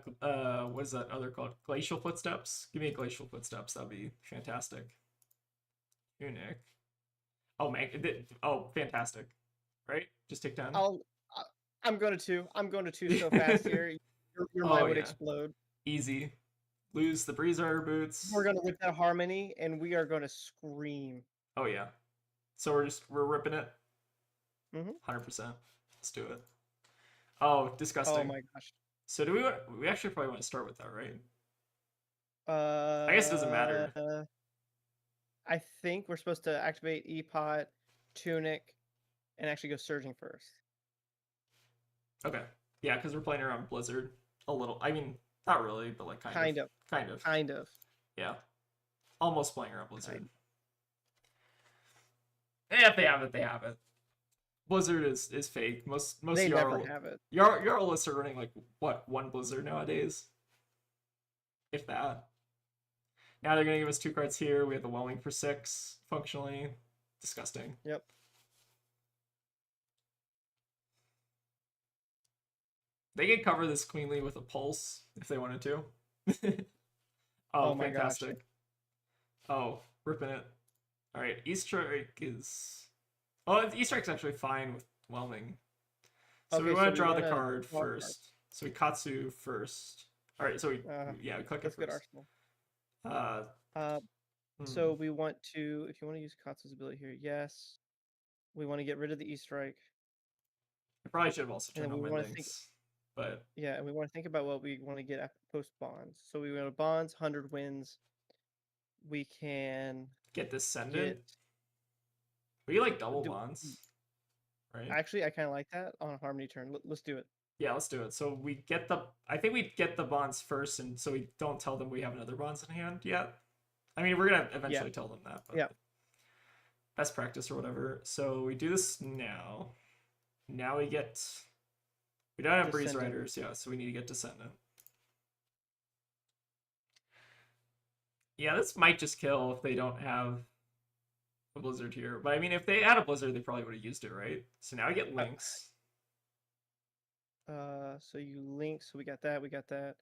what is that other called? Glacial Footsteps. Give me a Glacial Footsteps. That'd be fantastic. Tunic. Oh man! Fantastic! Right? Just take 10. I'm going to two so fast here. Your mind would explode. Easy. Lose the Breeze Rider boots. We're gonna whip that Harmony, and we are gonna scream. Oh yeah. So we're ripping it. 100%. Let's do it. Oh, disgusting. Oh my gosh. So do we actually probably want to start with that, right? I guess it doesn't matter. I think we're supposed to activate E-Pot, Tunic, and actually go surging first. Okay. Yeah, because we're playing around Blizzard a little. I mean, not really, but like kind of. Yeah. Almost playing around Blizzard. If they have it, they have it. Blizzard is fake. Most They never Jarl have it. Jarl lists are running like what, one Blizzard nowadays, if that. Now they're gonna give us 2 cards here. We have the Whelming for 6, functionally. Disgusting. Yep. They could cover this cleanly with a Pulse if they wanted to. Oh, my gosh. fantastic. Oh, ripping it. Alright, Eastrike is... Oh, Eastrike's actually fine with Whelming. So we Okay, want so to we draw the wanna card draw cards. first. So we Katsu first. Alright, so we click it That's good first. arsenal. So we want to, if you want to use Katsu's ability here, yes. We want to get rid of the Eastrike. I probably should have also And turned then on we my wanna think- links. But Yeah, and we want to think about what we want to get after post bonds. So we want bonds, 100 wins. We can get Descendant. get. We like double bonds. Right? Actually, I kind of like that on a Harmony turn. Let's do it. Yeah, let's do it. So we get the... I think we get the bonds first, and so we don't tell them we have another bonds in hand yet. I mean, we're going to eventually tell them that. But yeah. Best practice or whatever. So we do this now. Now we get... We don't have Breeze Riders, yeah, so we need to get Descendant. Yeah, this might just kill if they don't have a Blizzard here. But I mean, if they had a Blizzard, they probably would have used it, right? So now we get Lynx. So you link, so we got that, we got that.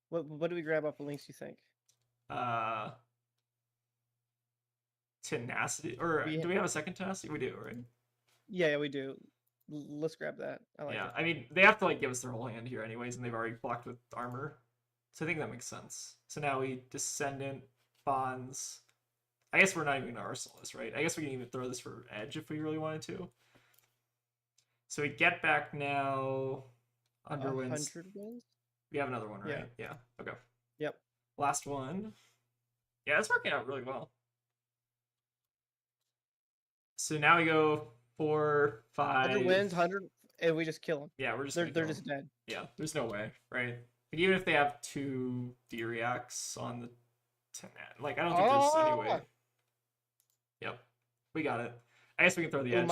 What do we grab off the links, you think? Tenacity, or do we have a second Tenacity? We do, right? Yeah, we do. Let's grab that. I like it. I mean, they have to like give us their whole hand here anyways, and they've already blocked with armor. So I think that makes sense. So now we Descendant, Bonds. I guess we're not even gonna arsenal this, right? I guess we can even throw this for edge if we really wanted to. So we get back now. Underwinds. 100 wins? We have another one, right? Yeah. Okay. Yep. Last one. Yeah, it's working out really well. So now we go 4, 5. 100 wins, 100, and we just kill them. Yeah, we're just they're just dead. Yeah, there's no way, right? Like, even if they have 2 D-reacts on the 10, like I don't think there's any way. Yep, we got it. I guess we can throw the edge.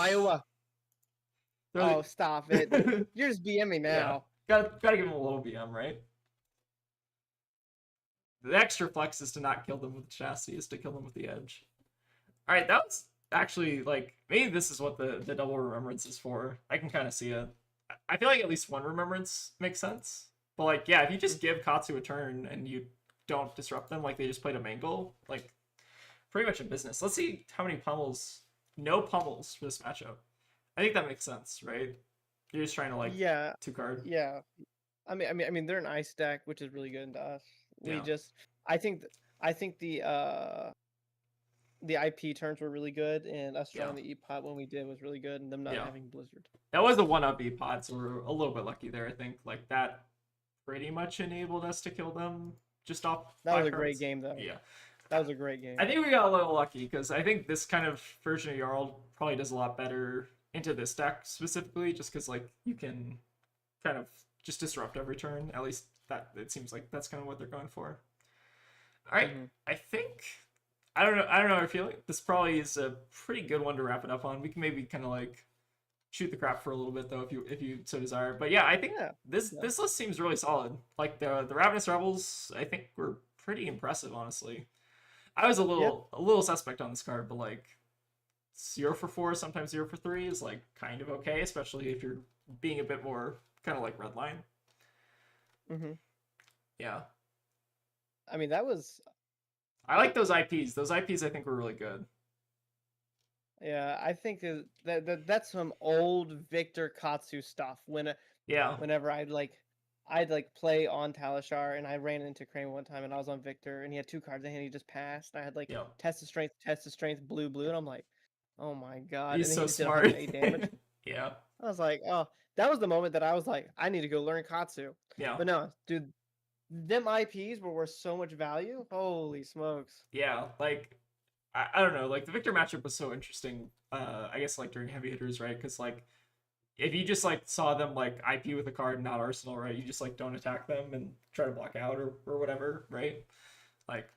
Oh, stop it! You're just BMing now. Yeah. Gotta give them a little BM, right? The extra flex is to not kill them with the chassis, is to kill them with the edge. All right, that was actually like maybe this is what the double remembrance is for. I can kind of see it. I feel like at least one remembrance makes sense. But like, yeah, if you just give Katsu a turn and you don't disrupt them, like they just played a mangle, like pretty much in business. Let's see how many pummels. No pummels for this matchup. I think that makes sense, right? You're just trying to like 2 card. Yeah. I mean they're an ice deck, which is really good to us. Yeah. I think the IP turns were really good, and us drawing the E-Pot when we did was really good, and them not having Blizzard. That was the 1-up E-Pot, so we're a little bit lucky there, I think. Like, that pretty much enabled us to kill them just off. That was a great game, though. Yeah. That was a great game. I think we got a little lucky, because I think this kind of version of Jarl probably does a lot better into this deck specifically, just because, like, you can kind of just disrupt every turn. At least that it seems like that's kind of what they're going for. All right, I think... I don't know. I feel like this probably is a pretty good one to wrap it up on. We can maybe kind of like shoot the crap for a little bit though, if you so desire. But yeah, I think this list seems really solid. Like the Ravenous Rebels, I think were pretty impressive, honestly. I was a little suspect on this card, but like 0 for 4, sometimes 0 for 3 is like kind of okay, especially if you're being a bit more kind of like Redline. Yeah. I mean, that was. I like those IPs. Those IPs I think were really good. Yeah, I think that's some old Victor Katsu stuff. Whenever I'd play on Talishar, and I ran into Crane one time, and I was on Victor, and he had 2 cards in hand, he just passed. And I had like test of strength, blue, and I'm like, oh my god! He's and then so smart. 8 damage. Yeah. I was like, oh, that was the moment that I was like, I need to go learn Katsu. Yeah. But no, dude. Them IPs were worth so much value. Holy smokes. Yeah, like I don't know, like the Victor matchup was so interesting. I guess like during heavy hitters, right? Because like if you just like saw them like IP with a card and not Arsenal, right? You just like don't attack them and try to block out or whatever, right? Like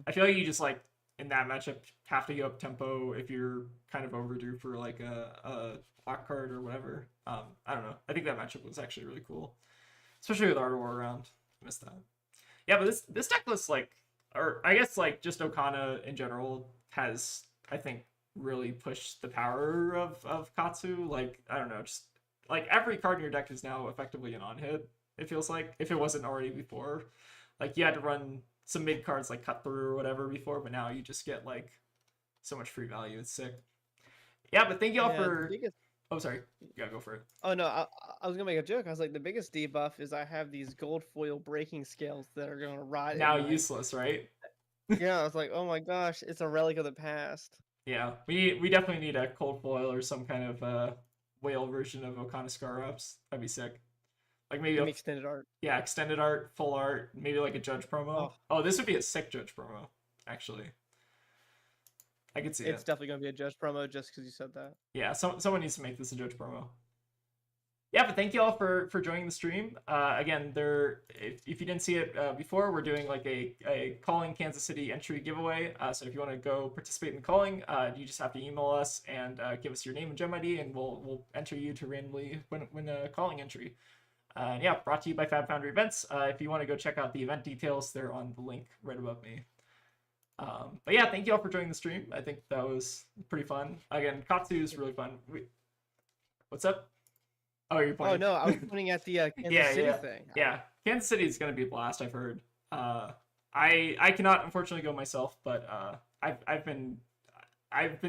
I feel like you just like in that matchup have to go up tempo if you're kind of overdue for like a block card or whatever. I don't know. I think that matchup was actually really cool, especially with Art War around. I missed that. Yeah, but this deck list like, or I guess like just Okana in general has, I think, really pushed the power of Katsu. Like, I don't know, just like every card in your deck is now effectively an on hit. It feels like if it wasn't already before, like you had to run some mid cards like cut through or whatever before, but now you just get like so much free value. It's sick. Yeah, but thank y'all Yeah, the for. biggest. Oh, sorry. Yeah, go for it. Oh no, I was gonna make a joke. I was like, the biggest debuff is I have these gold foil breaking scales that are gonna rot in Now my. useless, right? Yeah, I was like, oh my gosh, it's a relic of the past. Yeah, we definitely need a cold foil or some kind of whale version of Okana Scar Ups. That'd be sick. Like maybe Give a me extended art. yeah extended art, full art, maybe like a judge promo. Oh, Oh, this would be a sick judge promo. Actually, I could see it's it. definitely gonna be a judge promo just because you said that. Yeah, someone needs to make this a judge promo. Yeah, but thank you all for joining the stream. Again, if you didn't see it before, we're doing like a calling Kansas City entry giveaway. So if you want to go participate in the calling, you just have to email us and give us your name and gem ID, and we'll enter you to randomly win a calling entry. Yeah, brought to you by FabFoundry Events. If you want to go check out the event details, they're on the link right above me. But yeah, thank you all for joining the stream. I think that was pretty fun. Again, Katsu is really fun. What's up? Oh, you're Oh pointing. no, I was pointing at the Kansas City thing. Yeah. Kansas City is gonna be a blast. I've heard. I cannot unfortunately go myself, but I've been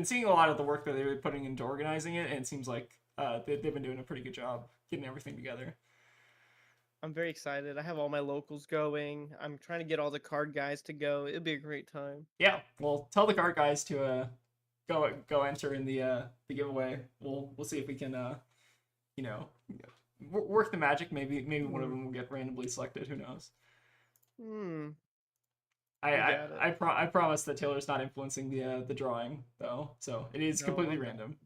seeing a lot of the work that they've been putting into organizing it, and it seems like they've been doing a pretty good job getting everything together. I'm very excited. I have all my locals going. I'm trying to get all the card guys to go. It'll be a great time. Yeah. Well, tell the card guys to go enter in the giveaway. We'll see if we can you know work the magic. Maybe one of them will get randomly selected. Who knows? Hmm. I promise that Taylor's not influencing the drawing though, so it is completely random.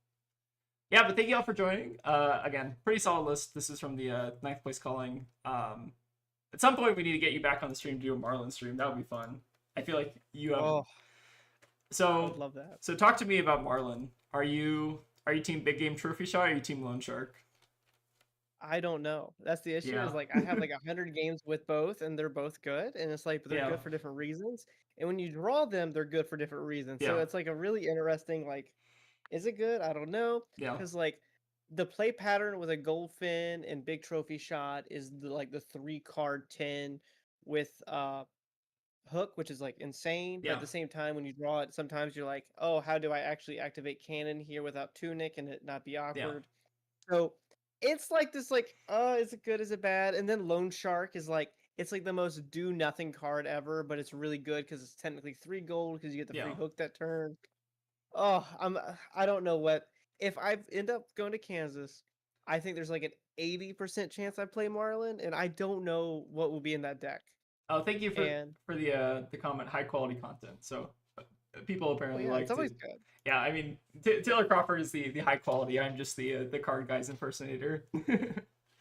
Yeah, but thank you all for joining. Again, pretty solid list. This is from the ninth place calling. At some point we need to get you back on the stream to do a Marlin stream. That would be fun. I feel like you have. Oh, So I'd love that. So talk to me about Marlin. Are you team big game trophy shot? Or are you team loan shark? I don't know. That's the issue. Yeah. Is like I have like 100 games with both, and they're both good, and it's like but they're Yeah. good for different reasons. And when you draw them, they're good for different reasons. So Yeah. it's like a really interesting like, is it good? I don't know. Yeah. Because like the play pattern with a Goldfin and big trophy shot is like the 3-card 10 with hook, which is like insane. But Yeah. at the same time, when you draw it, sometimes you're like, oh, how do I actually activate cannon here without tunic and it not be awkward? So it's like this, like, is it good? Is it bad? And then Lone Shark is like, it's like the most do nothing card ever, but it's really good because it's technically 3 gold because you get the free Yeah. hook that turn. Oh, I don't know what if I end up going to Kansas. I think there's like an 80% chance I play Marlin, and I don't know what will be in that deck. Oh, thank you And for the comment. High quality content. So people oh apparently yeah, like it's always to. good. Yeah, I mean Taylor Crawford is the high quality. I'm just the card guy's impersonator.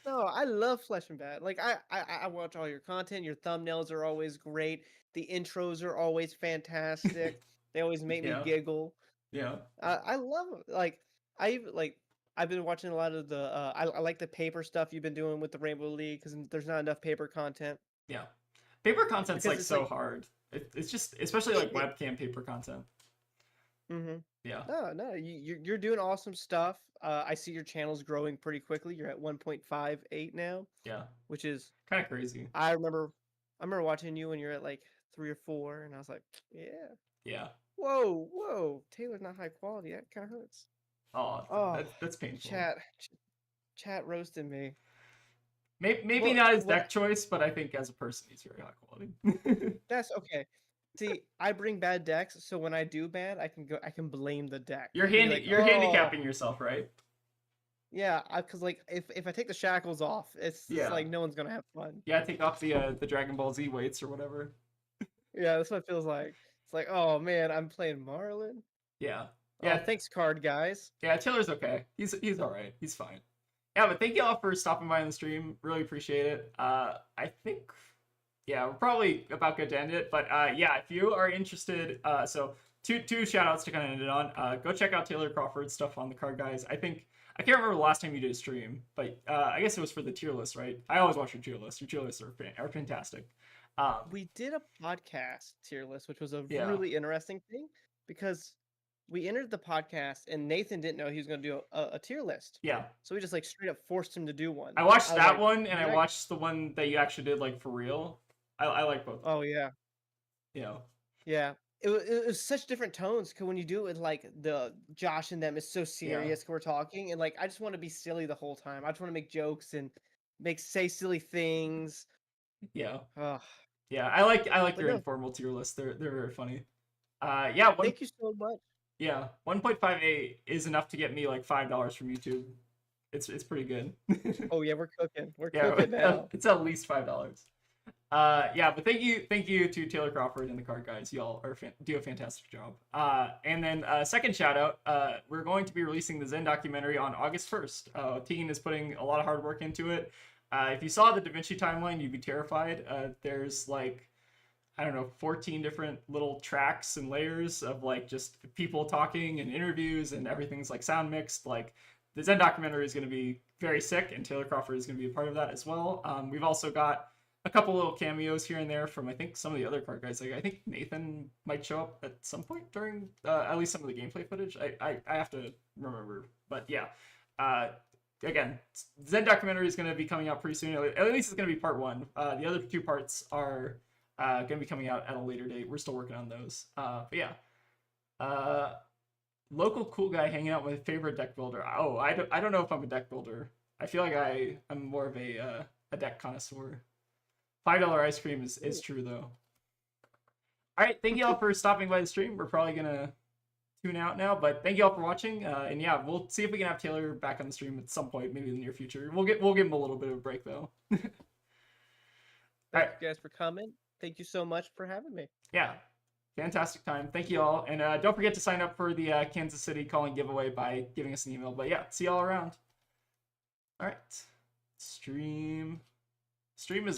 No, I love Flesh and Bad. Like I watch all your content. Your thumbnails are always great. The intros are always fantastic. They always make me Yeah. giggle. Yeah. I love like I've been watching a lot of the I like the paper stuff you've been doing with the Rainbow League because there's not enough paper content. Yeah. Paper content's Because like it's so like hard. It's just especially like webcam paper content. mm-hmm. Yeah. No, you're doing awesome stuff. I see your channel's growing pretty quickly. You're at 1.58 now. Yeah. Which is Kind of crazy. I remember watching you when you're at like 3 or 4, and I was like, yeah. Yeah. Whoa, Taylor's not high quality. That kind of hurts. Oh, Oh, that's painful. Chat roasted me. Maybe not his deck choice, but I think as a person he's very high quality. That's okay. See, I bring bad decks, so when I do bad, I can blame the deck. You're like, handicapping yourself, right? Yeah, because like if I take the shackles off, it's like no one's gonna have fun. Yeah, take off the Dragon Ball Z weights or whatever. Yeah, that's what it feels like. It's like, oh man, I'm playing Marlin. Yeah. Yeah. Thanks, card guys. Yeah, Taylor's okay. He's all right. He's fine. Yeah, but thank you all for stopping by on the stream. Really appreciate it. I think yeah, we're probably about good to end it. But yeah, if you are interested, so two shout outs to kind of end it on. Go check out Taylor Crawford's stuff on the Card Guys. I can't remember the last time you did a stream, but I guess it was for the tier list, right? I always watch your tier list. Your tier lists are fantastic. We did a podcast tier list, which was a Yeah, really interesting thing because we entered the podcast and Nathan didn't know he was going to do a tier list. yeah. So we just like straight up forced him to do one. I watched I was that like, one, and I "You're not-" watched the one that you actually did like for real. I like both. oh yeah, You know, yeah. It was such different tones because when you do it with like the Josh and them, it's so yeah, serious. We're talking and like I just want to be silly the whole time. I just want to make jokes and say silly things. yeah, Ugh. yeah. I like But your no, informal tier list. They're very funny. Yeah, thank you so much. 1.58 is enough to get me like $5 from YouTube. It's pretty good. Oh yeah, we're cooking. We're Yeah, cooking now. it's at least $5. Yeah, but thank you to Taylor Crawford and the Card Guys. Y'all do a fantastic job. And then second shout out, we're going to be releasing the Zen documentary on August 1st. Tegan is putting a lot of hard work into it. If you saw the Da Vinci timeline, you'd be terrified. There's like, I don't know, 14 different little tracks and layers of like just people talking and interviews, and everything's like sound mixed. Like the Zen documentary is going to be very sick, and Taylor Crawford is going to be a part of that as well. We've also got a couple little cameos here and there from I think some of the other card guys. Like I think Nathan might show up at some point during at least some of the gameplay footage. I have to remember, but yeah. Again, Zen documentary is going to be coming out pretty soon. At least it's going to be part one. The other two parts are going to be coming out at a later date. We're still working on those. But yeah. Local cool guy hanging out with favorite deck builder. Oh, I don't know if I'm a deck builder. I feel like I'm more of a deck connoisseur. $5 ice cream is true though. All right, thank you all for stopping by the stream. We're probably gonna tune out now, but thank you all for watching. And yeah, we'll see if we can have Taylor back on the stream at some point, maybe in the near future. We'll give him a little bit of a break though. All Thank right, you guys for coming. Thank you so much for having me. yeah, fantastic time. Thank you all, and don't forget to sign up for the Kansas City calling giveaway by giving us an email. But yeah, see y'all around. All right, stream is